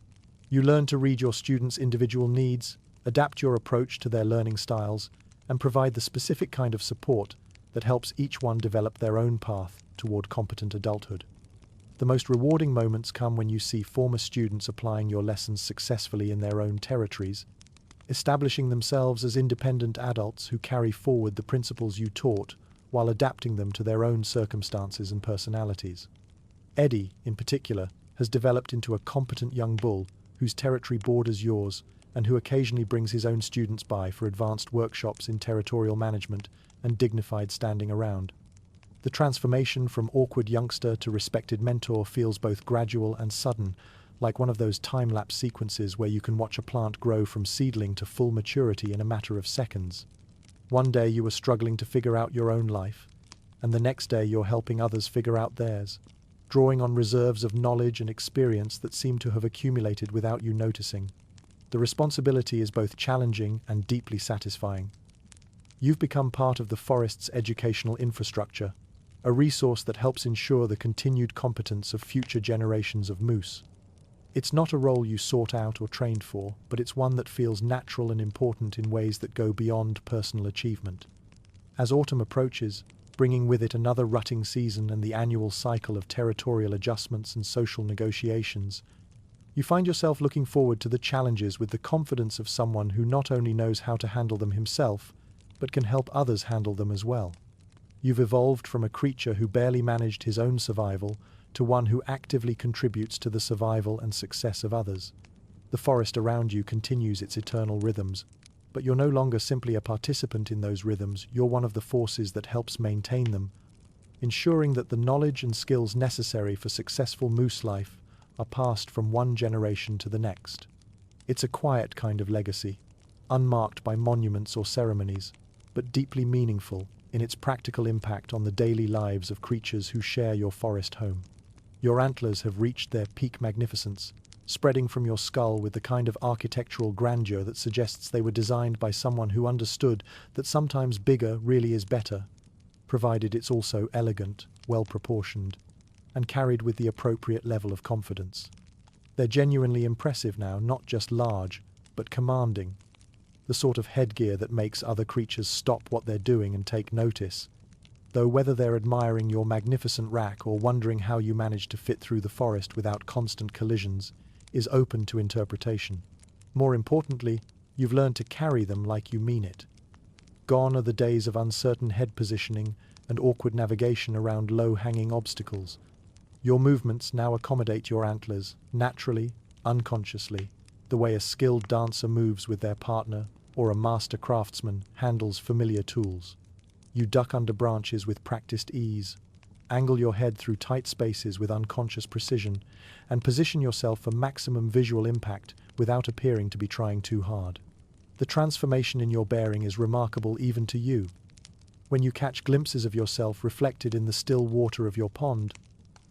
You learn to read your students' individual needs, adapt your approach to their learning styles, and provide the specific kind of support that helps each one develop their own path toward competent adulthood. The most rewarding moments come when you see former students applying your lessons successfully in their own territories, establishing themselves as independent adults who carry forward the principles you taught while adapting them to their own circumstances and personalities. Eddie, in particular, has developed into a competent young bull whose territory borders yours and who occasionally brings his own students by for advanced workshops in territorial management and dignified standing around. The transformation from awkward youngster to respected mentor feels both gradual and sudden, like one of those time-lapse sequences where you can watch a plant grow from seedling to full maturity in a matter of seconds. One day you are struggling to figure out your own life, and the next day you're helping others figure out theirs, drawing on reserves of knowledge and experience that seem to have accumulated without you noticing. The responsibility is both challenging and deeply satisfying. You've become part of the forest's educational infrastructure, a resource that helps ensure the continued competence of future generations of moose. It's not a role you sought out or trained for, but it's one that feels natural and important in ways that go beyond personal achievement. As autumn approaches, bringing with it another rutting season and the annual cycle of territorial adjustments and social negotiations, you find yourself looking forward to the challenges with the confidence of someone who not only knows how to handle them himself, but can help others handle them as well. You've evolved from a creature who barely managed his own survival to one who actively contributes to the survival and success of others. The forest around you continues its eternal rhythms, but you're no longer simply a participant in those rhythms, you're one of the forces that helps maintain them, ensuring that the knowledge and skills necessary for successful moose life are passed from one generation to the next. It's a quiet kind of legacy, unmarked by monuments or ceremonies, but deeply meaningful in its practical impact on the daily lives of creatures who share your forest home. Your antlers have reached their peak magnificence, spreading from your skull with the kind of architectural grandeur that suggests they were designed by someone who understood that sometimes bigger really is better, provided it's also elegant, well-proportioned, and carried with the appropriate level of confidence. They're genuinely impressive now, not just large, but commanding, the sort of headgear that makes other creatures stop what they're doing and take notice, though whether they're admiring your magnificent rack or wondering how you manage to fit through the forest without constant collisions is open to interpretation. More importantly, you've learned to carry them like you mean it. Gone are the days of uncertain head positioning and awkward navigation around low-hanging obstacles. Your movements now accommodate your antlers, naturally, unconsciously, the way a skilled dancer moves with their partner or a master craftsman handles familiar tools. You duck under branches with practiced ease, angle your head through tight spaces with unconscious precision, and position yourself for maximum visual impact without appearing to be trying too hard. The transformation in your bearing is remarkable even to you. When you catch glimpses of yourself reflected in the still water of your pond,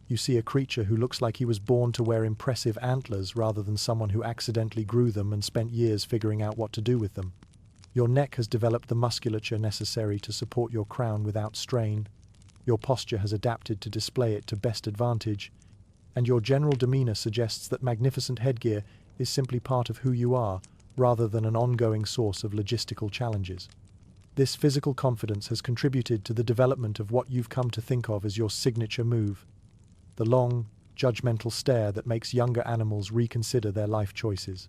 you see a creature who looks like he was born to wear impressive antlers rather than someone who accidentally grew them and spent years figuring out what to do with them. Your neck has developed the musculature necessary to support your crown without strain, your posture has adapted to display it to best advantage, and your general demeanor suggests that magnificent headgear is simply part of who you are, rather than an ongoing source of logistical challenges. This physical confidence has contributed to the development of what you've come to think of as your signature move, the long, judgmental stare that makes younger animals reconsider their life choices.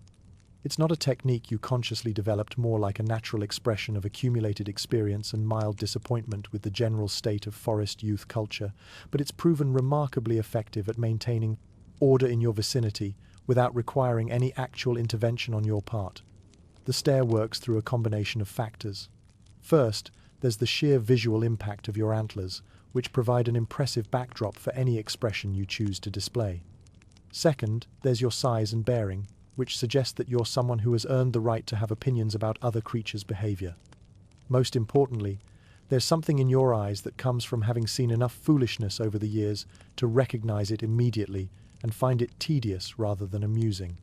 It's not a technique you consciously developed, more like a natural expression of accumulated experience and mild disappointment with the general state of forest youth culture, but it's proven remarkably effective at maintaining order in your vicinity without requiring any actual intervention on your part. The stare works through a combination of factors. First, there's the sheer visual impact of your antlers, which provide an impressive backdrop for any expression you choose to display. Second, there's your size and bearing, which suggest that you're someone who has earned the right to have opinions about other creatures' behavior. Most importantly, there's something in your eyes that comes from having seen enough foolishness over the years to recognize it immediately and find it tedious rather than amusing.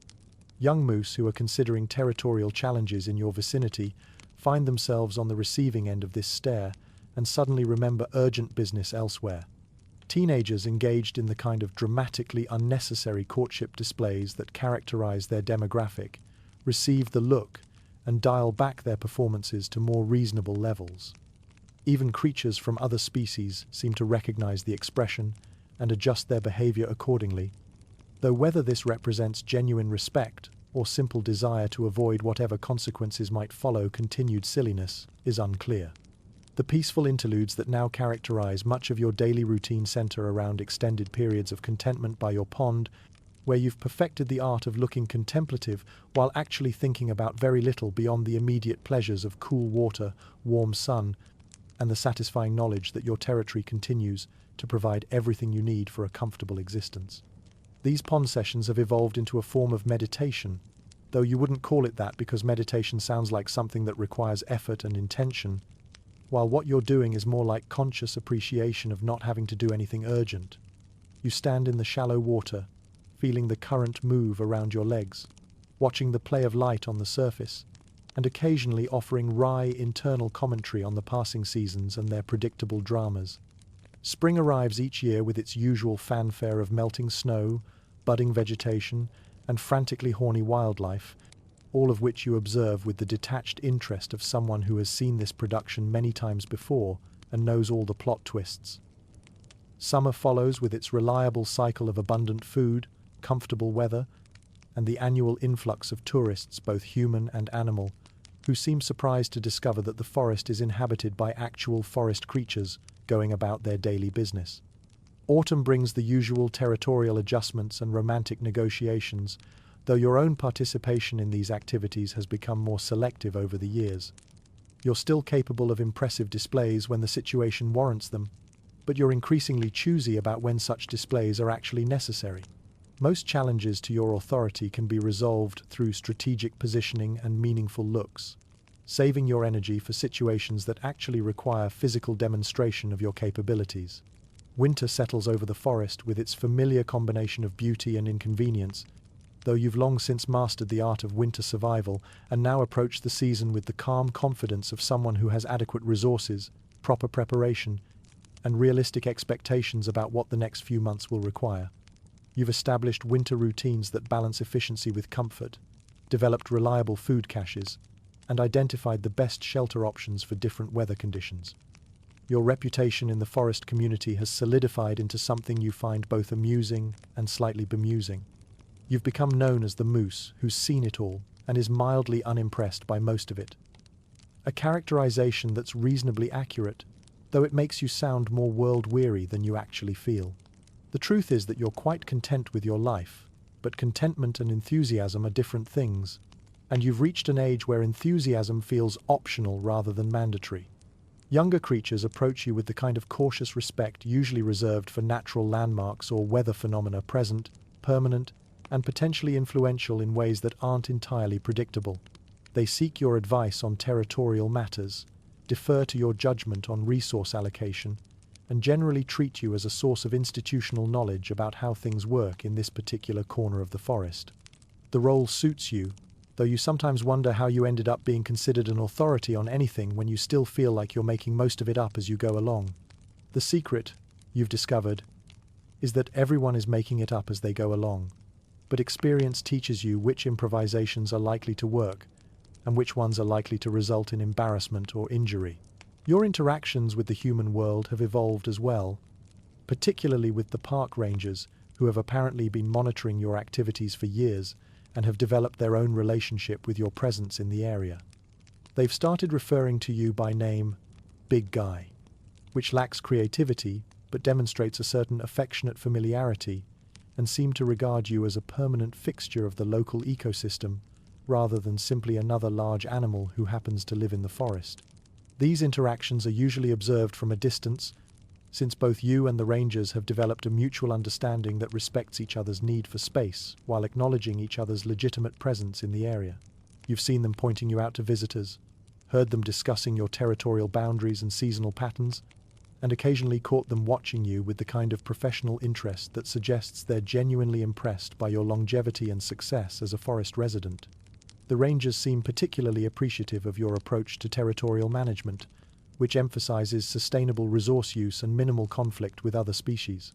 Young moose who are considering territorial challenges in your vicinity find themselves on the receiving end of this stare and suddenly remember urgent business elsewhere. Teenagers engaged in the kind of dramatically unnecessary courtship displays that characterize their demographic receive the look and dial back their performances to more reasonable levels. Even creatures from other species seem to recognize the expression and adjust their behavior accordingly, though whether this represents genuine respect or simple desire to avoid whatever consequences might follow continued silliness is unclear. The peaceful interludes that now characterize much of your daily routine center around extended periods of contentment by your pond, where you've perfected the art of looking contemplative while actually thinking about very little beyond the immediate pleasures of cool water, warm sun, and the satisfying knowledge that your territory continues to provide everything you need for a comfortable existence. These pond sessions have evolved into a form of meditation, though you wouldn't call it that because meditation sounds like something that requires effort and intention, while what you're doing is more like conscious appreciation of not having to do anything urgent. You stand in the shallow water, feeling the current move around your legs, watching the play of light on the surface, and occasionally offering wry internal commentary on the passing seasons and their predictable dramas. Spring arrives each year with its usual fanfare of melting snow, budding vegetation, and frantically horny wildlife, all of which you observe with the detached interest of someone who has seen this production many times before and knows all the plot twists. Summer follows with its reliable cycle of abundant food, comfortable weather, and the annual influx of tourists, both human and animal, who seem surprised to discover that the forest is inhabited by actual forest creatures going about their daily business. Autumn brings the usual territorial adjustments and romantic negotiations, though your own participation in these activities has become more selective over the years. You're still capable of impressive displays when the situation warrants them, but you're increasingly choosy about when such displays are actually necessary. Most challenges to your authority can be resolved through strategic positioning and meaningful looks, saving your energy for situations that actually require physical demonstration of your capabilities. Winter settles over the forest with its familiar combination of beauty and inconvenience, though you've long since mastered the art of winter survival and now approach the season with the calm confidence of someone who has adequate resources, proper preparation, and realistic expectations about what the next few months will require. You've established winter routines that balance efficiency with comfort, developed reliable food caches, and identified the best shelter options for different weather conditions. Your reputation in the forest community has solidified into something you find both amusing and slightly bemusing. You've become known as the moose who's seen it all and is mildly unimpressed by most of it. A characterization that's reasonably accurate, though it makes you sound more world-weary than you actually feel. The truth is that you're quite content with your life, but contentment and enthusiasm are different things, and you've reached an age where enthusiasm feels optional rather than mandatory. Younger creatures approach you with the kind of cautious respect usually reserved for natural landmarks or weather phenomena present, permanent, and potentially influential in ways that aren't entirely predictable. They seek your advice on territorial matters, defer to your judgment on resource allocation, and generally treat you as a source of institutional knowledge about how things work in this particular corner of the forest. The role suits you, though you sometimes wonder how you ended up being considered an authority on anything when you still feel like you're making most of it up as you go along. The secret, you've discovered, is that everyone is making it up as they go along, but experience teaches you which improvisations are likely to work and which ones are likely to result in embarrassment or injury. Your interactions with the human world have evolved as well, particularly with the park rangers, who have apparently been monitoring your activities for years and have developed their own relationship with your presence in the area. They've started referring to you by name, Big Guy, which lacks creativity but demonstrates a certain affectionate familiarity, and seem to regard you as a permanent fixture of the local ecosystem rather than simply another large animal who happens to live in the forest. These interactions are usually observed from a distance, since both you and the rangers have developed a mutual understanding that respects each other's need for space while acknowledging each other's legitimate presence in the area. You've seen them pointing you out to visitors, heard them discussing your territorial boundaries and seasonal patterns, and occasionally caught them watching you with the kind of professional interest that suggests they're genuinely impressed by your longevity and success as a forest resident. The rangers seem particularly appreciative of your approach to territorial management, which emphasizes sustainable resource use and minimal conflict with other species.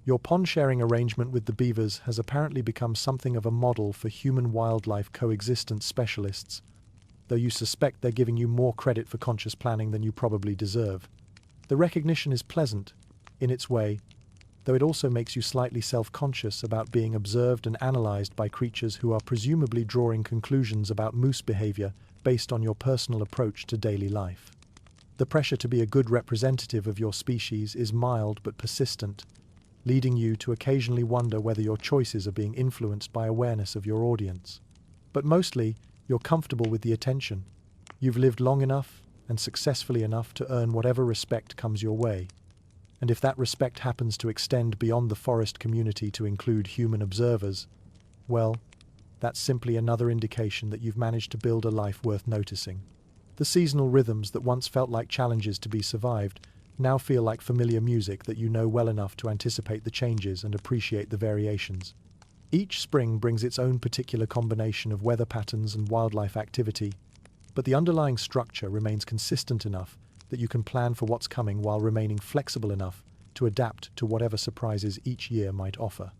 Your pond-sharing arrangement with the beavers has apparently become something of a model for human-wildlife coexistence specialists, though you suspect they're giving you more credit for conscious planning than you probably deserve. The recognition is pleasant, in its way, though it also makes you slightly self-conscious about being observed and analyzed by creatures who are presumably drawing conclusions about moose behavior based on your personal approach to daily life. The pressure to be a good representative of your species is mild but persistent, leading you to occasionally wonder whether your choices are being influenced by awareness of your audience. But mostly, you're comfortable with the attention. You've lived long enough and successfully enough to earn whatever respect comes your way. And if that respect happens to extend beyond the forest community to include human observers, well, that's simply another indication that you've managed to build a life worth noticing. The seasonal rhythms that once felt like challenges to be survived now feel like familiar music that you know well enough to anticipate the changes and appreciate the variations. Each spring brings its own particular combination of weather patterns and wildlife activity, but the underlying structure remains consistent enough that you can plan for what's coming while remaining flexible enough to adapt to whatever surprises each year might offer.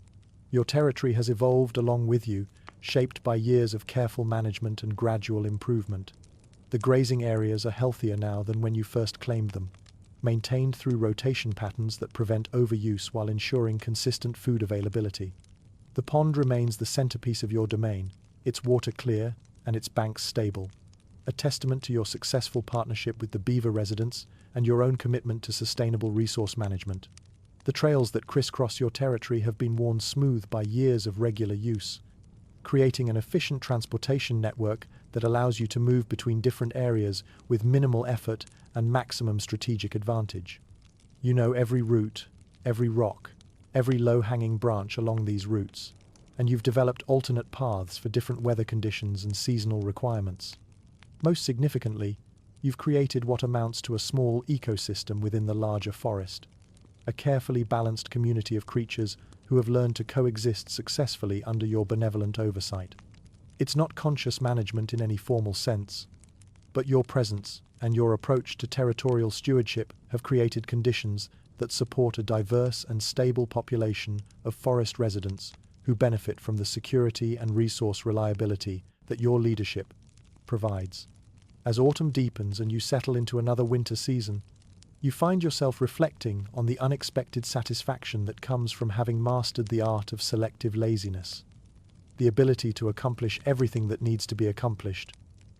Your territory has evolved along with you, shaped by years of careful management and gradual improvement. The grazing areas are healthier now than when you first claimed them, maintained through rotation patterns that prevent overuse while ensuring consistent food availability. The pond remains the centerpiece of your domain, its water clear and its banks stable, a testament to your successful partnership with the beaver residents and your own commitment to sustainable resource management. The trails that crisscross your territory have been worn smooth by years of regular use, creating an efficient transportation network that allows you to move between different areas with minimal effort and maximum strategic advantage. You know every route, every rock, every low-hanging branch along these routes, and you've developed alternate paths for different weather conditions and seasonal requirements. Most significantly, you've created what amounts to a small ecosystem within the larger forest, a carefully balanced community of creatures who have learned to coexist successfully under your benevolent oversight. It's not conscious management in any formal sense, but your presence and your approach to territorial stewardship have created conditions that support a diverse and stable population of forest residents who benefit from the security and resource reliability that your leadership provides. As autumn deepens and you settle into another winter season, you find yourself reflecting on the unexpected satisfaction that comes from having mastered the art of selective laziness, the ability to accomplish everything that needs to be accomplished,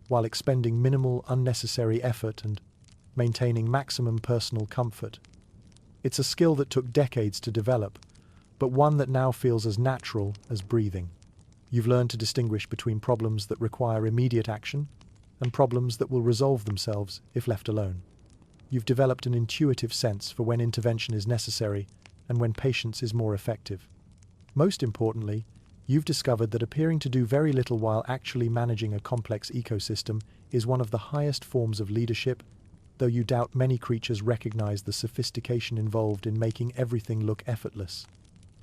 while expending minimal unnecessary effort and maintaining maximum personal comfort. It's a skill that took decades to develop, but one that now feels as natural as breathing. You've learned to distinguish between problems that require immediate action and problems that will resolve themselves if left alone. You've developed an intuitive sense for when intervention is necessary and when patience is more effective. Most importantly, you've discovered that appearing to do very little while actually managing a complex ecosystem is one of the highest forms of leadership, though you doubt many creatures recognize the sophistication involved in making everything look effortless.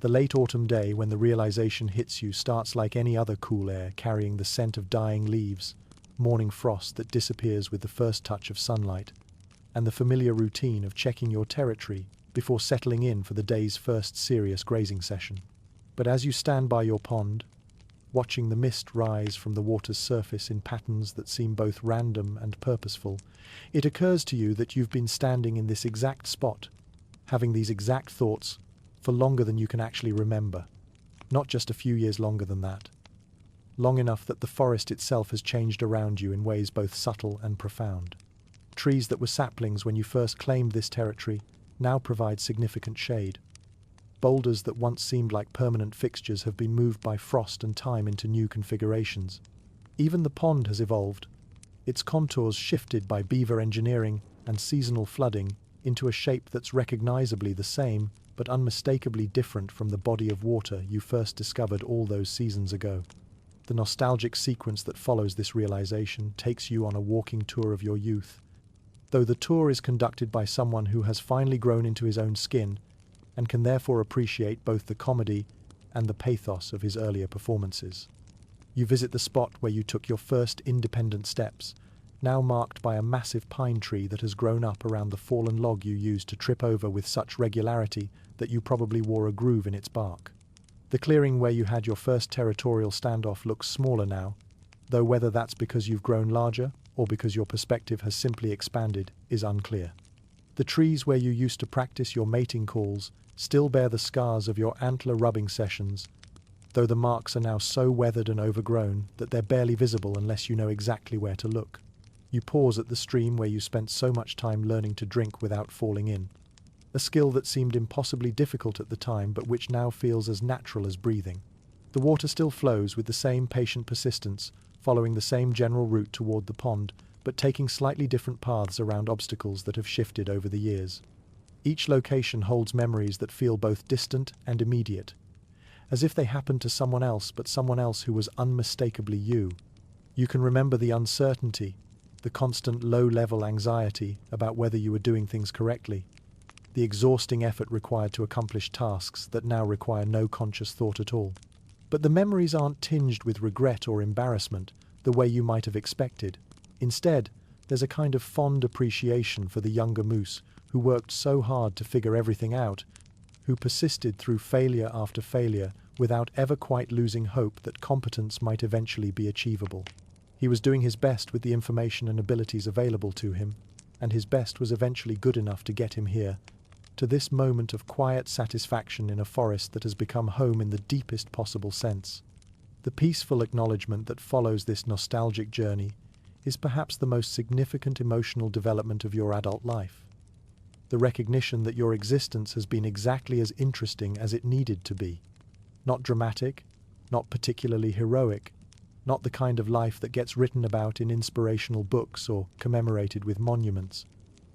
The late autumn day when the realization hits you starts like any other cool air, carrying the scent of dying leaves, morning frost that disappears with the first touch of sunlight, and the familiar routine of checking your territory before settling in for the day's first serious grazing session. But as you stand by your pond, watching the mist rise from the water's surface in patterns that seem both random and purposeful, it occurs to you that you've been standing in this exact spot, having these exact thoughts, for longer than you can actually remember. Not just a few years longer than that. Long enough that the forest itself has changed around you in ways both subtle and profound. Trees that were saplings when you first claimed this territory now provide significant shade. Boulders that once seemed like permanent fixtures have been moved by frost and time into new configurations. Even the pond has evolved, its contours shifted by beaver engineering and seasonal flooding into a shape that's recognizably the same but unmistakably different from the body of water you first discovered all those seasons ago. The nostalgic sequence that follows this realization takes you on a walking tour of your youth. Though the tour is conducted by someone who has finally grown into his own skin and can therefore appreciate both the comedy and the pathos of his earlier performances. You visit the spot where you took your first independent steps, now marked by a massive pine tree that has grown up around the fallen log you used to trip over with such regularity that you probably wore a groove in its bark. The clearing where you had your first territorial standoff looks smaller now, though whether that's because you've grown larger or because your perspective has simply expanded is unclear. The trees where you used to practice your mating calls still bear the scars of your antler rubbing sessions, though the marks are now so weathered and overgrown that they're barely visible unless you know exactly where to look. You pause at the stream where you spent so much time learning to drink without falling in, a skill that seemed impossibly difficult at the time but which now feels as natural as breathing. The water still flows with the same patient persistence, following the same general route toward the pond, but taking slightly different paths around obstacles that have shifted over the years. Each location holds memories that feel both distant and immediate, as if they happened to someone else, but someone else who was unmistakably you. You can remember the uncertainty, the constant low-level anxiety about whether you were doing things correctly, the exhausting effort required to accomplish tasks that now require no conscious thought at all. But the memories aren't tinged with regret or embarrassment the way you might have expected. Instead, there's a kind of fond appreciation for the younger moose who worked so hard to figure everything out, who persisted through failure after failure without ever quite losing hope that competence might eventually be achievable. He was doing his best with the information and abilities available to him, and his best was eventually good enough to get him here, to this moment of quiet satisfaction in a forest that has become home in the deepest possible sense. The peaceful acknowledgement that follows this nostalgic journey is perhaps the most significant emotional development of your adult life. The recognition that your existence has been exactly as interesting as it needed to be. Not dramatic, not particularly heroic, not the kind of life that gets written about in inspirational books or commemorated with monuments,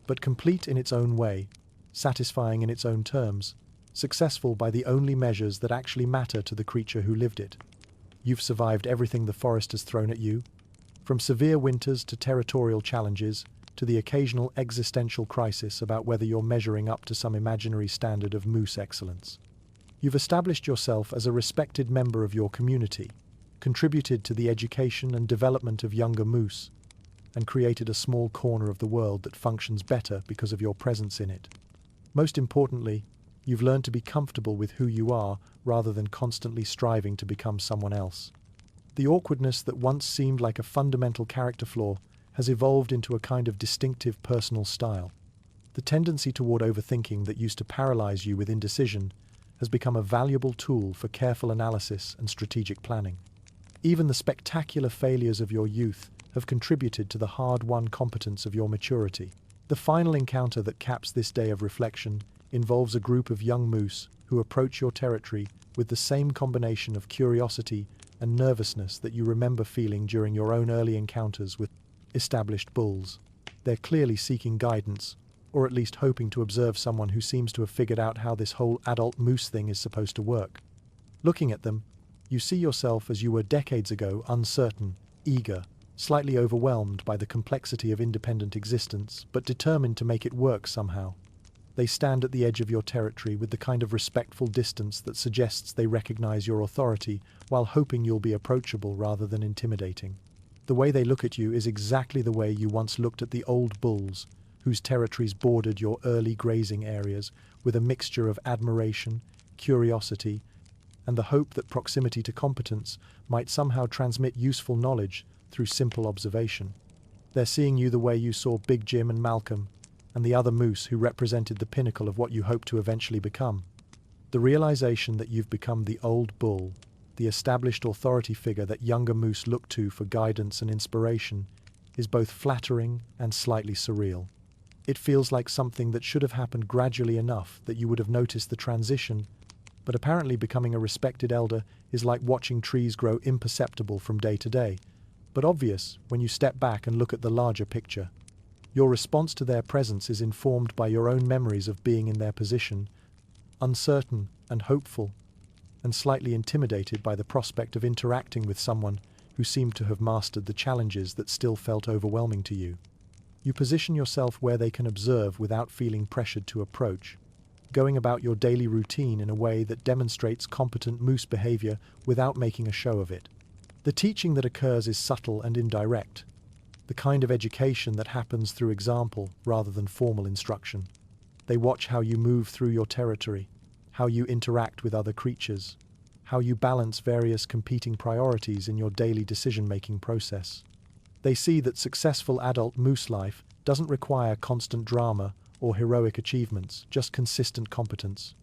but complete in its own way, satisfying in its own terms, successful by the only measures that actually matter to the creature who lived it. You've survived everything the forest has thrown at you, from severe winters to territorial challenges, to the occasional existential crisis about whether you're measuring up to some imaginary standard of moose excellence. You've established yourself as a respected member of your community, contributed to the education and development of younger moose, and created a small corner of the world that functions better because of your presence in it. Most importantly, you've learned to be comfortable with who you are rather than constantly striving to become someone else. The awkwardness that once seemed like a fundamental character flaw has evolved into a kind of distinctive personal style. The tendency toward overthinking that used to paralyze you with indecision has become a valuable tool for careful analysis and strategic planning. Even the spectacular failures of your youth have contributed to the hard-won competence of your maturity. The final encounter that caps this day of reflection involves a group of young moose who approach your territory with the same combination of curiosity and nervousness that you remember feeling during your own early encounters with established bulls. They're clearly seeking guidance, or at least hoping to observe someone who seems to have figured out how this whole adult moose thing is supposed to work. Looking at them, you see yourself as you were decades ago, uncertain, eager, slightly overwhelmed by the complexity of independent existence, but determined to make it work somehow. They stand at the edge of your territory with the kind of respectful distance that suggests they recognize your authority while hoping you'll be approachable rather than intimidating. The way they look at you is exactly the way you once looked at the old bulls, whose territories bordered your early grazing areas with a mixture of admiration, curiosity, and the hope that proximity to competence might somehow transmit useful knowledge through simple observation. They're seeing you the way you saw Big Jim and Malcolm, and the other moose who represented the pinnacle of what you hope to eventually become. The realization that you've become the old bull, the established authority figure that younger moose look to for guidance and inspiration, is both flattering and slightly surreal. It feels like something that should have happened gradually enough that you would have noticed the transition, but apparently becoming a respected elder is like watching trees grow imperceptible from day to day, but obvious when you step back and look at the larger picture. Your response to their presence is informed by your own memories of being in their position, uncertain and hopeful, and slightly intimidated by the prospect of interacting with someone who seemed to have mastered the challenges that still felt overwhelming to you. You position yourself where they can observe without feeling pressured to approach, going about your daily routine in a way that demonstrates competent moose behavior without making a show of it. The teaching that occurs is subtle and indirect, the kind of education that happens through example rather than formal instruction. They watch how you move through your territory, how you interact with other creatures, how you balance various competing priorities in your daily decision-making process. They see that successful adult moose life doesn't require constant drama or heroic achievements, just consistent competence,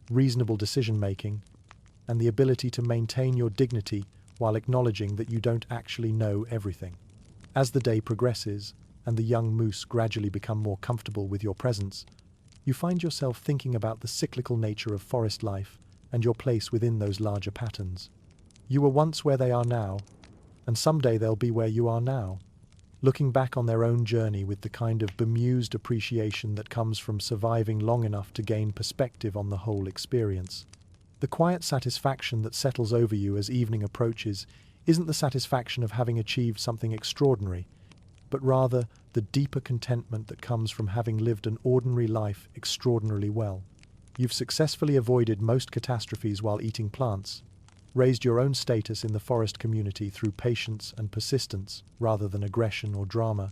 reasonable decision-making, and the ability to maintain your dignity while acknowledging that you don't actually know everything. As the day progresses and the young moose gradually become more comfortable with your presence, you find yourself thinking about the cyclical nature of forest life and your place within those larger patterns. You were once where they are now, and someday they'll be where you are now, looking back on their own journey with the kind of bemused appreciation that comes from surviving long enough to gain perspective on the whole experience. The quiet satisfaction that settles over you as evening approaches isn't the satisfaction of having achieved something extraordinary, but rather the deeper contentment that comes from having lived an ordinary life extraordinarily well. You've successfully avoided most catastrophes while eating plants, raised your own status in the forest community through patience and persistence rather than aggression or drama,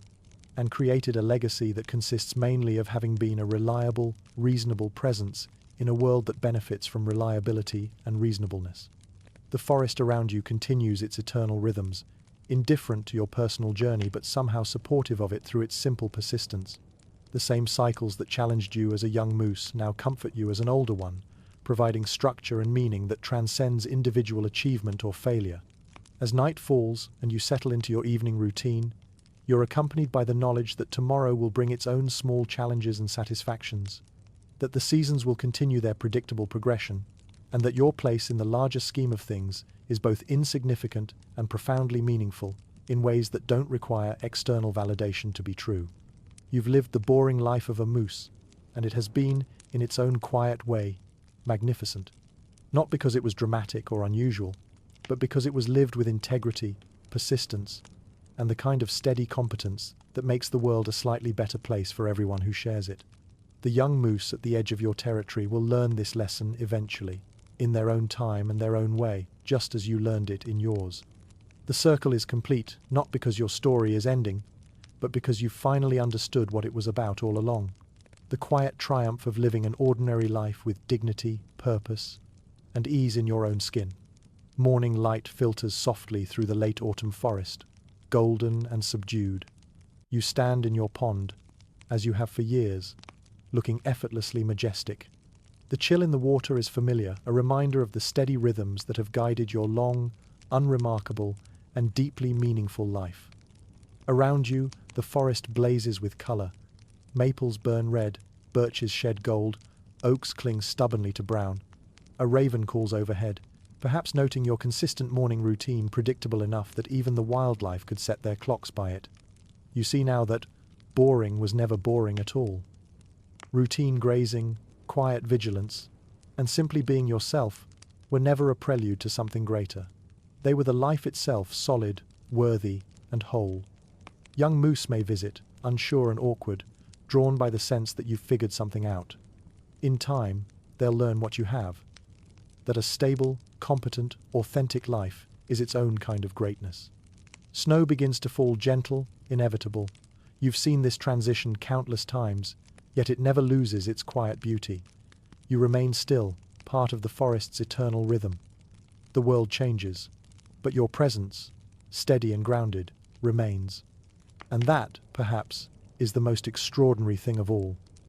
and created a legacy that consists mainly of having been a reliable, reasonable presence in a world that benefits from reliability and reasonableness. The forest around you continues its eternal rhythms, indifferent to your personal journey but somehow supportive of it through its simple persistence. The same cycles that challenged you as a young moose now comfort you as an older one, providing structure and meaning that transcends individual achievement or failure. As night falls and you settle into your evening routine, you're accompanied by the knowledge that tomorrow will bring its own small challenges and satisfactions, that the seasons will continue their predictable progression, and that your place in the larger scheme of things is both insignificant and profoundly meaningful in ways that don't require external validation to be true. You've lived the boring life of a moose, and it has been, in its own quiet way, magnificent. Not because it was dramatic or unusual, but because it was lived with integrity, persistence, and the kind of steady competence that makes the world a slightly better place for everyone who shares it. The young moose at the edge of your territory will learn this lesson eventually, in their own time and their own way, just as you learned it in yours. The circle is complete, not because your story is ending, but because you've finally understood what it was about all along. The quiet triumph of living an ordinary life with dignity, purpose, and ease in your own skin. Morning light filters softly through the late autumn forest, golden and subdued. You stand in your pond, as you have for years, looking effortlessly majestic. The chill in the water is familiar, a reminder of the steady rhythms that have guided your long, unremarkable, and deeply meaningful life. Around you, the forest blazes with color. Maples burn red, birches shed gold, oaks cling stubbornly to brown. A raven calls overhead, perhaps noting your consistent morning routine predictable enough that even the wildlife could set their clocks by it. You see now that boring was never boring at all. Routine grazing, quiet vigilance, and simply being yourself were never a prelude to something greater. They were the life itself, solid, worthy, and whole. Young moose may visit, unsure and awkward, drawn by the sense that you've figured something out. In time, they'll learn what you have, that a stable, competent, authentic life is its own kind of greatness. Snow begins to fall gentle, inevitable. You've seen this transition countless times, yet it never loses its quiet beauty. You remain still, part of the forest's eternal rhythm. The world changes, but your presence, steady and grounded, remains. And that, perhaps, is the most extraordinary thing of all.